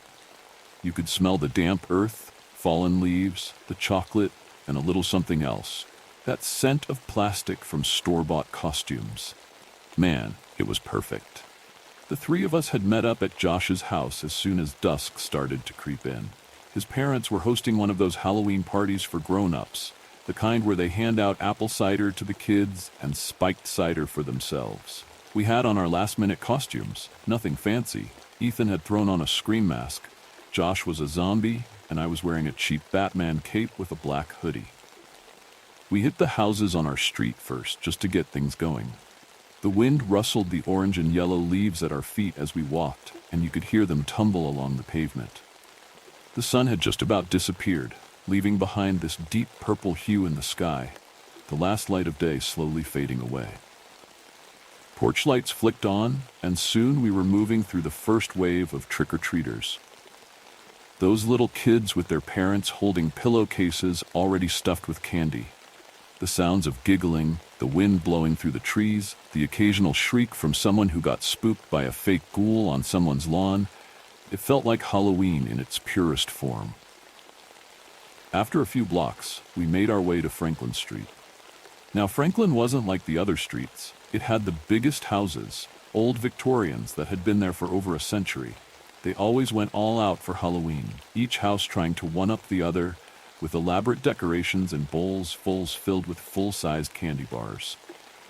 You could smell the damp earth, fallen leaves, the chocolate, and a little something else. That scent of plastic from store-bought costumes. Man, it was perfect. The three of us had met up at Josh's house as soon as dusk started to creep in. His parents were hosting one of those Halloween parties for grown-ups, the kind where they hand out apple cider to the kids and spiked cider for themselves. We had on our last-minute costumes, nothing fancy. Ethan had thrown on a scream mask, Josh was a zombie, and I was wearing a cheap Batman cape with a black hoodie. We hit the houses on our street first, just to get things going. The wind rustled the orange and yellow leaves at our feet as we walked, and you could hear them tumble along the pavement. The sun had just about disappeared, leaving behind this deep purple hue in the sky, the last light of day slowly fading away. Porch lights flicked on, and soon we were moving through the first wave of trick-or-treaters. Those little kids with their parents holding pillowcases already stuffed with candy. The sounds of giggling, the wind blowing through the trees, the occasional shriek from someone who got spooked by a fake ghoul on someone's lawn. It felt like Halloween in its purest form. After a few blocks, we made our way to Franklin Street. Now, Franklin wasn't like the other streets. It had the biggest houses, old Victorians that had been there for over a century. They always went all out for Halloween, each house trying to one-up the other, with elaborate decorations and bowls filled with full-sized candy bars.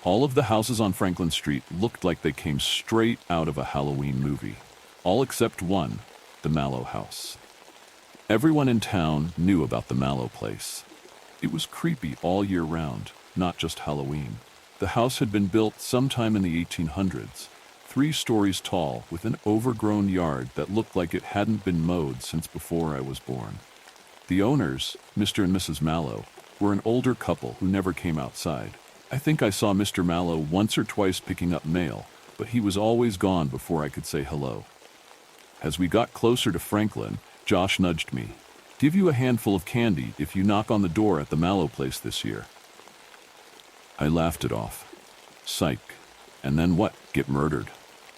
All of the houses on Franklin Street looked like they came straight out of a Halloween movie. All except one, the Mallow House. Everyone in town knew about the Mallow place. It was creepy all year round, not just Halloween. The house had been built sometime in the 1800s, 3 stories tall, with an overgrown yard that looked like it hadn't been mowed since before I was born. The owners, Mr. and Mrs. Mallow, were an older couple who never came outside. I think I saw Mr. Mallow once or twice picking up mail, but he was always gone before I could say hello. As we got closer to Franklin, Josh nudged me. "Give you a handful of candy if you knock on the door at the Mallow place this year." I laughed it off. Psych. And then what? Get murdered?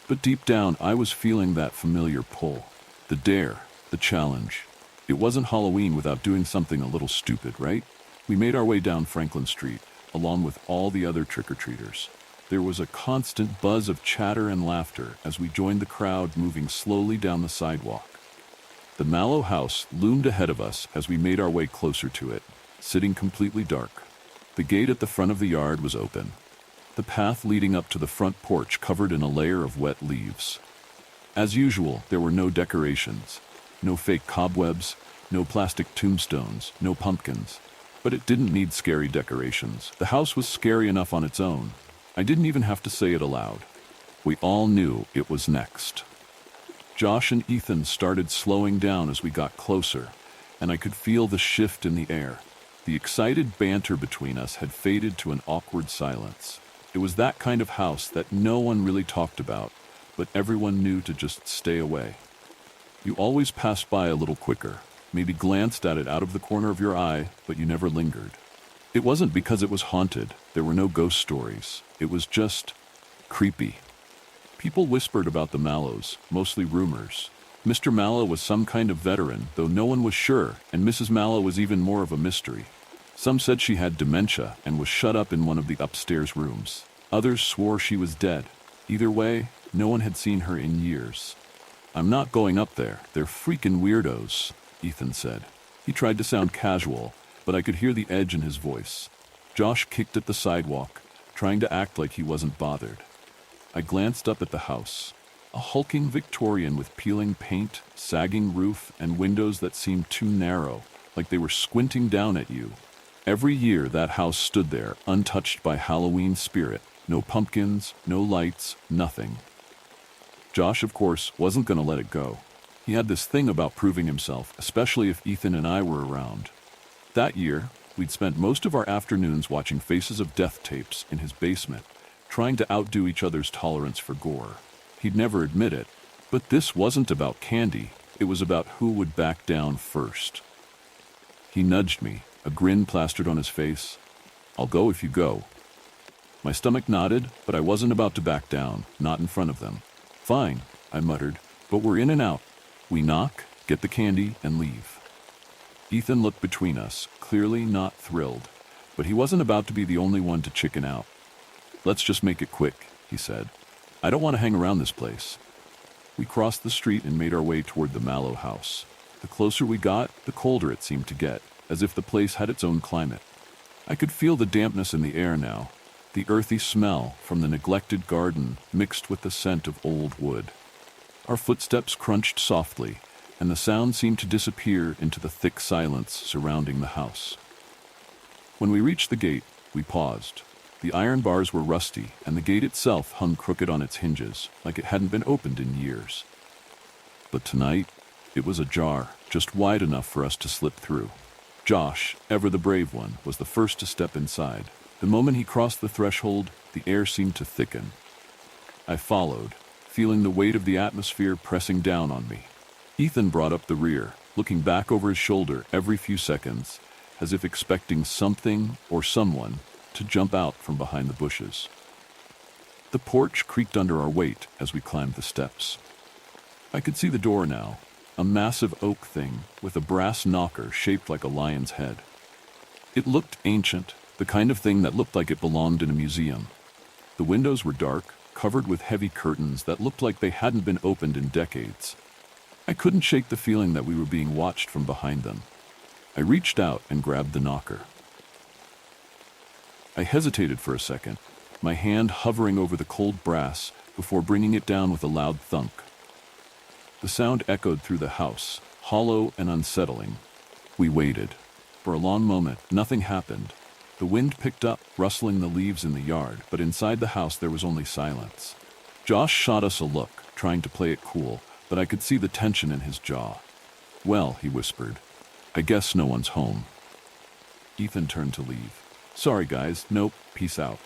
But deep down, I was feeling that familiar pull. The dare, the challenge. It wasn't Halloween without doing something a little stupid, right? We made our way down Franklin Street, along with all the other trick-or-treaters. There was a constant buzz of chatter and laughter as we joined the crowd moving slowly down the sidewalk. The Mallow House loomed ahead of us as we made our way closer to it, sitting completely dark. The gate at the front of the yard was open. The path leading up to the front porch covered in a layer of wet leaves. As usual, there were no decorations, no fake cobwebs, no plastic tombstones, no pumpkins. But it didn't need scary decorations. The house was scary enough on its own. I didn't even have to say it aloud. We all knew it was next. Josh and Ethan started slowing down as we got closer, and I could feel the shift in the air. The excited banter between us had faded to an awkward silence. It was that kind of house that no one really talked about, but everyone knew to just stay away. You always passed by a little quicker, maybe glanced at it out of the corner of your eye, but you never lingered. It wasn't because it was haunted. There were no ghost stories. It was just creepy. People whispered about the Mallows, mostly rumors. Mr. Mallow was some kind of veteran, though no one was sure, and Mrs. Mallow was even more of a mystery. Some said she had dementia and was shut up in one of the upstairs rooms. Others swore she was dead. Either way, no one had seen her in years. "I'm not going up there. They're freaking weirdos," Ethan said. He tried to sound casual, but I could hear the edge in his voice. Josh kicked at the sidewalk, trying to act like he wasn't bothered. I glanced up at the house. A hulking Victorian with peeling paint, sagging roof, and windows that seemed too narrow, like they were squinting down at you. Every year that house stood there, untouched by Halloween spirit. No pumpkins, no lights, nothing. Josh, of course, wasn't going to let it go. He had this thing about proving himself, especially if Ethan and I were around. That year, we'd spent most of our afternoons watching Faces of Death tapes in his basement, trying to outdo each other's tolerance for gore. He'd never admit it, but this wasn't about candy. It was about who would back down first. He nudged me, a grin plastered on his face. "I'll go if you go." My stomach nodded, but I wasn't about to back down, not in front of them. "Fine," I muttered, "but we're in and out. We knock, get the candy, and leave." Ethan looked between us, clearly not thrilled, but he wasn't about to be the only one to chicken out. "Let's just make it quick," he said. "I don't want to hang around this place." We crossed the street and made our way toward the Mallow House. The closer we got, the colder it seemed to get, as if the place had its own climate. I could feel the dampness in the air now, the earthy smell from the neglected garden mixed with the scent of old wood. Our footsteps crunched softly, and the sound seemed to disappear into the thick silence surrounding the house. When we reached the gate, we paused. The iron bars were rusty, and the gate itself hung crooked on its hinges, like it hadn't been opened in years. But tonight, it was ajar, just wide enough for us to slip through. Josh, ever the brave one, was the first to step inside. The moment he crossed the threshold, the air seemed to thicken. I followed, feeling the weight of the atmosphere pressing down on me. Ethan brought up the rear, looking back over his shoulder every few seconds, as if expecting something or someone to jump out from behind the bushes. The porch creaked under our weight as we climbed the steps. I could see the door now, a massive oak thing with a brass knocker shaped like a lion's head. It looked ancient, the kind of thing that looked like it belonged in a museum. The windows were dark, covered with heavy curtains that looked like they hadn't been opened in decades. I couldn't shake the feeling that we were being watched from behind them. I reached out and grabbed the knocker. I hesitated for a second, my hand hovering over the cold brass before bringing it down with a loud thunk. The sound echoed through the house, hollow and unsettling. We waited. For a long moment, nothing happened. The wind picked up, rustling the leaves in the yard, but inside the house there was only silence. Josh shot us a look, trying to play it cool, but I could see the tension in his jaw. "Well," he whispered, "I guess no one's home." Ethan turned to leave. "Sorry guys, nope, peace out."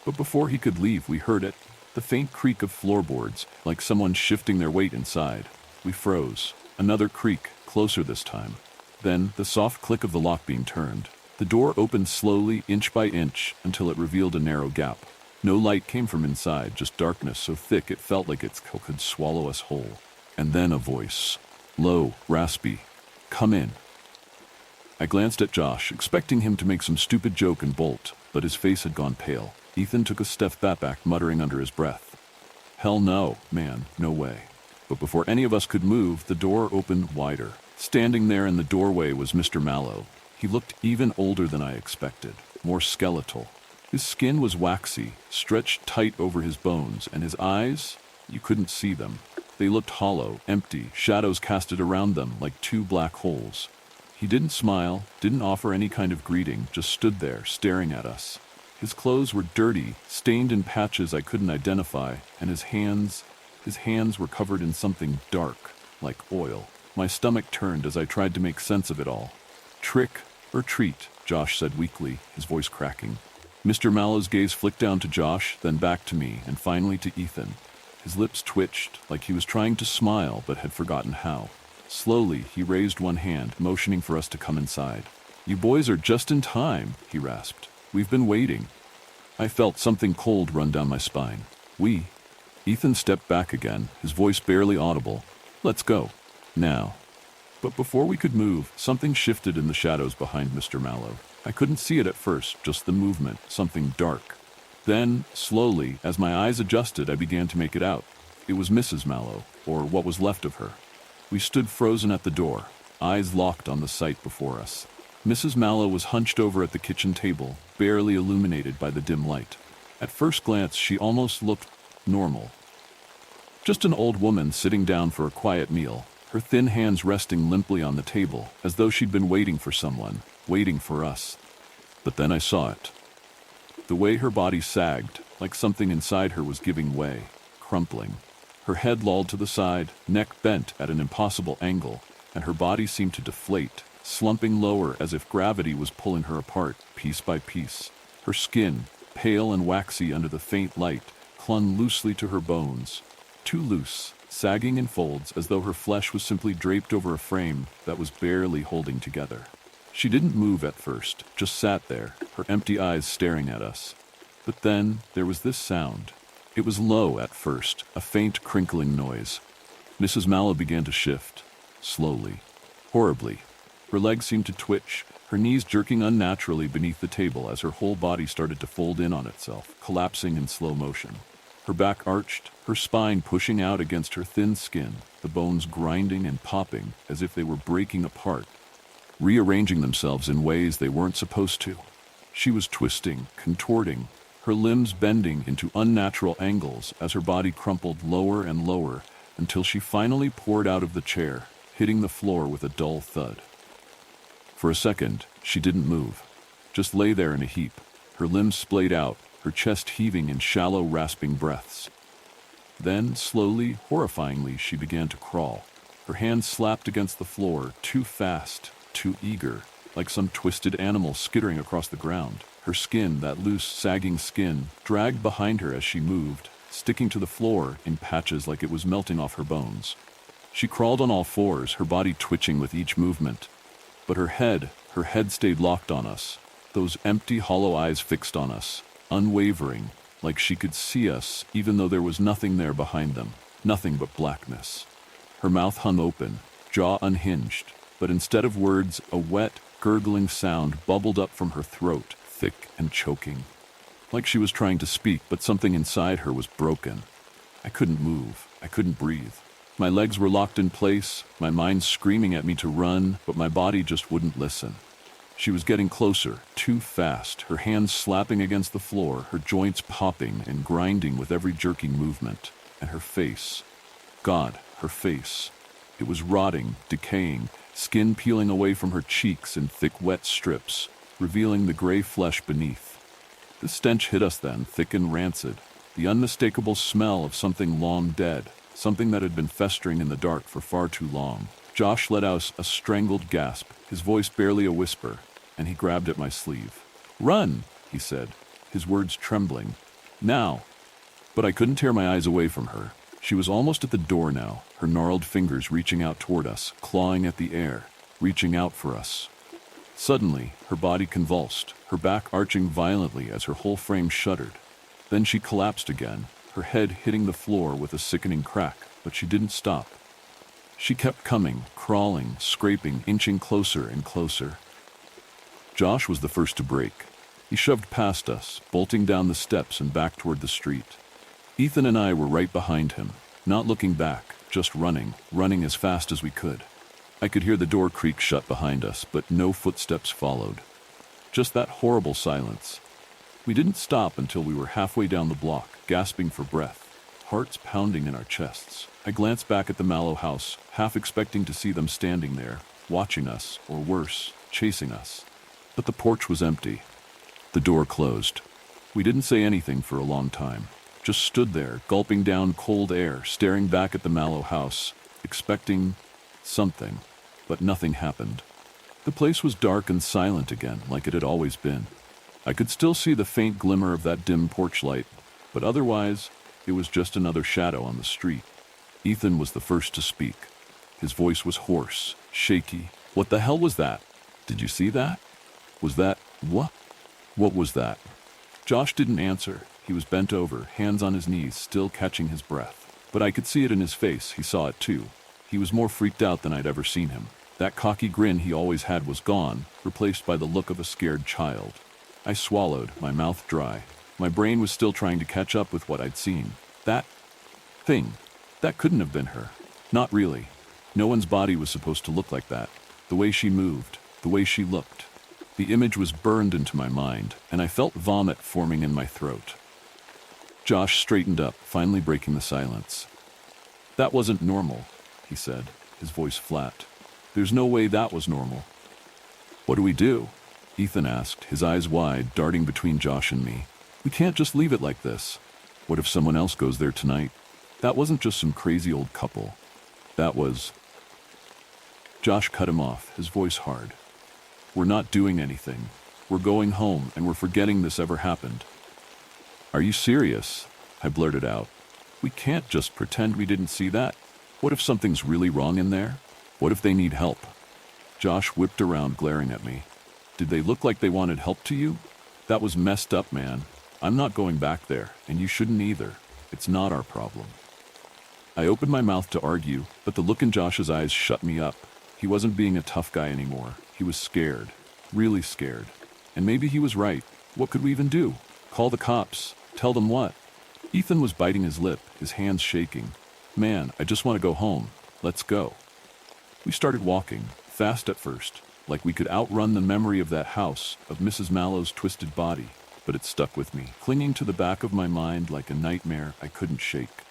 But before he could leave, we heard it, the faint creak of floorboards, like someone shifting their weight inside. We froze. Another creak, closer this time. Then the soft click of the lock being turned. The door opened slowly, inch by inch, until it revealed a narrow gap. No light came from inside, just darkness so thick it felt like it could swallow us whole. And then a voice. Low, raspy. "Come in." I glanced at Josh, expecting him to make some stupid joke and bolt, but his face had gone pale. Ethan took a step back, muttering under his breath. "Hell no, man, no way." But before any of us could move, the door opened wider. Standing there in the doorway was Mr. Mallow. He looked even older than I expected, more skeletal. His skin was waxy, stretched tight over his bones, and his eyes, you couldn't see them. They looked hollow, empty, shadows casted around them like two black holes. He didn't smile, didn't offer any kind of greeting, just stood there, staring at us. His clothes were dirty, stained in patches I couldn't identify, and his hands were covered in something dark, like oil. My stomach turned as I tried to make sense of it all. "Trick or treat," Josh said weakly, his voice cracking. Mr. Mallow's gaze flicked down to Josh, then back to me, and finally to Ethan. His lips twitched, like he was trying to smile but had forgotten how. Slowly, he raised one hand, motioning for us to come inside. "You boys are just in time," he rasped. "We've been waiting." I felt something cold run down my spine. "We?" Ethan stepped back again, his voice barely audible. "Let's go. Now." But before we could move, something shifted in the shadows behind Mr. Mallow. I couldn't see it at first, just the movement, something dark. Then, slowly, as my eyes adjusted, I began to make it out. It was Mrs. Mallow, or what was left of her. We stood frozen at the door, eyes locked on the sight before us. Mrs. Mallow was hunched over at the kitchen table, barely illuminated by the dim light. At first glance, she almost looked normal. Just an old woman sitting down for a quiet meal, her thin hands resting limply on the table, as though she'd been waiting for someone, waiting for us. But then I saw it. The way her body sagged, like something inside her was giving way, crumpling. Her head lolled to the side, neck bent at an impossible angle, and her body seemed to deflate, slumping lower as if gravity was pulling her apart, piece by piece. Her skin, pale and waxy under the faint light, clung loosely to her bones. Too loose, sagging in folds as though her flesh was simply draped over a frame that was barely holding together. She didn't move at first, just sat there, her empty eyes staring at us. But then there was this sound. It was low at first, a faint crinkling noise. Mrs. Mallow began to shift, slowly, horribly. Her legs seemed to twitch, her knees jerking unnaturally beneath the table as her whole body started to fold in on itself, collapsing in slow motion. Her back arched, her spine pushing out against her thin skin, the bones grinding and popping as if they were breaking apart, rearranging themselves in ways they weren't supposed to. She was twisting, contorting, her limbs bending into unnatural angles as her body crumpled lower and lower until she finally poured out of the chair, hitting the floor with a dull thud. For a second, she didn't move, just lay there in a heap, her limbs splayed out, her chest heaving in shallow, rasping breaths. Then, slowly, horrifyingly, she began to crawl. Her hands slapped against the floor, too fast, too eager, like some twisted animal skittering across the ground. Her skin, that loose, sagging skin, dragged behind her as she moved, sticking to the floor in patches like it was melting off her bones. She crawled on all fours, her body twitching with each movement. But her head stayed locked on us, those empty, hollow eyes fixed on us, unwavering, like she could see us even though there was nothing there behind them, nothing but blackness. Her mouth hung open, jaw unhinged, but instead of words, a wet, gurgling sound bubbled up from her throat, thick and choking. Like she was trying to speak, but something inside her was broken. I couldn't move. I couldn't breathe. My legs were locked in place, my mind screaming at me to run, but my body just wouldn't listen. She was getting closer, too fast, her hands slapping against the floor, her joints popping and grinding with every jerking movement. And her face. God, her face. It was rotting, decaying, skin peeling away from her cheeks in thick, wet strips, revealing the gray flesh beneath. The stench hit us then, thick and rancid, the unmistakable smell of something long dead, something that had been festering in the dark for far too long. Josh let out a strangled gasp, his voice barely a whisper, and he grabbed at my sleeve. "Run," he said, his words trembling. "Now." But I couldn't tear my eyes away from her. She was almost at the door now, her gnarled fingers reaching out toward us, clawing at the air, reaching out for us. Suddenly, her body convulsed, her back arching violently as her whole frame shuddered. Then she collapsed again, her head hitting the floor with a sickening crack, but she didn't stop. She kept coming, crawling, scraping, inching closer and closer. Josh was the first to break. He shoved past us, bolting down the steps and back toward the street. Ethan and I were right behind him, not looking back, just running as fast as we could. I could hear the door creak shut behind us, but no footsteps followed. Just that horrible silence. We didn't stop until we were halfway down the block, gasping for breath, hearts pounding in our chests. I glanced back at the Mallow house, half expecting to see them standing there, watching us, or worse, chasing us. But the porch was empty. The door closed. We didn't say anything for a long time, just stood there, gulping down cold air, staring back at the Mallow house, expecting something, but nothing happened. The place was dark and silent again, like it had always been. I could still see the faint glimmer of that dim porch light, but otherwise, it was just another shadow on the street. Ethan was the first to speak. His voice was hoarse, shaky. "What the hell was that? Did you see that? Was that what? What was that?" Josh didn't answer. He was bent over, hands on his knees, still catching his breath. But I could see it in his face. He saw it too. He was more freaked out than I'd ever seen him. That cocky grin he always had was gone, replaced by the look of a scared child. I swallowed, my mouth dry. My brain was still trying to catch up with what I'd seen. That thing. That couldn't have been her. Not really. No one's body was supposed to look like that. The way she moved, the way she looked. The image was burned into my mind, and I felt vomit forming in my throat. Josh straightened up, finally breaking the silence. "That wasn't normal," he said, his voice flat. "There's no way that was normal." "What do we do?" Ethan asked, his eyes wide, darting between Josh and me. "We can't just leave it like this. What if someone else goes there tonight? That wasn't just some crazy old couple. That was..." Josh cut him off, his voice hard. "We're not doing anything. We're going home, and we're forgetting this ever happened." "Are you serious?" I blurted out. "We can't just pretend we didn't see that. What if something's really wrong in there? What if they need help?" Josh whipped around, glaring at me. "Did they look like they wanted help to you? That was messed up, man. I'm not going back there, and you shouldn't either. It's not our problem." I opened my mouth to argue, but the look in Josh's eyes shut me up. He wasn't being a tough guy anymore. He was scared. Really scared. And maybe he was right. What could we even do? Call the cops? Tell them what? Ethan was biting his lip, his hands shaking. "Man, I just want to go home. Let's go." We started walking, fast at first, like we could outrun the memory of that house, of Mrs. Mallow's twisted body, but it stuck with me, clinging to the back of my mind like a nightmare I couldn't shake.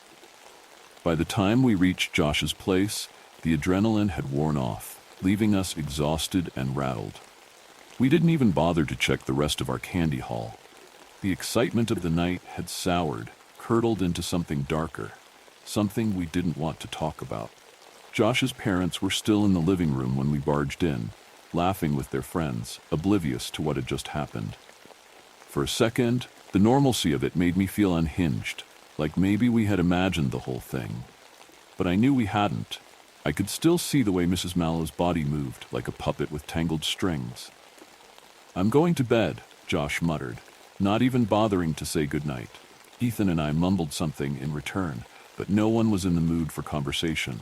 By the time we reached Josh's place, the adrenaline had worn off, leaving us exhausted and rattled. We didn't even bother to check the rest of our candy haul. The excitement of the night had soured, curdled into something darker, something we didn't want to talk about. Josh's parents were still in the living room when we barged in, laughing with their friends, oblivious to what had just happened. For a second, the normalcy of it made me feel unhinged, like maybe we had imagined the whole thing. But I knew we hadn't. I could still see the way Mrs. Mallow's body moved, like a puppet with tangled strings. "I'm going to bed," Josh muttered, not even bothering to say goodnight. Ethan and I mumbled something in return, but no one was in the mood for conversation.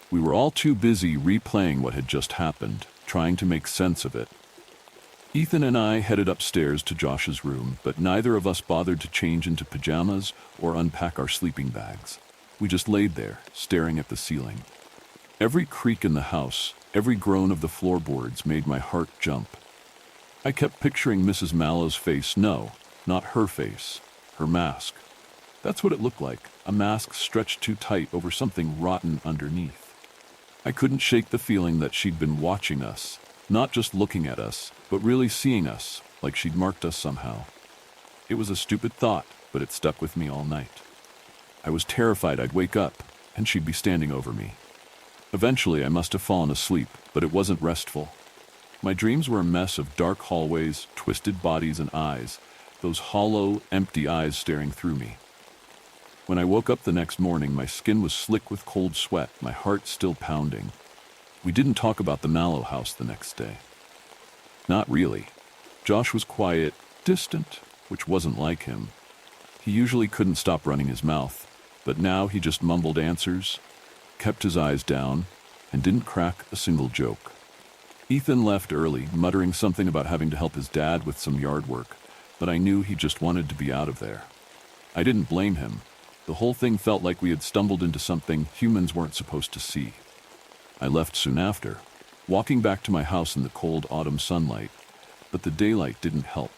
We were all too busy replaying what had just happened, trying to make sense of it. Ethan and I headed upstairs to Josh's room, but neither of us bothered to change into pajamas or unpack our sleeping bags. We just laid there, staring at the ceiling. Every creak in the house, every groan of the floorboards made my heart jump. I kept picturing Mrs. Mallow's face. No, not her face, her mask. That's what it looked like, a mask stretched too tight over something rotten underneath. I couldn't shake the feeling that she'd been watching us, not just looking at us, but really seeing us, like she'd marked us somehow. It was a stupid thought, but it stuck with me all night. I was terrified I'd wake up, and she'd be standing over me. Eventually, I must have fallen asleep, but it wasn't restful. My dreams were a mess of dark hallways, twisted bodies and eyes, those hollow, empty eyes staring through me. When I woke up the next morning, my skin was slick with cold sweat, my heart still pounding. We didn't talk about the Mallow house the next day. Not really. Josh was quiet, distant, which wasn't like him. He usually couldn't stop running his mouth, but now he just mumbled answers, kept his eyes down, and didn't crack a single joke. Ethan left early, muttering something about having to help his dad with some yard work, but I knew he just wanted to be out of there. I didn't blame him. The whole thing felt like we had stumbled into something humans weren't supposed to see. I left soon after, walking back to my house in the cold autumn sunlight, but the daylight didn't help.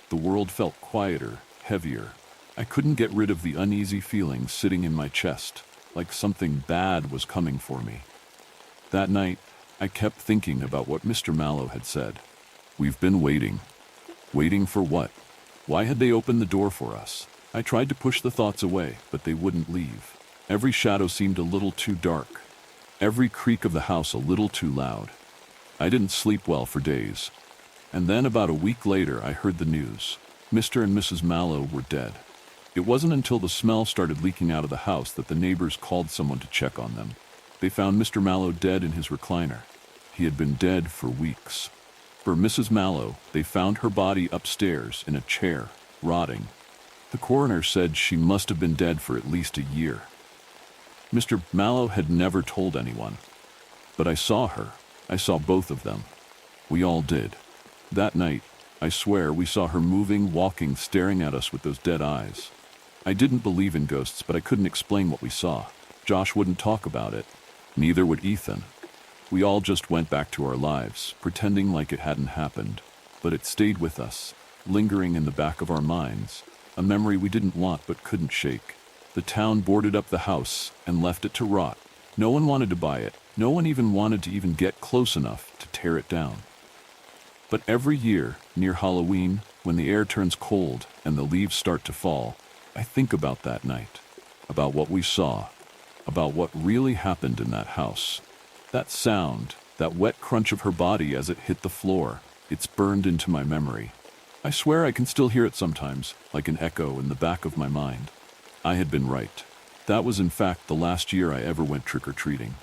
The world felt quieter, heavier. I couldn't get rid of the uneasy feeling sitting in my chest, like something bad was coming for me. That night, I kept thinking about what Mr. Mallow had said. We've been waiting. Waiting for what? Why had they opened the door for us? I tried to push the thoughts away, but they wouldn't leave. Every shadow seemed a little too dark. Every creak of the house a little too loud. I didn't sleep well for days. And then about a week later, I heard the news. Mr. and Mrs. Mallow were dead. It wasn't until the smell started leaking out of the house that the neighbors called someone to check on them. They found Mr. Mallow dead in his recliner. He had been dead for weeks. For Mrs. Mallow, they found her body upstairs in a chair, rotting. The coroner said she must have been dead for at least a year. Mr. Mallow had never told anyone. But I saw her. I saw both of them. We all did. That night, I swear we saw her moving, walking, staring at us with those dead eyes. I didn't believe in ghosts, but I couldn't explain what we saw. Josh wouldn't talk about it. Neither would Ethan. We all just went back to our lives, pretending like it hadn't happened. But it stayed with us, lingering in the back of our minds. A memory we didn't want but couldn't shake. The town boarded up the house and left it to rot. No one wanted to buy it. No one even wanted to even get close enough to tear it down. But every year, near Halloween, when the air turns cold and the leaves start to fall, I think about that night, about what we saw, about what really happened in that house. That sound, that wet crunch of her body as it hit the floor, it's burned into my memory. I swear I can still hear it sometimes, like an echo in the back of my mind. I had been right. That was in fact the last year I ever went trick-or-treating.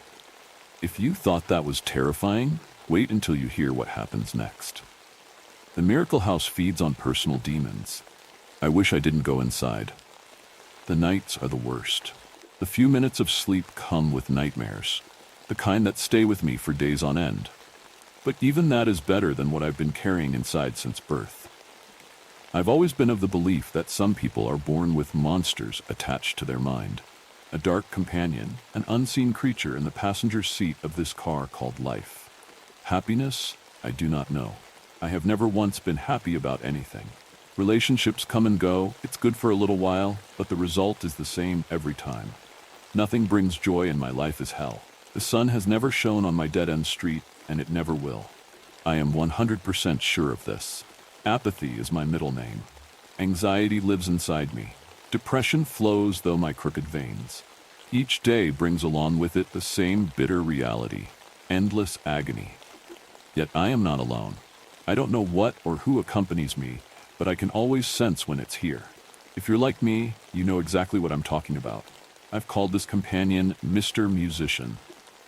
If you thought that was terrifying, wait until you hear what happens next. The Miracle House feeds on personal demons. I wish I didn't go inside. The nights are the worst. The few minutes of sleep come with nightmares, the kind that stay with me for days on end. But even that is better than what I've been carrying inside since birth. I've always been of the belief that some people are born with monsters attached to their mind. A dark companion, an unseen creature in the passenger seat of this car called life. Happiness? I do not know. I have never once been happy about anything. Relationships come and go, it's good for a little while, but the result is the same every time. Nothing brings joy and my life is hell. The sun has never shone on my dead-end street, and it never will. I am 100% sure of this. Apathy is my middle name. Anxiety lives inside me. Depression flows through my crooked veins. Each day brings along with it the same bitter reality, endless agony. Yet I am not alone. I don't know what or who accompanies me, but I can always sense when it's here. If you're like me, you know exactly what I'm talking about. I've called this companion Mr. Musician.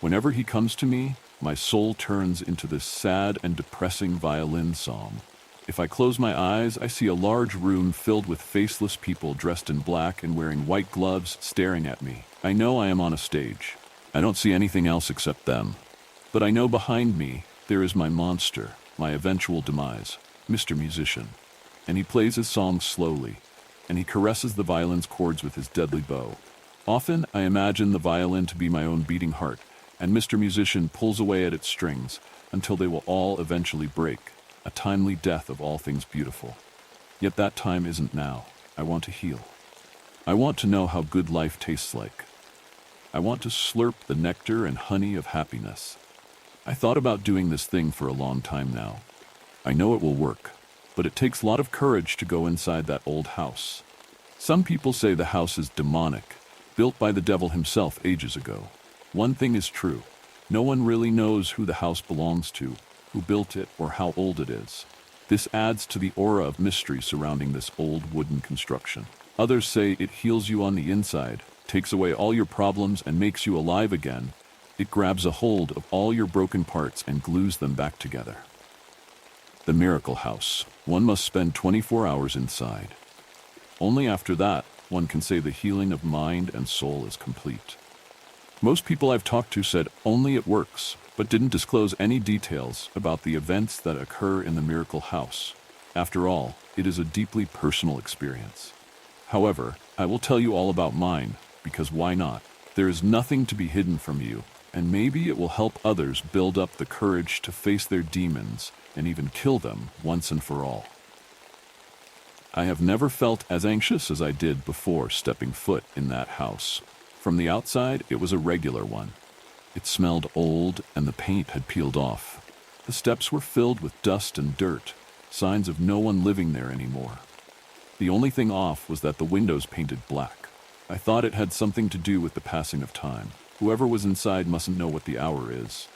Whenever he comes to me, my soul turns into this sad and depressing violin song. If I close my eyes, I see a large room filled with faceless people dressed in black and wearing white gloves staring at me. I know I am on a stage. I don't see anything else except them. But I know behind me, there is my monster, my eventual demise, Mr. Musician. And he plays his songs slowly, and he caresses the violin's chords with his deadly bow. Often, I imagine the violin to be my own beating heart, and Mr. Musician pulls away at its strings until they will all eventually break, a timely death of all things beautiful. Yet that time isn't now. I want to heal. I want to know how good life tastes like. I want to slurp the nectar and honey of happiness. I thought about doing this thing for a long time now. I know it will work, but it takes a lot of courage to go inside that old house. Some people say the house is demonic, built by the devil himself ages ago. One thing is true. No one really knows who the house belongs to, who built it, or how old it is. This adds to the aura of mystery surrounding this old wooden construction. Others say it heals you on the inside, takes away all your problems and makes you alive again. It grabs a hold of all your broken parts and glues them back together. The miracle house. One must spend 24 hours inside. Only after that, one can say the healing of mind and soul is complete. Most people I've talked to said only it works, but didn't disclose any details about the events that occur in the miracle house. After all, it is a deeply personal experience. However, I will tell you all about mine, because why not? There is nothing to be hidden from you, and maybe it will help others build up the courage to face their demons and even kill them once and for all. I have never felt as anxious as I did before stepping foot in that house. From the outside, it was a regular one. It smelled old and the paint had peeled off. The steps were filled with dust and dirt, signs of no one living there anymore. The only thing off was that the windows painted black. I thought it had something to do with the passing of time. Whoever was inside mustn't know what the hour is.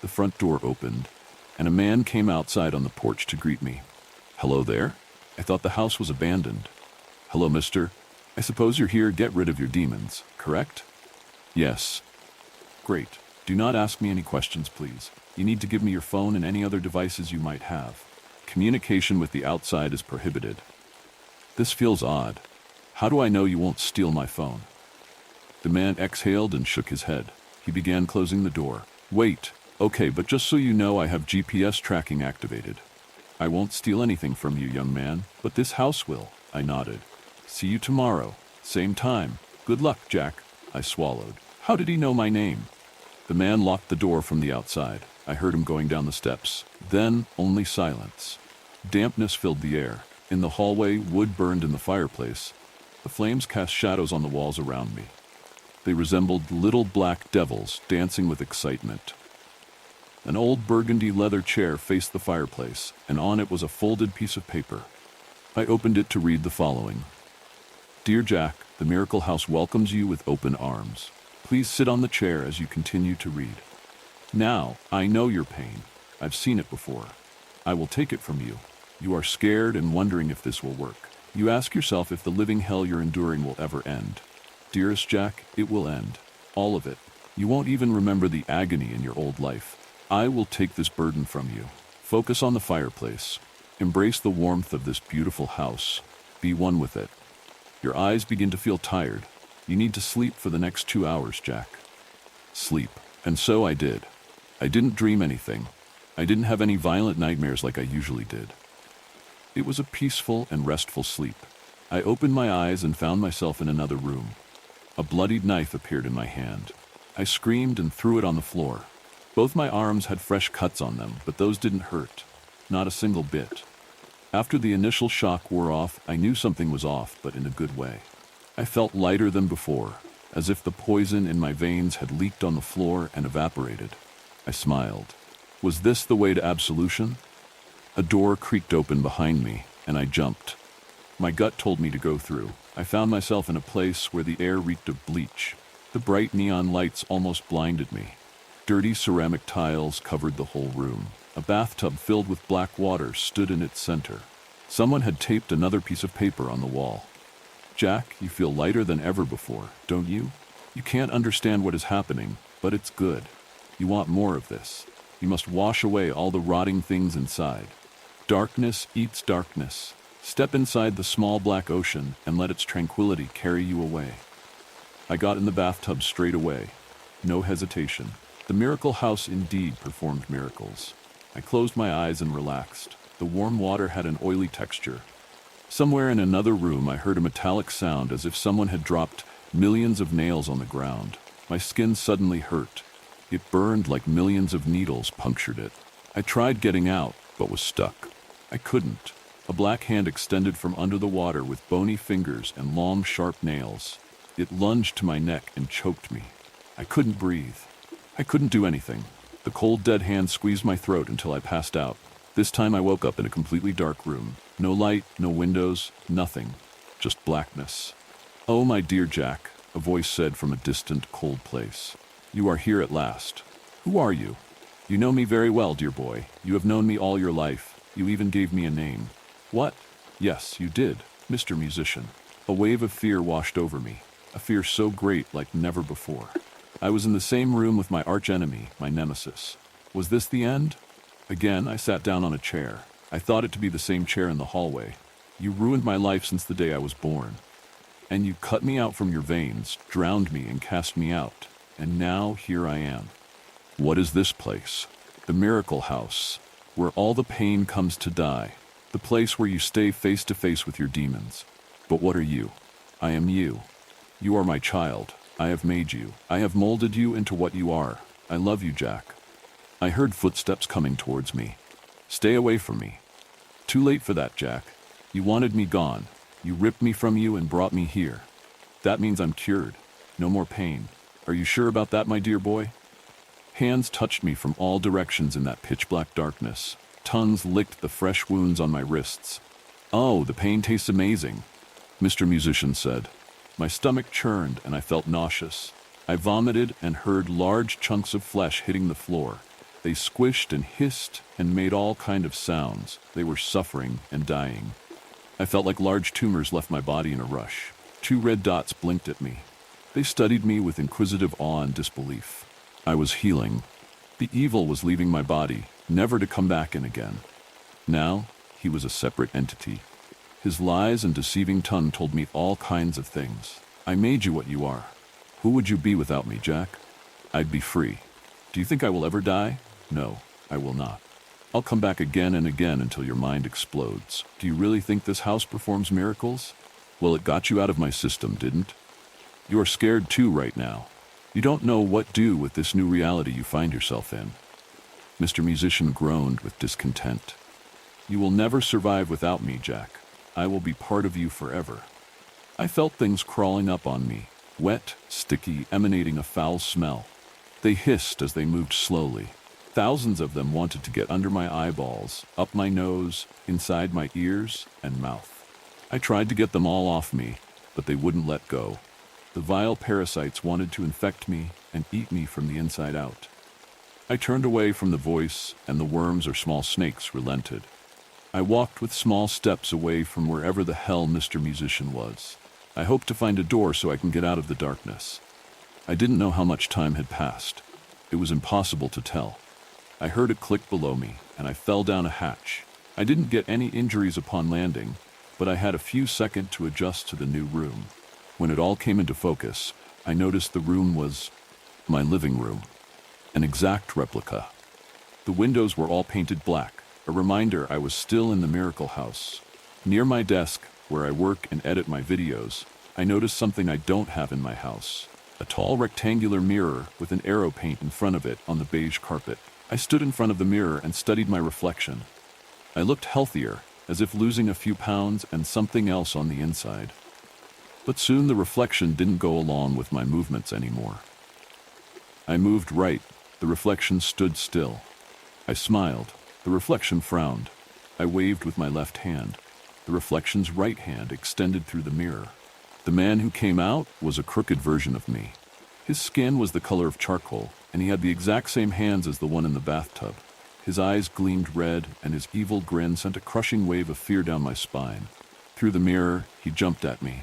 The front door opened, and a man came outside on the porch to greet me. "Hello there? I thought the house was abandoned." "Hello, mister. I suppose you're here to get rid of your demons, correct?" "Yes." "Great. Do not ask me any questions, please. You need to give me your phone and any other devices you might have. Communication with the outside is prohibited." "This feels odd. How do I know you won't steal my phone?" The man exhaled and shook his head. He began closing the door. "Wait. Okay, but just so you know, I have GPS tracking activated. I won't steal anything from you, young man, but this house will." I nodded. "See you tomorrow. Same time. Good luck, Jack." I swallowed. How did he know my name? The man locked the door from the outside. I heard him going down the steps. Then only silence. Dampness filled the air. In the hallway, wood burned in the fireplace. The flames cast shadows on the walls around me. They resembled little black devils dancing with excitement. An old burgundy leather chair faced the fireplace, and on it was a folded piece of paper. I opened it to read the following. "Dear Jack, the Miracle House welcomes you with open arms. Please sit on the chair as you continue to read. Now, I know your pain. I've seen it before. I will take it from you. You are scared and wondering if this will work. You ask yourself if the living hell you're enduring will ever end. Dearest Jack, it will end. All of it. You won't even remember the agony in your old life. I will take this burden from you. Focus on the fireplace. Embrace the warmth of this beautiful house. Be one with it. Your eyes begin to feel tired. You need to sleep for the next 2 hours, Jack." Sleep. And so I did. I didn't dream anything. I didn't have any violent nightmares like I usually did. It was a peaceful and restful sleep. I opened my eyes and found myself in another room. A bloodied knife appeared in my hand. I screamed and threw it on the floor. Both my arms had fresh cuts on them, but those didn't hurt. Not a single bit. After the initial shock wore off, I knew something was off, but in a good way. I felt lighter than before, as if the poison in my veins had leaked on the floor and evaporated. I smiled. Was this the way to absolution? A door creaked open behind me, and I jumped. My gut told me to go through. I found myself in a place where the air reeked of bleach. The bright neon lights almost blinded me. Dirty ceramic tiles covered the whole room. A bathtub filled with black water stood in its center. Someone had taped another piece of paper on the wall. Jack, you feel lighter than ever before, don't you? You can't understand what is happening, but it's good. You want more of this. You must wash away all the rotting things inside. Darkness eats darkness. Step inside the small black ocean and let its tranquility carry you away. I got in the bathtub straight away. No hesitation. The miracle house indeed performed miracles. I closed my eyes and relaxed. The warm water had an oily texture. Somewhere in another room I heard a metallic sound as if someone had dropped millions of nails on the ground. My skin suddenly hurt. It burned like millions of needles punctured it. I tried getting out, but was stuck. I couldn't. A black hand extended from under the water with bony fingers and long, sharp nails. It lunged to my neck and choked me. I couldn't breathe. I couldn't do anything. The cold, dead hand squeezed my throat until I passed out. This time I woke up in a completely dark room. No light, no windows, nothing. Just blackness. "Oh, my dear Jack," a voice said from a distant, cold place. "You are here at last. Who are you?" "You know me very well, dear boy. You have known me all your life. You even gave me a name." "What?" "Yes, you did, Mr. Musician." A wave of fear washed over me. A fear so great like never before. I was in the same room with my archenemy, my nemesis. Was this the end? Again, I sat down on a chair. I thought it to be the same chair in the hallway. "You ruined my life since the day I was born. And you cut me out from your veins, drowned me and cast me out. And now here I am." What is this place? The miracle house, where all the pain comes to die. The place where you stay face to face with your demons. But what are you? I am you. You are my child. I have made you. I have molded you into what you are. I love you, Jack. I heard footsteps coming towards me. Stay away from me. Too late for that, Jack. You wanted me gone. You ripped me from you and brought me here. That means I'm cured. No more pain. Are you sure about that, my dear boy? Hands touched me from all directions in that pitch-black darkness. Tongues licked the fresh wounds on my wrists. "Oh, the pain tastes amazing," Mr. Musician said. My stomach churned and I felt nauseous. I vomited and heard large chunks of flesh hitting the floor. They squished and hissed and made all kind of sounds. They were suffering and dying. I felt like large tumors left my body in a rush. 2 red dots blinked at me. They studied me with inquisitive awe and disbelief. I was healing. The evil was leaving my body, never to come back in again. Now, he was a separate entity. His lies and deceiving tongue told me all kinds of things. "I made you what you are. Who would you be without me, Jack? I'd be free. Do you think I will ever die? No, I will not. I'll come back again and again until your mind explodes. Do you really think this house performs miracles? Well, it got you out of my system, didn't? You are scared too right now. You don't know what to do with this new reality you find yourself in." Mr. Musician groaned with discontent. "You will never survive without me, Jack. I will be part of you forever." I felt things crawling up on me, wet, sticky, emanating a foul smell. They hissed as they moved slowly. Thousands of them wanted to get under my eyeballs, up my nose, inside my ears and mouth. I tried to get them all off me, but they wouldn't let go. The vile parasites wanted to infect me and eat me from the inside out. I turned away from the voice, and the worms or small snakes relented. I walked with small steps away from wherever the hell Mr. Musician was. I hoped to find a door so I can get out of the darkness. I didn't know how much time had passed. It was impossible to tell. I heard it click below me, and I fell down a hatch. I didn't get any injuries upon landing, but I had a few seconds to adjust to the new room. When it all came into focus, I noticed the room was my living room, an exact replica. The windows were all painted black, a reminder I was still in the miracle house. Near my desk, where I work and edit my videos, I noticed something I don't have in my house. A tall rectangular mirror with an arrow paint in front of it on the beige carpet. I stood in front of the mirror and studied my reflection. I looked healthier, as if losing a few pounds and something else on the inside. But soon the reflection didn't go along with my movements anymore. I moved right. The reflection stood still. I smiled. The reflection frowned. I waved with my left hand. The reflection's right hand extended through the mirror. The man who came out was a crooked version of me. His skin was the color of charcoal, and he had the exact same hands as the one in the bathtub. His eyes gleamed red, and his evil grin sent a crushing wave of fear down my spine. Through the mirror, he jumped at me.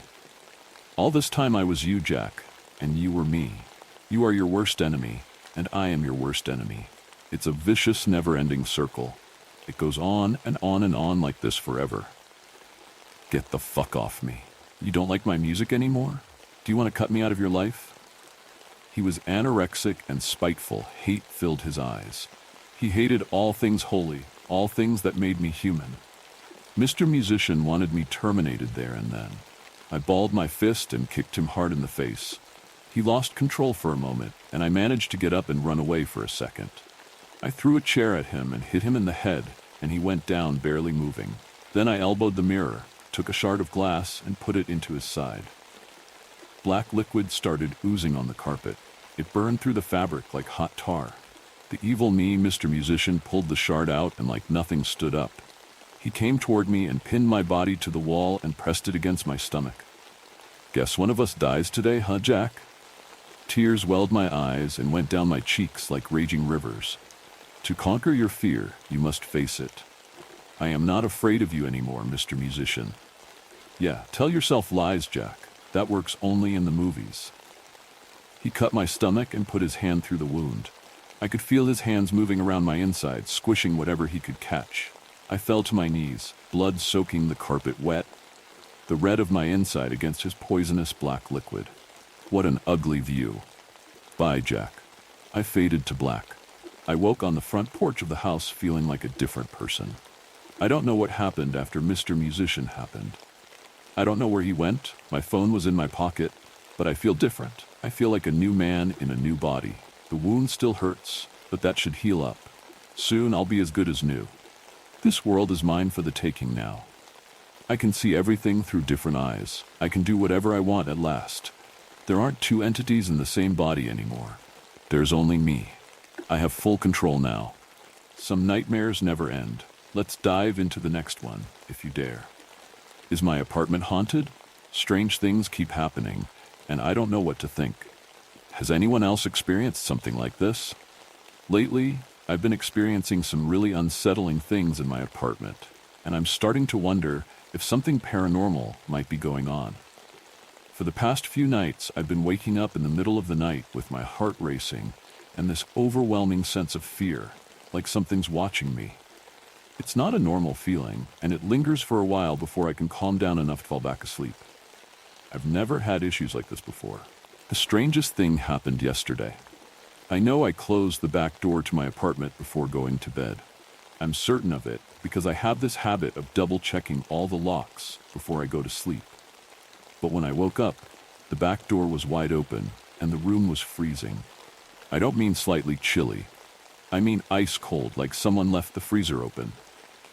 All this time I was you, Jack, and you were me. You are your worst enemy, and I am your worst enemy. It's a vicious, never-ending circle. It goes on and on and on like this forever. Get the fuck off me. You don't like my music anymore? Do you want to cut me out of your life? He was anorexic and spiteful. Hate filled his eyes. He hated all things holy, all things that made me human. Mr. Musician wanted me terminated there and then. I balled my fist and kicked him hard in the face. He lost control for a moment, and I managed to get up and run away for a second. I threw a chair at him and hit him in the head, and he went down, barely moving. Then I elbowed the mirror, took a shard of glass, and put it into his side. Black liquid started oozing on the carpet. It burned through the fabric like hot tar. The evil me, Mr. Musician, pulled the shard out and like nothing stood up. He came toward me and pinned my body to the wall and pressed it against my stomach. Guess one of us dies today, huh, Jack? Tears welled my eyes and went down my cheeks like raging rivers. To conquer your fear, you must face it. I am not afraid of you anymore, Mr. Musician. Yeah, tell yourself lies, Jack. That works only in the movies. He cut my stomach and put his hand through the wound. I could feel his hands moving around my insides, squishing whatever he could catch. I fell to my knees, blood soaking the carpet wet, the red of my inside against his poisonous black liquid. What an ugly view. Bye, Jack. I faded to black. I woke on the front porch of the house feeling like a different person. I don't know what happened after Mr. Musician happened. I don't know where he went. My phone was in my pocket, but I feel different. I feel like a new man in a new body. The wound still hurts, but that should heal up. Soon I'll be as good as new. This world is mine for the taking now. I can see everything through different eyes. I can do whatever I want at last. There aren't two entities in the same body anymore. There's only me. I have full control now. Some nightmares never end. Let's dive into the next one, if you dare. Is my apartment haunted? Strange things keep happening, and I don't know what to think. Has anyone else experienced something like this? Lately, I've been experiencing some really unsettling things in my apartment, and I'm starting to wonder if something paranormal might be going on. For the past few nights, I've been waking up in the middle of the night with my heart racing and this overwhelming sense of fear, like something's watching me. It's not a normal feeling, and it lingers for a while before I can calm down enough to fall back asleep. I've never had issues like this before. The strangest thing happened yesterday. I know I closed the back door to my apartment before going to bed. I'm certain of it because I have this habit of double-checking all the locks before I go to sleep. But when I woke up, the back door was wide open and the room was freezing. I don't mean slightly chilly. I mean ice cold, like someone left the freezer open.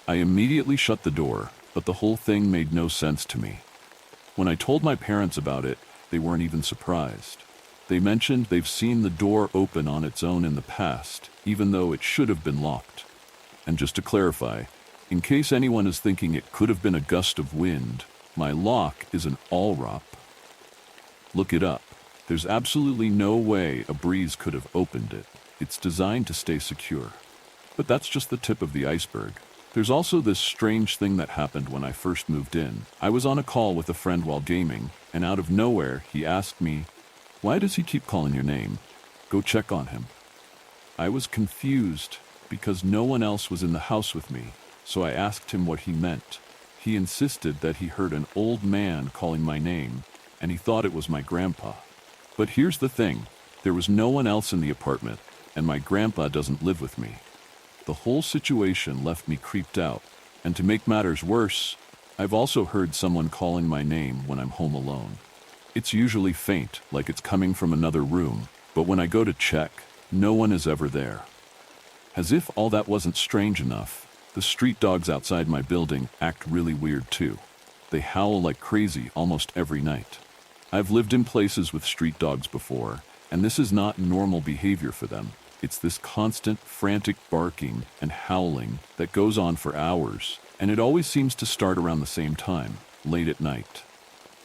I immediately shut the door, but the whole thing made no sense to me. When I told my parents about it, they weren't even surprised. They mentioned they've seen the door open on its own in the past, even though it should have been locked. And just to clarify, in case anyone is thinking it could have been a gust of wind, my lock is an all-rop. Look it up. There's absolutely no way a breeze could have opened it. It's designed to stay secure. But that's just the tip of the iceberg. There's also this strange thing that happened when I first moved in. I was on a call with a friend while gaming, and out of nowhere, he asked me, "Why does he keep calling your name? Go check on him." I was confused because no one else was in the house with me, so I asked him what he meant. He insisted that he heard an old man calling my name, and he thought it was my grandpa. But here's the thing, there was no one else in the apartment, and my grandpa doesn't live with me. The whole situation left me creeped out, and to make matters worse, I've also heard someone calling my name when I'm home alone. It's usually faint, like it's coming from another room, but when I go to check, no one is ever there. As if all that wasn't strange enough, the street dogs outside my building act really weird too. They howl like crazy almost every night. I've lived in places with street dogs before, and this is not normal behavior for them. It's this constant, frantic barking and howling that goes on for hours, and it always seems to start around the same time, late at night.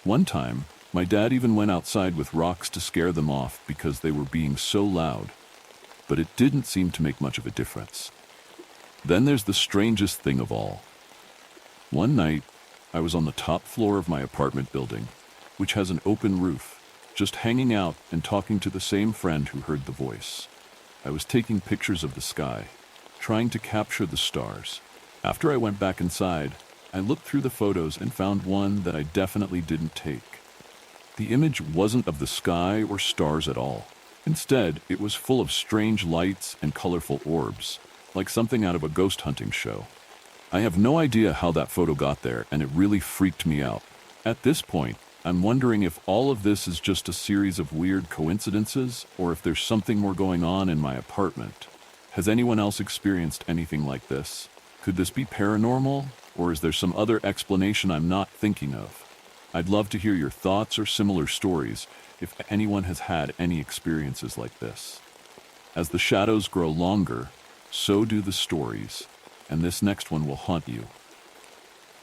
One time, My dad even went outside with rocks to scare them off because they were being so loud, but it didn't seem to make much of a difference. Then there's the strangest thing of all. One night, I was on the top floor of my apartment building, which has an open roof, just hanging out and talking to the same friend who heard the voice. I was taking pictures of the sky, trying to capture the stars. After I went back inside, I looked through the photos and found one that I definitely didn't take. The image wasn't of the sky or stars at all. Instead, it was full of strange lights and colorful orbs, like something out of a ghost hunting show. I have no idea how that photo got there, and it really freaked me out. At this point, I'm wondering if all of this is just a series of weird coincidences, or if there's something more going on in my apartment. Has anyone else experienced anything like this? Could this be paranormal, or is there some other explanation I'm not thinking of? I'd love to hear your thoughts or similar stories if anyone has had any experiences like this. As the shadows grow longer, so do the stories, and this next one will haunt you.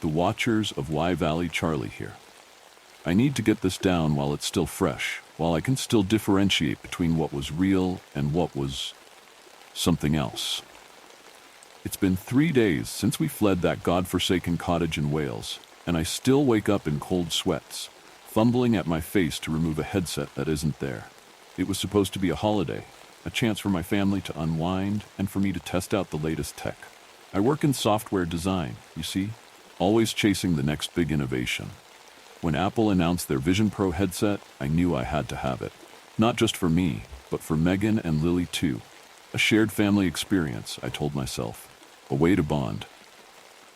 The Watchers of Y Valley Charlie here. I need to get this down while it's still fresh, while I can still differentiate between what was real and what was something else. It's been 3 days since we fled that godforsaken cottage in Wales, and I still wake up in cold sweats, fumbling at my face to remove a headset that isn't there. It was supposed to be a holiday, a chance for my family to unwind and for me to test out the latest tech. I work in software design, you see, always chasing the next big innovation. When Apple announced their Vision Pro headset, I knew I had to have it. Not just for me, but for Megan and Lily too. A shared family experience, I told myself. A way to bond.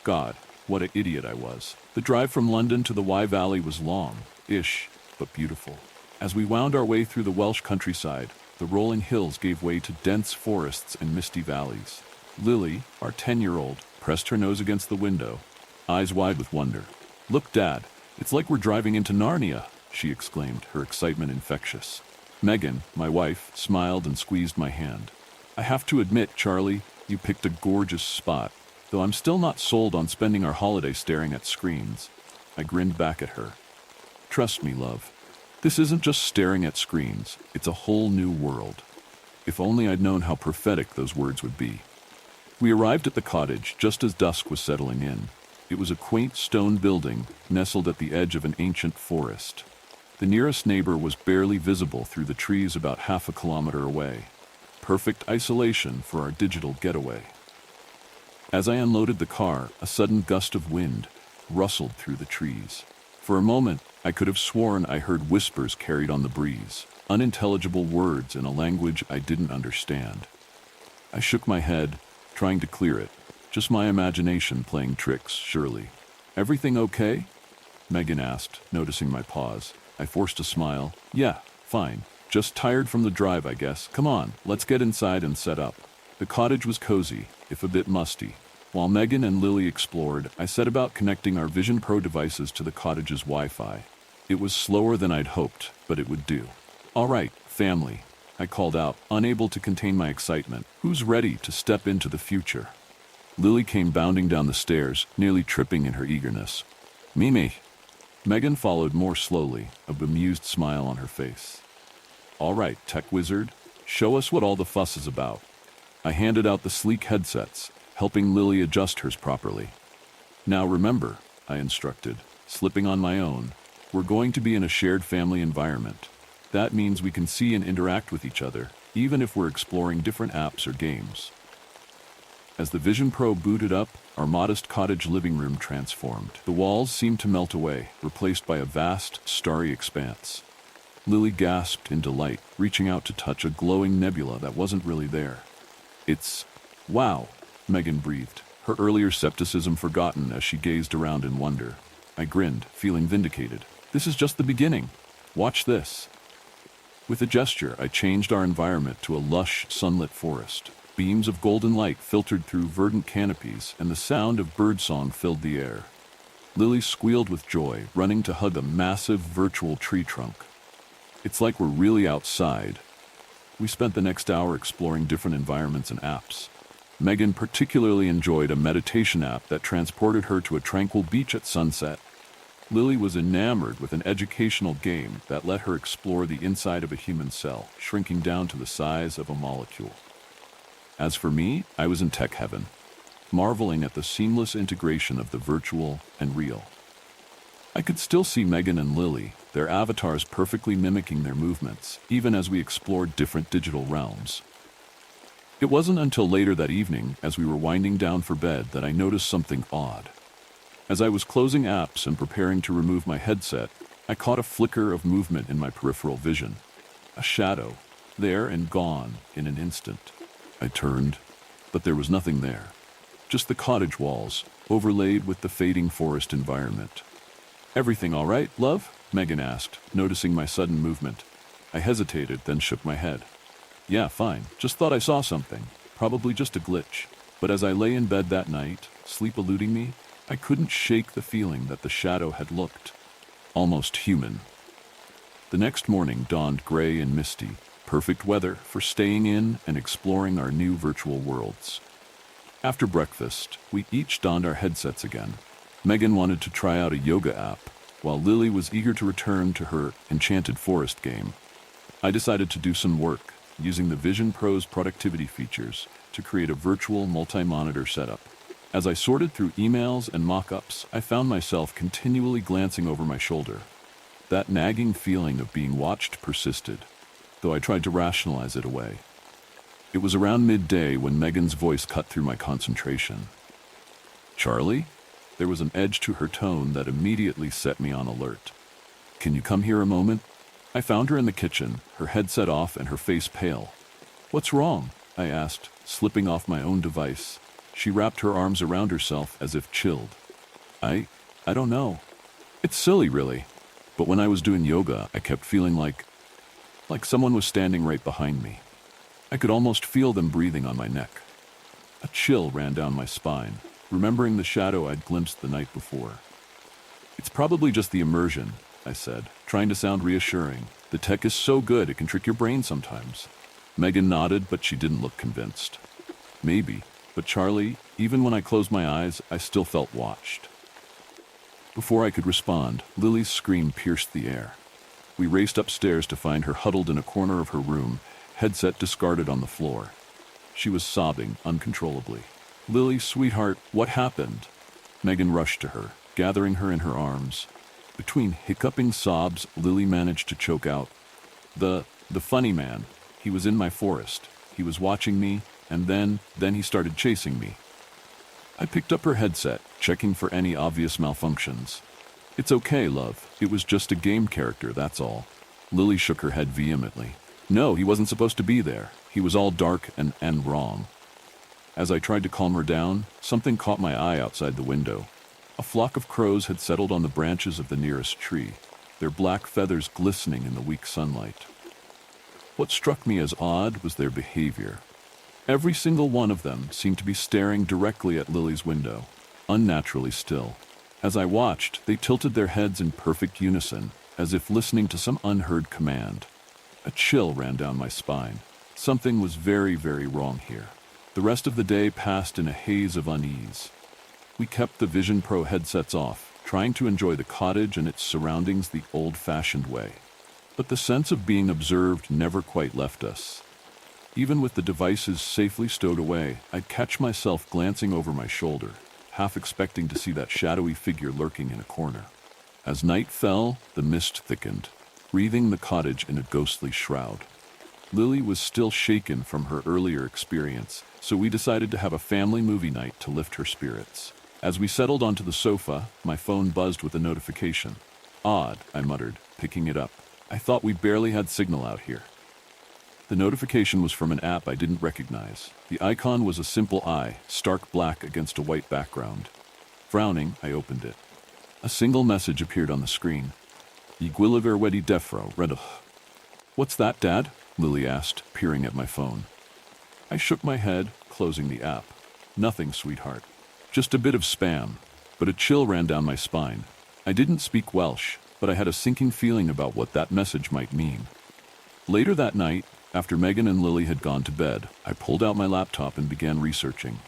God, what an idiot I was. The drive from London to the Y Valley was long-ish, but beautiful. As we wound our way through the Welsh countryside, the rolling hills gave way to dense forests and misty valleys. Lily, our 10-year-old, pressed her nose against the window, eyes wide with wonder. "Look, Dad, it's like we're driving into Narnia," she exclaimed, her excitement infectious. Megan, my wife, smiled and squeezed my hand. "I have to admit, Charlie, you picked a gorgeous spot, though I'm still not sold on spending our holiday staring at screens." I grinned back at her. "Trust me, love. This isn't just staring at screens. It's a whole new world." If only I'd known how prophetic those words would be. We arrived at the cottage just as dusk was settling in. It was a quaint stone building nestled at the edge of an ancient forest. The nearest neighbor was barely visible through the trees about half a kilometer away. Perfect isolation for our digital getaway. As I unloaded the car, a sudden gust of wind rustled through the trees. For a moment, I could have sworn I heard whispers carried on the breeze, unintelligible words in a language I didn't understand. I shook my head, trying to clear it. Just my imagination playing tricks, surely. "Everything okay?" Megan asked, noticing my pause. I forced a smile. "Yeah, fine. Just tired from the drive, I guess. Come on, let's get inside and set up." The cottage was cozy, if a bit musty. While Megan and Lily explored, I set about connecting our Vision Pro devices to the cottage's Wi-Fi. It was slower than I'd hoped, but it would do. "All right, family," I called out, unable to contain my excitement. "Who's ready to step into the future?" Lily came bounding down the stairs, nearly tripping in her eagerness. "Me." Megan followed more slowly, a bemused smile on her face. "All right, tech wizard, show us what all the fuss is about." I handed out the sleek headsets, helping Lily adjust hers properly. "Now remember," I instructed, slipping on my own, "we're going to be in a shared family environment. That means we can see and interact with each other, even if we're exploring different apps or games." As the Vision Pro booted up, our modest cottage living room transformed. The walls seemed to melt away, replaced by a vast, starry expanse. Lily gasped in delight, reaching out to touch a glowing nebula that wasn't really there. "It's... wow," Megan breathed, her earlier skepticism forgotten as she gazed around in wonder. I grinned, feeling vindicated. "This is just the beginning. Watch this." With a gesture, I changed our environment to a lush, sunlit forest. Beams of golden light filtered through verdant canopies, and the sound of birdsong filled the air. Lily squealed with joy, running to hug a massive virtual tree trunk. "It's like we're really outside." We spent the next hour exploring different environments and apps. Megan particularly enjoyed a meditation app that transported her to a tranquil beach at sunset. Lily was enamored with an educational game that let her explore the inside of a human cell, shrinking down to the size of a molecule. As for me, I was in tech heaven, marveling at the seamless integration of the virtual and real. I could still see Megan and Lily, their avatars perfectly mimicking their movements, even as we explored different digital realms. It wasn't until later that evening, as we were winding down for bed, that I noticed something odd. As I was closing apps and preparing to remove my headset, I caught a flicker of movement in my peripheral vision. A shadow, there and gone in an instant. I turned, but there was nothing there. Just the cottage walls, overlaid with the fading forest environment. "Everything all right, love?" Megan asked, noticing my sudden movement. I hesitated, then shook my head. "Yeah, fine. Just thought I saw something. Probably just a glitch." But as I lay in bed that night, sleep eluding me, I couldn't shake the feeling that the shadow had looked almost human. The next morning dawned gray and misty, perfect weather for staying in and exploring our new virtual worlds. After breakfast, we each donned our headsets again. Megan wanted to try out a yoga app, while Lily was eager to return to her Enchanted Forest game. I decided to do some work, using the Vision Pro's productivity features to create a virtual multi-monitor setup. As I sorted through emails and mock-ups, I found myself continually glancing over my shoulder. That nagging feeling of being watched persisted, though I tried to rationalize it away. It was around midday when Megan's voice cut through my concentration. "Charlie?" There was an edge to her tone that immediately set me on alert. "Can you come here a moment?" I found her in the kitchen, her headset off and her face pale. "What's wrong?" I asked, slipping off my own device. She wrapped her arms around herself as if chilled. I don't know. It's silly, really. But when I was doing yoga, I kept feeling like someone was standing right behind me. I could almost feel them breathing on my neck. A chill ran down my spine, remembering the shadow I'd glimpsed the night before. "It's probably just the immersion," I said, trying to sound reassuring. "The tech is so good it can trick your brain sometimes." Megan nodded, but she didn't look convinced. "Maybe. But Charlie, even when I closed my eyes, I still felt watched." Before I could respond, Lily's scream pierced the air. We raced upstairs to find her huddled in a corner of her room, headset discarded on the floor. She was sobbing uncontrollably. "Lily, sweetheart, what happened?" Megan rushed to her, gathering her in her arms. Between hiccuping sobs, Lily managed to choke out, The funny man. He was in my forest. He was watching me, and then he started chasing me." I picked up her headset, checking for any obvious malfunctions. "It's okay, love. It was just a game character, that's all." Lily shook her head vehemently. "No, he wasn't supposed to be there. He was all dark and wrong." As I tried to calm her down, something caught my eye outside the window. A flock of crows had settled on the branches of the nearest tree, their black feathers glistening in the weak sunlight. What struck me as odd was their behavior. Every single one of them seemed to be staring directly at Lily's window, unnaturally still. As I watched, they tilted their heads in perfect unison, as if listening to some unheard command. A chill ran down my spine. Something was very, very wrong here. The rest of the day passed in a haze of unease. We kept the Vision Pro headsets off, trying to enjoy the cottage and its surroundings the old-fashioned way. But the sense of being observed never quite left us. Even with the devices safely stowed away, I'd catch myself glancing over my shoulder, half expecting to see that shadowy figure lurking in a corner. As night fell, the mist thickened, wreathing the cottage in a ghostly shroud. Lily was still shaken from her earlier experience, so we decided to have a family movie night to lift her spirits. As we settled onto the sofa, my phone buzzed with a notification. "Odd," I muttered, picking it up. "I thought we barely had signal out here." The notification was from an app I didn't recognize. The icon was a simple eye, stark black against a white background. Frowning, I opened it. A single message appeared on the screen. "Iguiliver wedi defro, redugh." "What's that, Dad?" Lily asked, peering at my phone. I shook my head, closing the app. "Nothing, sweetheart. Just a bit of spam." But a chill ran down my spine. I didn't speak Welsh, but I had a sinking feeling about what that message might mean. Later that night, after Megan and Lily had gone to bed, I pulled out my laptop and began researching.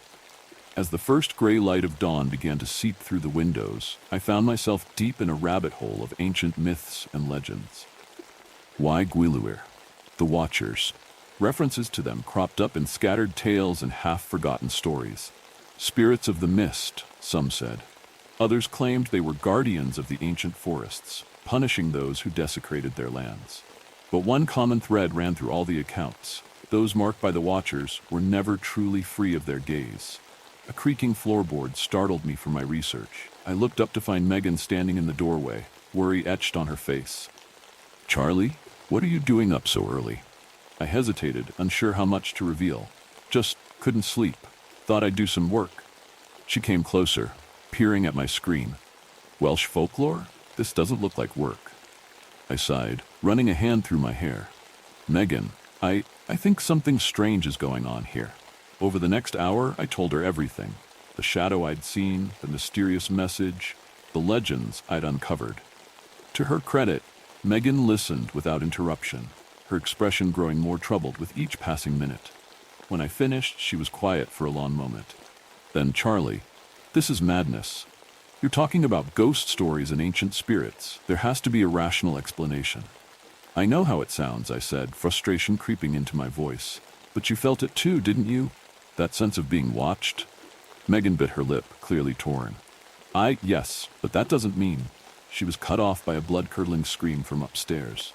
As the first gray light of dawn began to seep through the windows, I found myself deep in a rabbit hole of ancient myths and legends. Why Gwiluir? The Watchers. References to them cropped up in scattered tales and half-forgotten stories. Spirits of the mist, some said. Others claimed they were guardians of the ancient forests, punishing those who desecrated their lands. But one common thread ran through all the accounts. Those marked by the Watchers were never truly free of their gaze. A creaking floorboard startled me from my research. I looked up to find Megan standing in the doorway, worry etched on her face. "Charlie, what are you doing up so early?" I hesitated, unsure how much to reveal. Just couldn't sleep. Thought I'd do some work. She came closer, peering at my screen. "Welsh folklore? This doesn't look like work." I sighed, running a hand through my hair. "Megan, I think something strange is going on here." Over the next hour, I told her everything. The shadow I'd seen, the mysterious message, the legends I'd uncovered. To her credit, Megan listened without interruption, her expression growing more troubled with each passing minute. When I finished, she was quiet for a long moment. Then, "Charlie, this is madness. You're talking about ghost stories and ancient spirits. There has to be a rational explanation." "I know how it sounds," I said, frustration creeping into my voice. "But you felt it too, didn't you? That sense of being watched?" Megan bit her lip, clearly torn. Yes, but that doesn't mean." She was cut off by a blood-curdling scream from upstairs.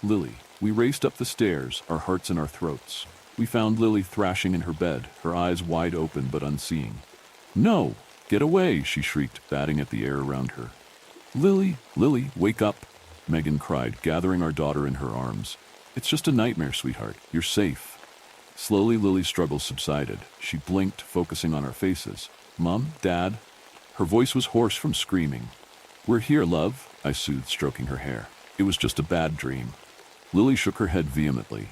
"Lily." We raced up the stairs, our hearts in our throats. We found Lily thrashing in her bed, her eyes wide open but unseeing. "No! Get away!" she shrieked, batting at the air around her. Lily, wake up!" Megan cried, gathering our daughter in her arms. "It's just a nightmare, sweetheart. You're safe." Slowly, Lily's struggles subsided. She blinked, focusing on our faces. "Mom? Dad?" Her voice was hoarse from screaming. "We're here, love," I soothed, stroking her hair. "It was just a bad dream." Lily shook her head vehemently.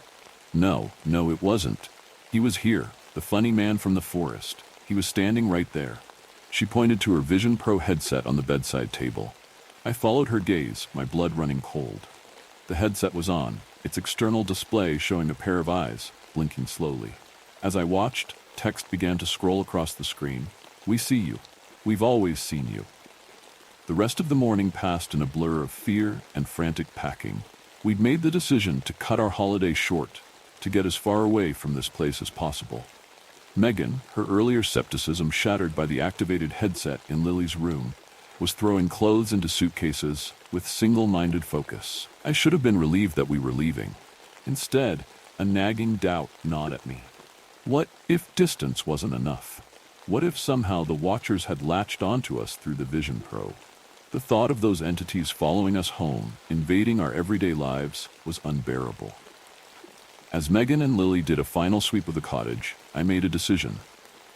No, it wasn't. He was here, the funny man from the forest. He was standing right there." She pointed to her Vision Pro headset on the bedside table. I followed her gaze, my blood running cold. The headset was on, its external display showing a pair of eyes, blinking slowly. As I watched, text began to scroll across the screen. "We see you. We've always seen you." The rest of the morning passed in a blur of fear and frantic packing. We'd made the decision to cut our holiday short, to get as far away from this place as possible. Megan, her earlier skepticism shattered by the activated headset in Lily's room, was throwing clothes into suitcases with single-minded focus. I should have been relieved that we were leaving. Instead, a nagging doubt gnawed at me. What if distance wasn't enough? What if somehow the Watchers had latched onto us through the Vision Pro? The thought of those entities following us home, invading our everyday lives, was unbearable. As Megan and Lily did a final sweep of the cottage, I made a decision.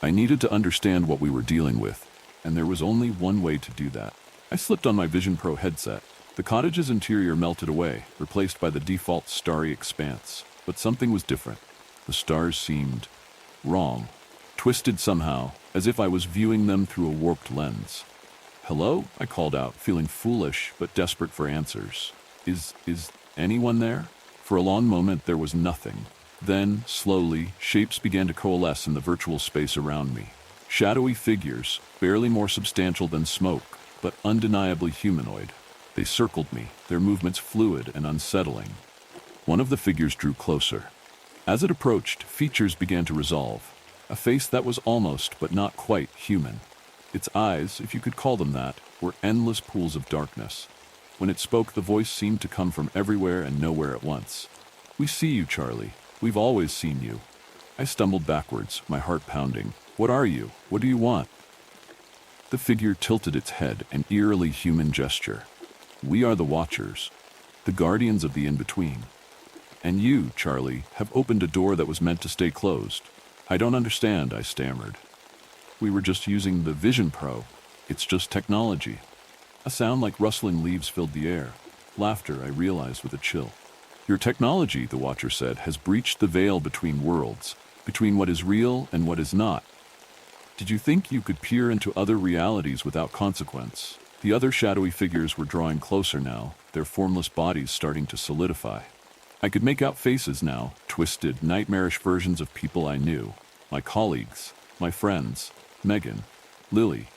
I needed to understand what we were dealing with, and there was only one way to do that. I slipped on my Vision Pro headset. The cottage's interior melted away, replaced by the default starry expanse. But something was different. The stars seemed wrong, twisted somehow, as if I was viewing them through a warped lens. "Hello?" I called out, feeling foolish but desperate for answers. Is anyone there?" For a long moment there was nothing. Then, slowly, shapes began to coalesce in the virtual space around me. Shadowy figures, barely more substantial than smoke, but undeniably humanoid. They circled me, their movements fluid and unsettling. One of the figures drew closer. As it approached, features began to resolve. A face that was almost, but not quite, human. Its eyes, if you could call them that, were endless pools of darkness. When it spoke, the voice seemed to come from everywhere and nowhere at once. "We see you, Charlie. We've always seen you." I stumbled backwards, my heart pounding. "What are you? What do you want?" The figure tilted its head, an eerily human gesture. "We are the Watchers, the guardians of the in-between. And you, Charlie, have opened a door that was meant to stay closed." "I don't understand," I stammered. "We were just using the Vision Pro. It's just technology." A sound like rustling leaves filled the air. Laughter, I realized with a chill. "Your technology," the Watcher said, "has breached the veil between worlds, between what is real and what is not. Did you think you could peer into other realities without consequence?" The other shadowy figures were drawing closer now, their formless bodies starting to solidify. I could make out faces now, twisted, nightmarish versions of people I knew. My colleagues, my friends. Megan. Lily.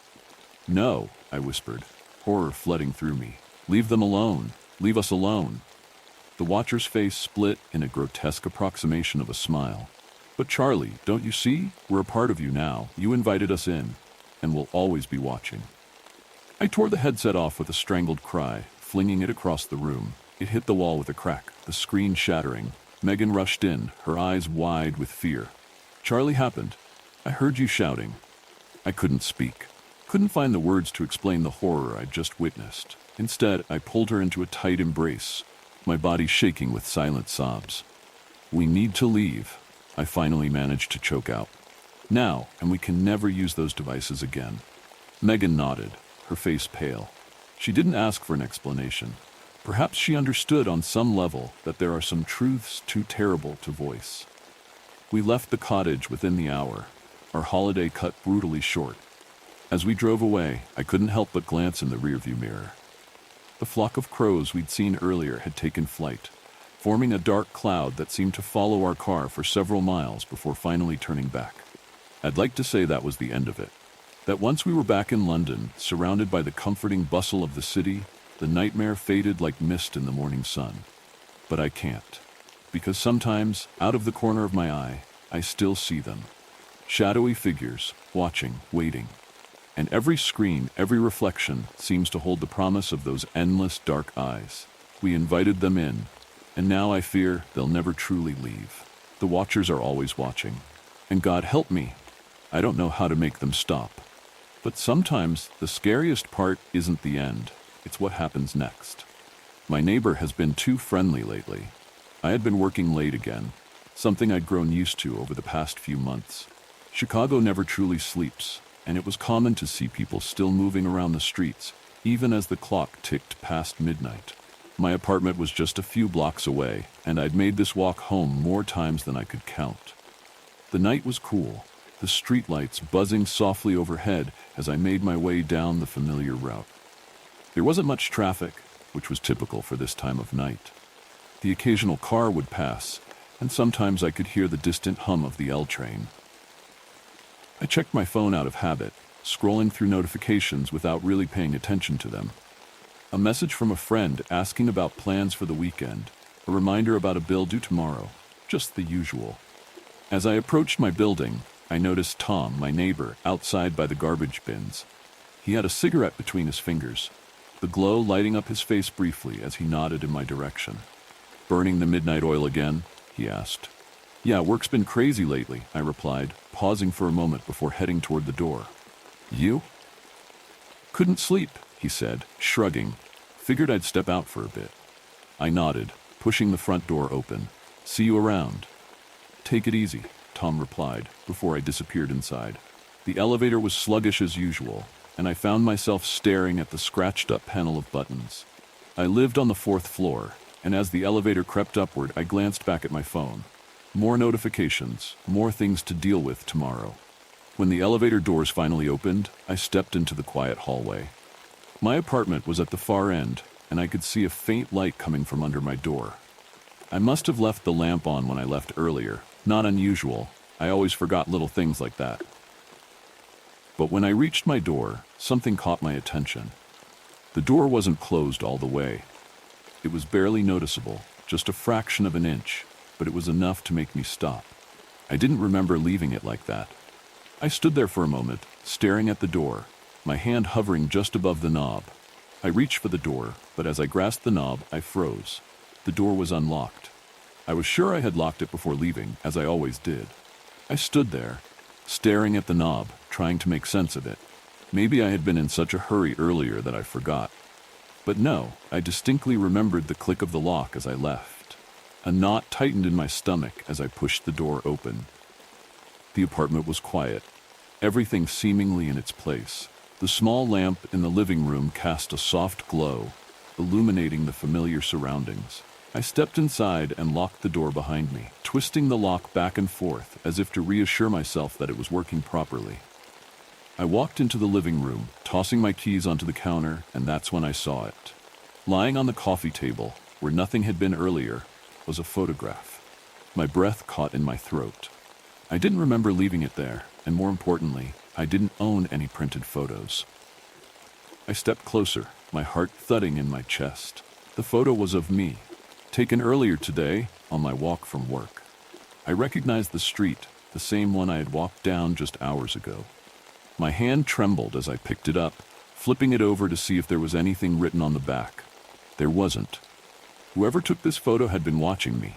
No, I whispered, horror flooding through me. Leave them alone. Leave us alone. The watcher's face split in a grotesque approximation of a smile. But Charlie, don't you see? We're a part of you now. You invited us in, and we'll always be watching. I tore the headset off with a strangled cry, flinging it across the room. It hit the wall with a crack, the screen shattering. Megan rushed in, her eyes wide with fear. Charlie happened. I heard you shouting. I couldn't speak. Couldn't find the words to explain the horror I'd just witnessed. Instead, I pulled her into a tight embrace, my body shaking with silent sobs. We need to leave, I finally managed to choke out. Now, and we can never use those devices again. Megan nodded, her face pale. She didn't ask for an explanation. Perhaps she understood on some level that there are some truths too terrible to voice. We left the cottage within the hour, our holiday cut brutally short. As we drove away, I couldn't help but glance in the rearview mirror. The flock of crows we'd seen earlier had taken flight, forming a dark cloud that seemed to follow our car for several miles before finally turning back. I'd like to say that was the end of it. That once we were back in London, surrounded by the comforting bustle of the city, the nightmare faded like mist in the morning sun. But I can't. Because sometimes, out of the corner of my eye, I still see them. Shadowy figures, watching, waiting. And every screen, every reflection, seems to hold the promise of those endless dark eyes. We invited them in, and now I fear they'll never truly leave. The watchers are always watching. And God help me, I don't know how to make them stop. But sometimes the scariest part isn't the end, it's what happens next. My neighbor has been too friendly lately. I had been working late again, something I'd grown used to over the past few months. Chicago never truly sleeps, and it was common to see people still moving around the streets, even as the clock ticked past midnight. My apartment was just a few blocks away, and I'd made this walk home more times than I could count. The night was cool, the streetlights buzzing softly overhead as I made my way down the familiar route. There wasn't much traffic, which was typical for this time of night. The occasional car would pass, and sometimes I could hear the distant hum of the L train. I checked my phone out of habit, scrolling through notifications without really paying attention to them. A message from a friend asking about plans for the weekend, a reminder about a bill due tomorrow, just the usual. As I approached my building, I noticed Tom, my neighbor, outside by the garbage bins. He had a cigarette between his fingers, the glow lighting up his face briefly as he nodded in my direction. Burning the midnight oil again? He asked. Yeah, work's been crazy lately, I replied, pausing for a moment before heading toward the door. You? Couldn't sleep, he said, shrugging. Figured I'd step out for a bit. I nodded, pushing the front door open. See you around. Take it easy, Tom replied, before I disappeared inside. The elevator was sluggish as usual, and I found myself staring at the scratched-up panel of buttons. I lived on the 4th floor, and as the elevator crept upward, I glanced back at my phone. More notifications, more things to deal with tomorrow. When the elevator doors finally opened, I stepped into the quiet hallway. My apartment was at the far end, and I could see a faint light coming from under my door. I must have left the lamp on when I left earlier. Not unusual. I always forgot little things like that. But when I reached my door, something caught my attention. The door wasn't closed all the way. It was barely noticeable, just a fraction of an inch, but it was enough to make me stop. I didn't remember leaving it like that. I stood there for a moment, staring at the door, my hand hovering just above the knob. I reached for the door, but as I grasped the knob, I froze. The door was unlocked. I was sure I had locked it before leaving, as I always did. I stood there, staring at the knob, trying to make sense of it. Maybe I had been in such a hurry earlier that I forgot. But no, I distinctly remembered the click of the lock as I left. A knot tightened in my stomach as I pushed the door open. The apartment was quiet, everything seemingly in its place. The small lamp in the living room cast a soft glow, illuminating the familiar surroundings. I stepped inside and locked the door behind me, twisting the lock back and forth as if to reassure myself that it was working properly. I walked into the living room, tossing my keys onto the counter, and that's when I saw it. Lying on the coffee table, where nothing had been earlier, was a photograph. My breath caught in my throat. I didn't remember leaving it there, and more importantly, I didn't own any printed photos. I stepped closer, my heart thudding in my chest. The photo was of me, taken earlier today on my walk from work. I recognized the street, the same one I had walked down just hours ago. My hand trembled as I picked it up, flipping it over to see if there was anything written on the back. There wasn't. Whoever took this photo had been watching me.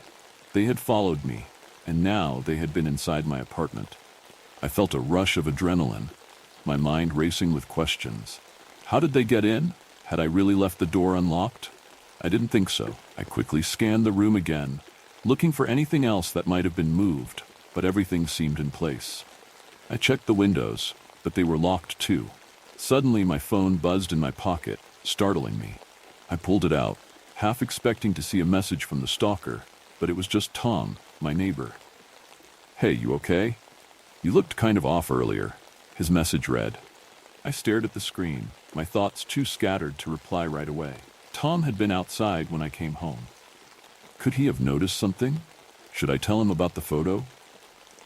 They had followed me, and now they had been inside my apartment. I felt a rush of adrenaline, my mind racing with questions. How did they get in? Had I really left the door unlocked? I didn't think so. I quickly scanned the room again, looking for anything else that might have been moved, but everything seemed in place. I checked the windows, but they were locked too. Suddenly, my phone buzzed in my pocket, startling me. I pulled it out, half expecting to see a message from the stalker, but it was just Tom, my neighbor. "Hey, you okay? You looked kind of off earlier," his message read. I stared at the screen, my thoughts too scattered to reply right away. Tom had been outside when I came home. Could he have noticed something? Should I tell him about the photo?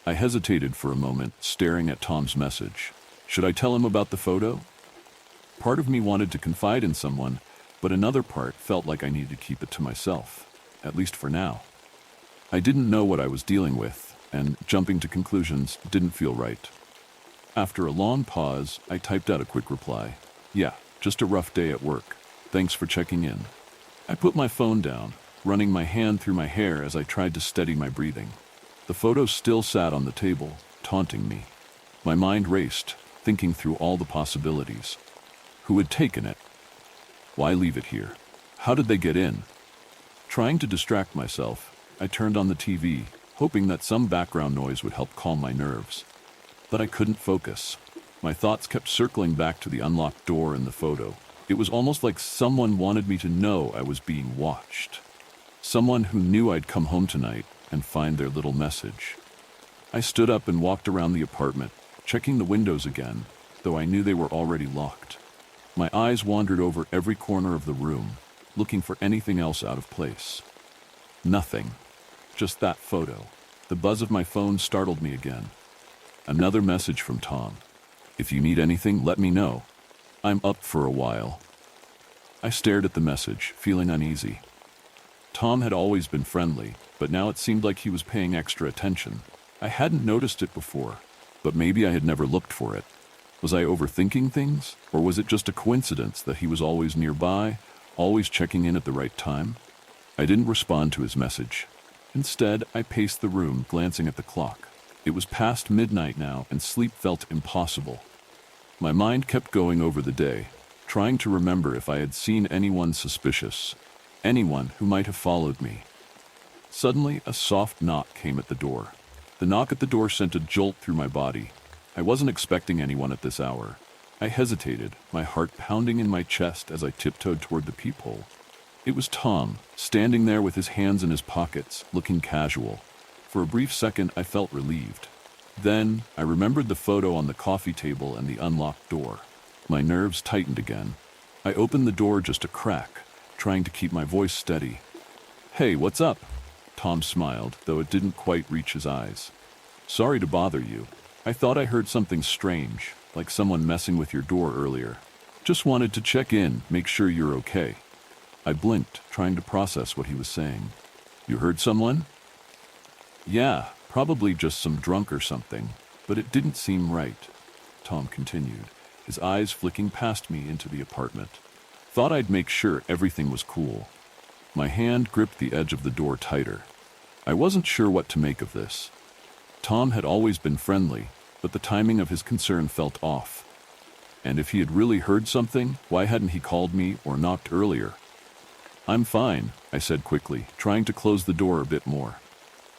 I hesitated for a moment, staring at Tom's message. Should I tell him about the photo? Part of me wanted to confide in someone, but another part felt like I needed to keep it to myself, at least for now. I didn't know what I was dealing with, and jumping to conclusions didn't feel right. After a long pause, I typed out a quick reply. "Yeah, just a rough day at work. Thanks for checking in." I put my phone down, running my hand through my hair as I tried to steady my breathing. The photo still sat on the table, taunting me. My mind raced, thinking through all the possibilities. Who had taken it? Why leave it here? How did they get in? Trying to distract myself, I turned on the TV, hoping that some background noise would help calm my nerves. But I couldn't focus. My thoughts kept circling back to the unlocked door in the photo. It was almost like someone wanted me to know I was being watched. Someone who knew I'd come home tonight and find their little message. I stood up and walked around the apartment, checking the windows again, though I knew they were already locked. My eyes wandered over every corner of the room, looking for anything else out of place. Nothing. Just that photo. The buzz of my phone startled me again. Another message from Tom. "If you need anything, let me know. I'm up for a while." I stared at the message, feeling uneasy. Tom had always been friendly, but now it seemed like he was paying extra attention. I hadn't noticed it before, but maybe I had never looked for it. Was I overthinking things, or was it just a coincidence that he was always nearby, always checking in at the right time? I didn't respond to his message. Instead, I paced the room, glancing at the clock. It was past midnight now, and sleep felt impossible. My mind kept going over the day, trying to remember if I had seen anyone suspicious, anyone who might have followed me. Suddenly, a soft knock came at the door. The knock at the door sent a jolt through my body. I wasn't expecting anyone at this hour. I hesitated, my heart pounding in my chest as I tiptoed toward the peephole. It was Tom, standing there with his hands in his pockets, looking casual. For a brief second, I felt relieved. Then, I remembered the photo on the coffee table and the unlocked door. My nerves tightened again. I opened the door just a crack, trying to keep my voice steady. "Hey, what's up?" Tom smiled, though it didn't quite reach his eyes. "Sorry to bother you. I thought I heard something strange, like someone messing with your door earlier. Just wanted to check in, make sure you're okay." I blinked, trying to process what he was saying. "You heard someone?" "Yeah, probably just some drunk or something, but it didn't seem right," Tom continued, his eyes flicking past me into the apartment. "Thought I'd make sure everything was cool." My hand gripped the edge of the door tighter. I wasn't sure what to make of this. Tom had always been friendly, but the timing of his concern felt off. And if he had really heard something, why hadn't he called me or knocked earlier? "I'm fine," I said quickly, trying to close the door a bit more.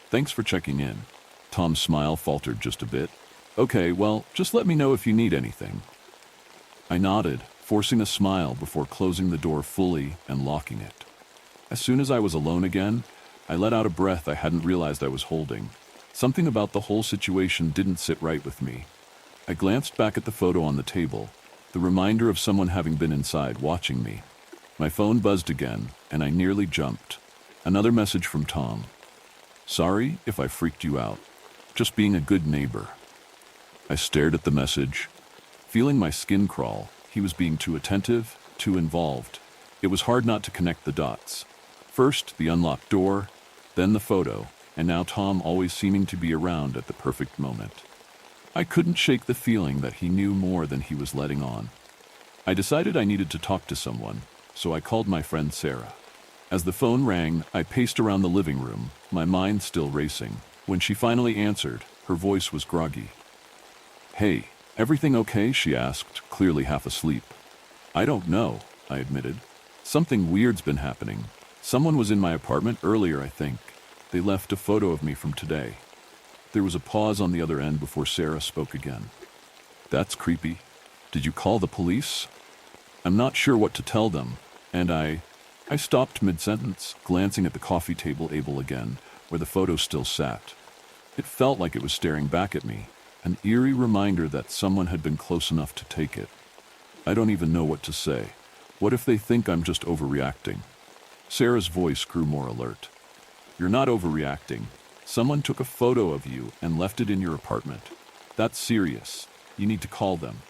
"Thanks for checking in." Tom's smile faltered just a bit. "Okay, well, just let me know if you need anything." I nodded, forcing a smile before closing the door fully and locking it. As soon as I was alone again, I let out a breath I hadn't realized I was holding. Something about the whole situation didn't sit right with me. I glanced back at the photo on the table, the reminder of someone having been inside watching me. My phone buzzed again, and I nearly jumped. Another message from Tom. "Sorry if I freaked you out. Just being a good neighbor." I stared at the message, feeling my skin crawl. He was being too attentive, too involved. It was hard not to connect the dots. First, the unlocked door, then the photo, and now Tom always seeming to be around at the perfect moment. I couldn't shake the feeling that he knew more than he was letting on. I decided I needed to talk to someone, so I called my friend Sarah. As the phone rang, I paced around the living room, my mind still racing. When she finally answered, her voice was groggy. "Hey, everything okay?" she asked, clearly half asleep. "I don't know," I admitted. "Something weird's been happening. Someone was in my apartment earlier, I think. They left a photo of me from today." There was a pause on the other end before Sarah spoke again. "That's creepy. Did you call the police?" "I'm not sure what to tell them," and I stopped mid-sentence, glancing at the coffee table again, where the photo still sat. It felt like it was staring back at me, an eerie reminder that someone had been close enough to take it. I don't even know what to say. What if they think I'm just overreacting? Sarah's voice grew more alert. "You're not overreacting. Someone took a photo of you and left it in your apartment. That's serious. You need to call them."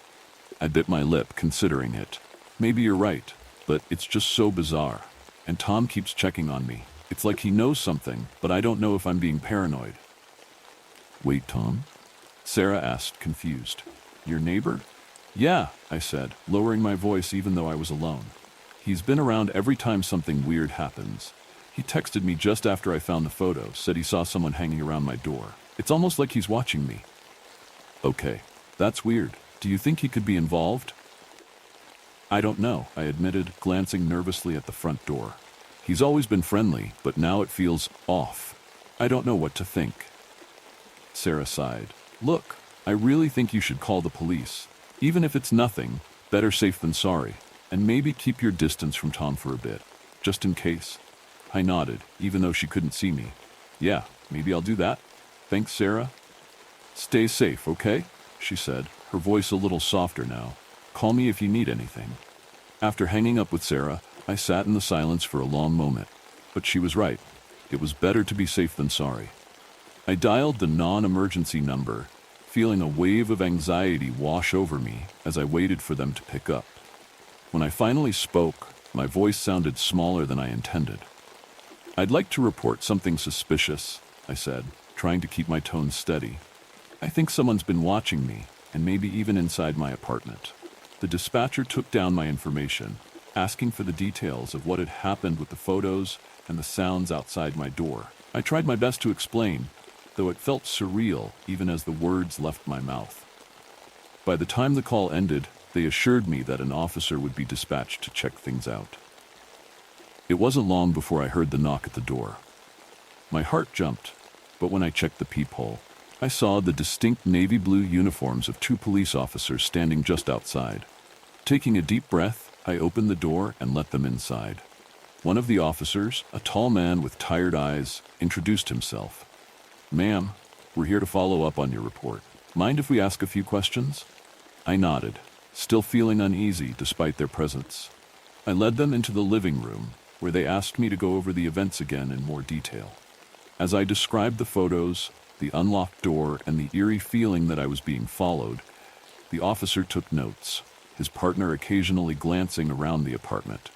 I bit my lip, considering it. Maybe you're right, but it's just so bizarre. And Tom keeps checking on me. It's like he knows something, but I don't know if I'm being paranoid. "Wait, Tom?" Sarah asked, confused. "Your neighbor?" "Yeah," I said, lowering my voice even though I was alone. "He's been around every time something weird happens. He texted me just after I found the photo, said he saw someone hanging around my door. It's almost like he's watching me." "Okay, that's weird. Do you think he could be involved?" "I don't know," I admitted, glancing nervously at the front door. "He's always been friendly, but now it feels off. I don't know what to think." Sarah sighed. "Look, I really think you should call the police. Even if it's nothing, better safe than sorry. And maybe keep your distance from Tom for a bit, just in case." I nodded, even though she couldn't see me. "Yeah, maybe I'll do that. Thanks, Sarah." "Stay safe, okay?" she said, her voice a little softer now. "Call me if you need anything." After hanging up with Sarah, I sat in the silence for a long moment. But she was right. It was better to be safe than sorry. I dialed the non-emergency number, feeling a wave of anxiety wash over me as I waited for them to pick up. When I finally spoke, my voice sounded smaller than I intended. "I'd like to report something suspicious," I said, trying to keep my tone steady. "I think someone's been watching me, and maybe even inside my apartment." The dispatcher took down my information, asking for the details of what had happened with the photos and the sounds outside my door. I tried my best to explain, though it felt surreal even as the words left my mouth. By the time the call ended, they assured me that an officer would be dispatched to check things out. It wasn't long before I heard the knock at the door. My heart jumped, but when I checked the peephole, I saw the distinct navy blue uniforms of 2 police officers standing just outside. Taking a deep breath, I opened the door and let them inside. One of the officers, a tall man with tired eyes, introduced himself. "Ma'am, we're here to follow up on your report. Mind if we ask a few questions?" I nodded, still feeling uneasy despite their presence. I led them into the living room, where they asked me to go over the events again in more detail. As I described the photos, the unlocked door, and the eerie feeling that I was being followed, the officer took notes, his partner occasionally glancing around the apartment.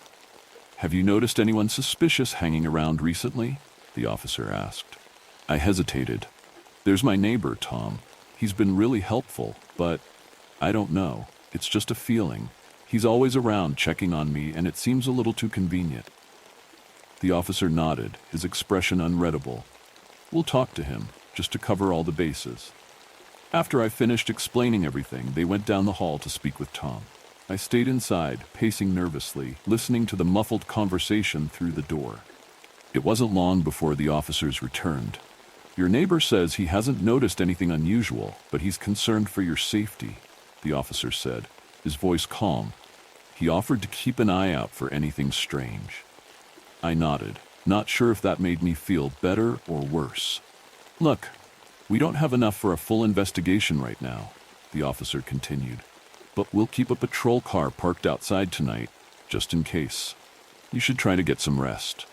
"Have you noticed anyone suspicious hanging around recently?" the officer asked. I hesitated. "There's my neighbor, Tom. He's been really helpful, but I don't know. It's just a feeling. He's always around checking on me, and it seems a little too convenient." The officer nodded, his expression unreadable. "We'll talk to him, just to cover all the bases." After I finished explaining everything, they went down the hall to speak with Tom. I stayed inside, pacing nervously, listening to the muffled conversation through the door. It wasn't long before the officers returned. "Your neighbor says he hasn't noticed anything unusual, but he's concerned for your safety," the officer said, his voice calm. He offered to keep an eye out for anything strange. I nodded, not sure if that made me feel better or worse. "Look, we don't have enough for a full investigation right now," the officer continued. "But we'll keep a patrol car parked outside tonight, just in case. You should try to get some rest."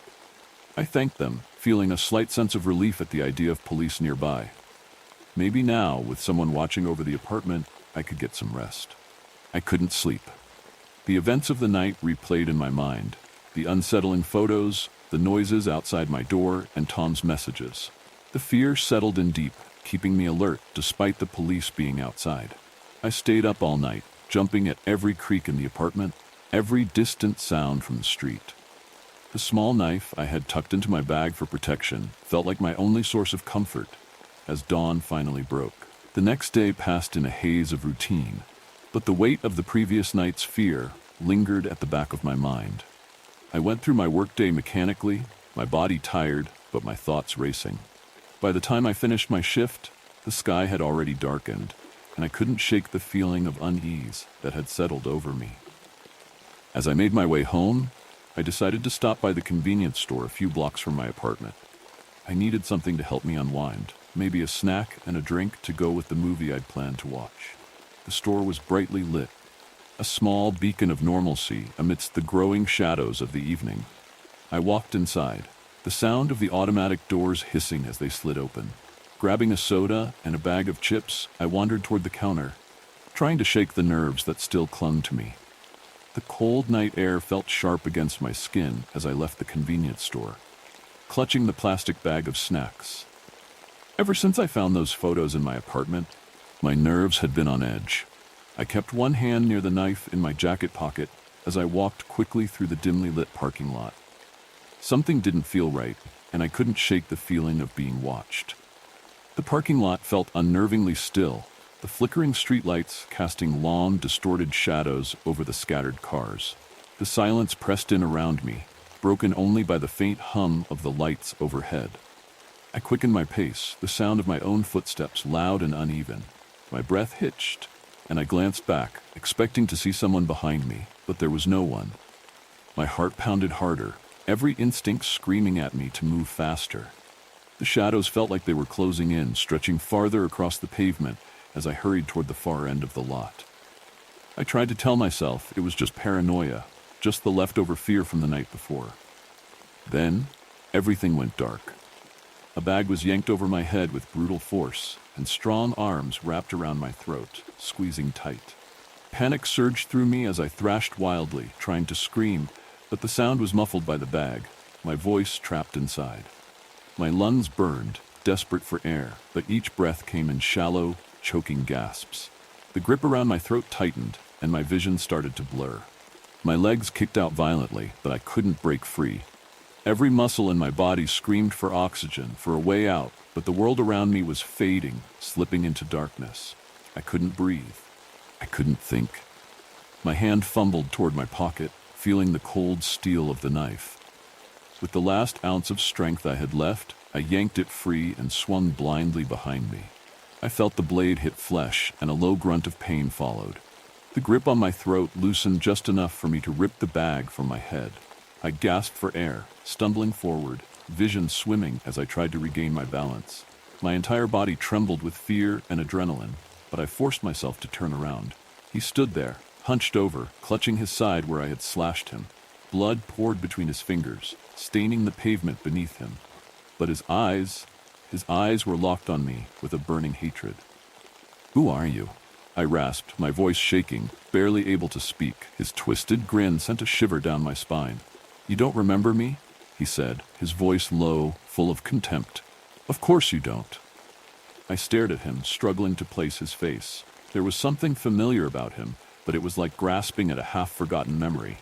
I thanked them, feeling a slight sense of relief at the idea of police nearby. Maybe now, with someone watching over the apartment, I could get some rest. I couldn't sleep. The events of the night replayed in my mind. The unsettling photos, the noises outside my door, and Tom's messages. The fear settled in deep, keeping me alert despite the police being outside. I stayed up all night, jumping at every creak in the apartment, every distant sound from the street. The small knife I had tucked into my bag for protection felt like my only source of comfort as dawn finally broke. The next day passed in a haze of routine, but the weight of the previous night's fear lingered at the back of my mind. I went through my workday mechanically, my body tired, but my thoughts racing. By the time I finished my shift, the sky had already darkened, and I couldn't shake the feeling of unease that had settled over me. As I made my way home, I decided to stop by the convenience store a few blocks from my apartment. I needed something to help me unwind, maybe a snack and a drink to go with the movie I'd planned to watch. The store was brightly lit, a small beacon of normalcy amidst the growing shadows of the evening. I walked inside, the sound of the automatic doors hissing as they slid open. Grabbing a soda and a bag of chips, I wandered toward the counter, trying to shake the nerves that still clung to me. The cold night air felt sharp against my skin as I left the convenience store, clutching the plastic bag of snacks. Ever since I found those photos in my apartment, my nerves had been on edge. I kept one hand near the knife in my jacket pocket as I walked quickly through the dimly lit parking lot. Something didn't feel right, and I couldn't shake the feeling of being watched. The parking lot felt unnervingly still, the flickering streetlights casting long, distorted shadows over the scattered cars. The silence pressed in around me, broken only by the faint hum of the lights overhead. I quickened my pace, the sound of my own footsteps loud and uneven. My breath hitched, and I glanced back, expecting to see someone behind me, but there was no one. My heart pounded harder, every instinct screaming at me to move faster. The shadows felt like they were closing in, stretching farther across the pavement as I hurried toward the far end of the lot. I tried to tell myself it was just paranoia, just the leftover fear from the night before. Then, everything went dark. A bag was yanked over my head with brutal force, and strong arms wrapped around my throat, squeezing tight. Panic surged through me as I thrashed wildly, trying to scream, but the sound was muffled by the bag, my voice trapped inside. My lungs burned, desperate for air, but each breath came in shallow, choking gasps. The grip around my throat tightened, and my vision started to blur. My legs kicked out violently, but I couldn't break free. Every muscle in my body screamed for oxygen, for a way out, but the world around me was fading, slipping into darkness. I couldn't breathe. I couldn't think. My hand fumbled toward my pocket, feeling the cold steel of the knife. With the last ounce of strength I had left, I yanked it free and swung blindly behind me. I felt the blade hit flesh, and a low grunt of pain followed. The grip on my throat loosened just enough for me to rip the bag from my head. I gasped for air, stumbling forward, vision swimming as I tried to regain my balance. My entire body trembled with fear and adrenaline, but I forced myself to turn around. He stood there, hunched over, clutching his side where I had slashed him. Blood poured between his fingers, staining the pavement beneath him. But his eyes were locked on me with a burning hatred. "Who are you?" I rasped, my voice shaking, barely able to speak. His twisted grin sent a shiver down my spine. "You don't remember me?" he said, his voice low, full of contempt. "Of course you don't." I stared at him, struggling to place his face. There was something familiar about him, but it was like grasping at a half-forgotten memory.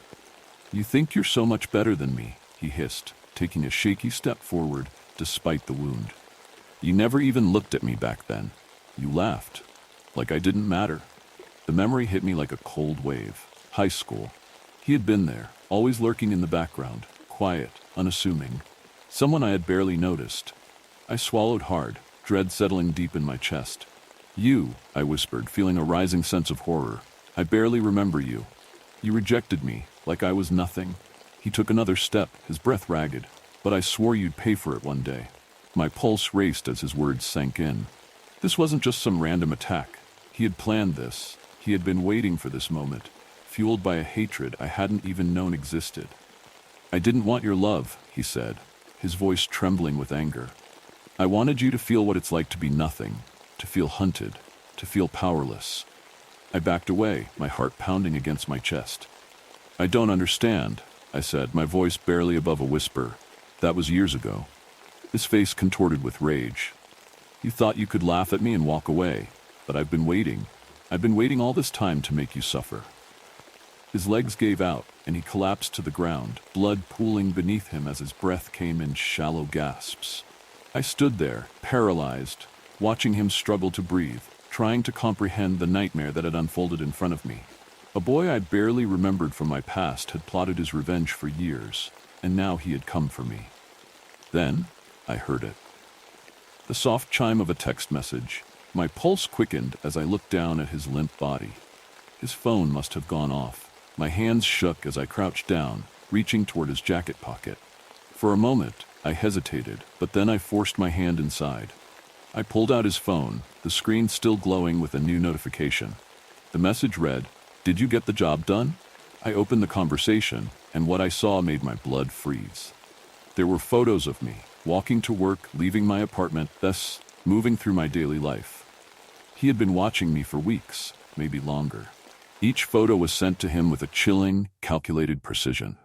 "You think you're so much better than me," he hissed, taking a shaky step forward despite the wound. "You never even looked at me back then. You laughed, like I didn't matter." The memory hit me like a cold wave. High school. He had been there, always lurking in the background, quiet, unassuming. Someone I had barely noticed. I swallowed hard, dread settling deep in my chest. "You," I whispered, feeling a rising sense of horror. "I barely remember you. You rejected me, like I was nothing." He took another step, his breath ragged. "But I swore you'd pay for it one day." My pulse raced as his words sank in. This wasn't just some random attack. He had planned this. He had been waiting for this moment, fueled by a hatred I hadn't even known existed. "I didn't want your love," he said, his voice trembling with anger. "I wanted you to feel what it's like to be nothing, to feel hunted, to feel powerless. I backed away, my heart pounding against my chest. "I don't understand," I said, my voice barely above a whisper. "That was years ago." His face contorted with rage. "You thought you could laugh at me and walk away, but I've been waiting. I've been waiting all this time to make you suffer." His legs gave out, and he collapsed to the ground, blood pooling beneath him as his breath came in shallow gasps. I stood there, paralyzed, watching him struggle to breathe, trying to comprehend the nightmare that had unfolded in front of me. A boy I barely remembered from my past had plotted his revenge for years, and now he had come for me. Then, I heard it. The soft chime of a text message. My pulse quickened as I looked down at his limp body. His phone must have gone off. My hands shook as I crouched down, reaching toward his jacket pocket. For a moment, I hesitated, but then I forced my hand inside. I pulled out his phone, the screen still glowing with a new notification. The message read, "Did you get the job done?" I opened the conversation, and what I saw made my blood freeze. There were photos of me, walking to work, leaving my apartment, thus moving through my daily life. He had been watching me for weeks, maybe longer. Each photo was sent to him with a chilling, calculated precision.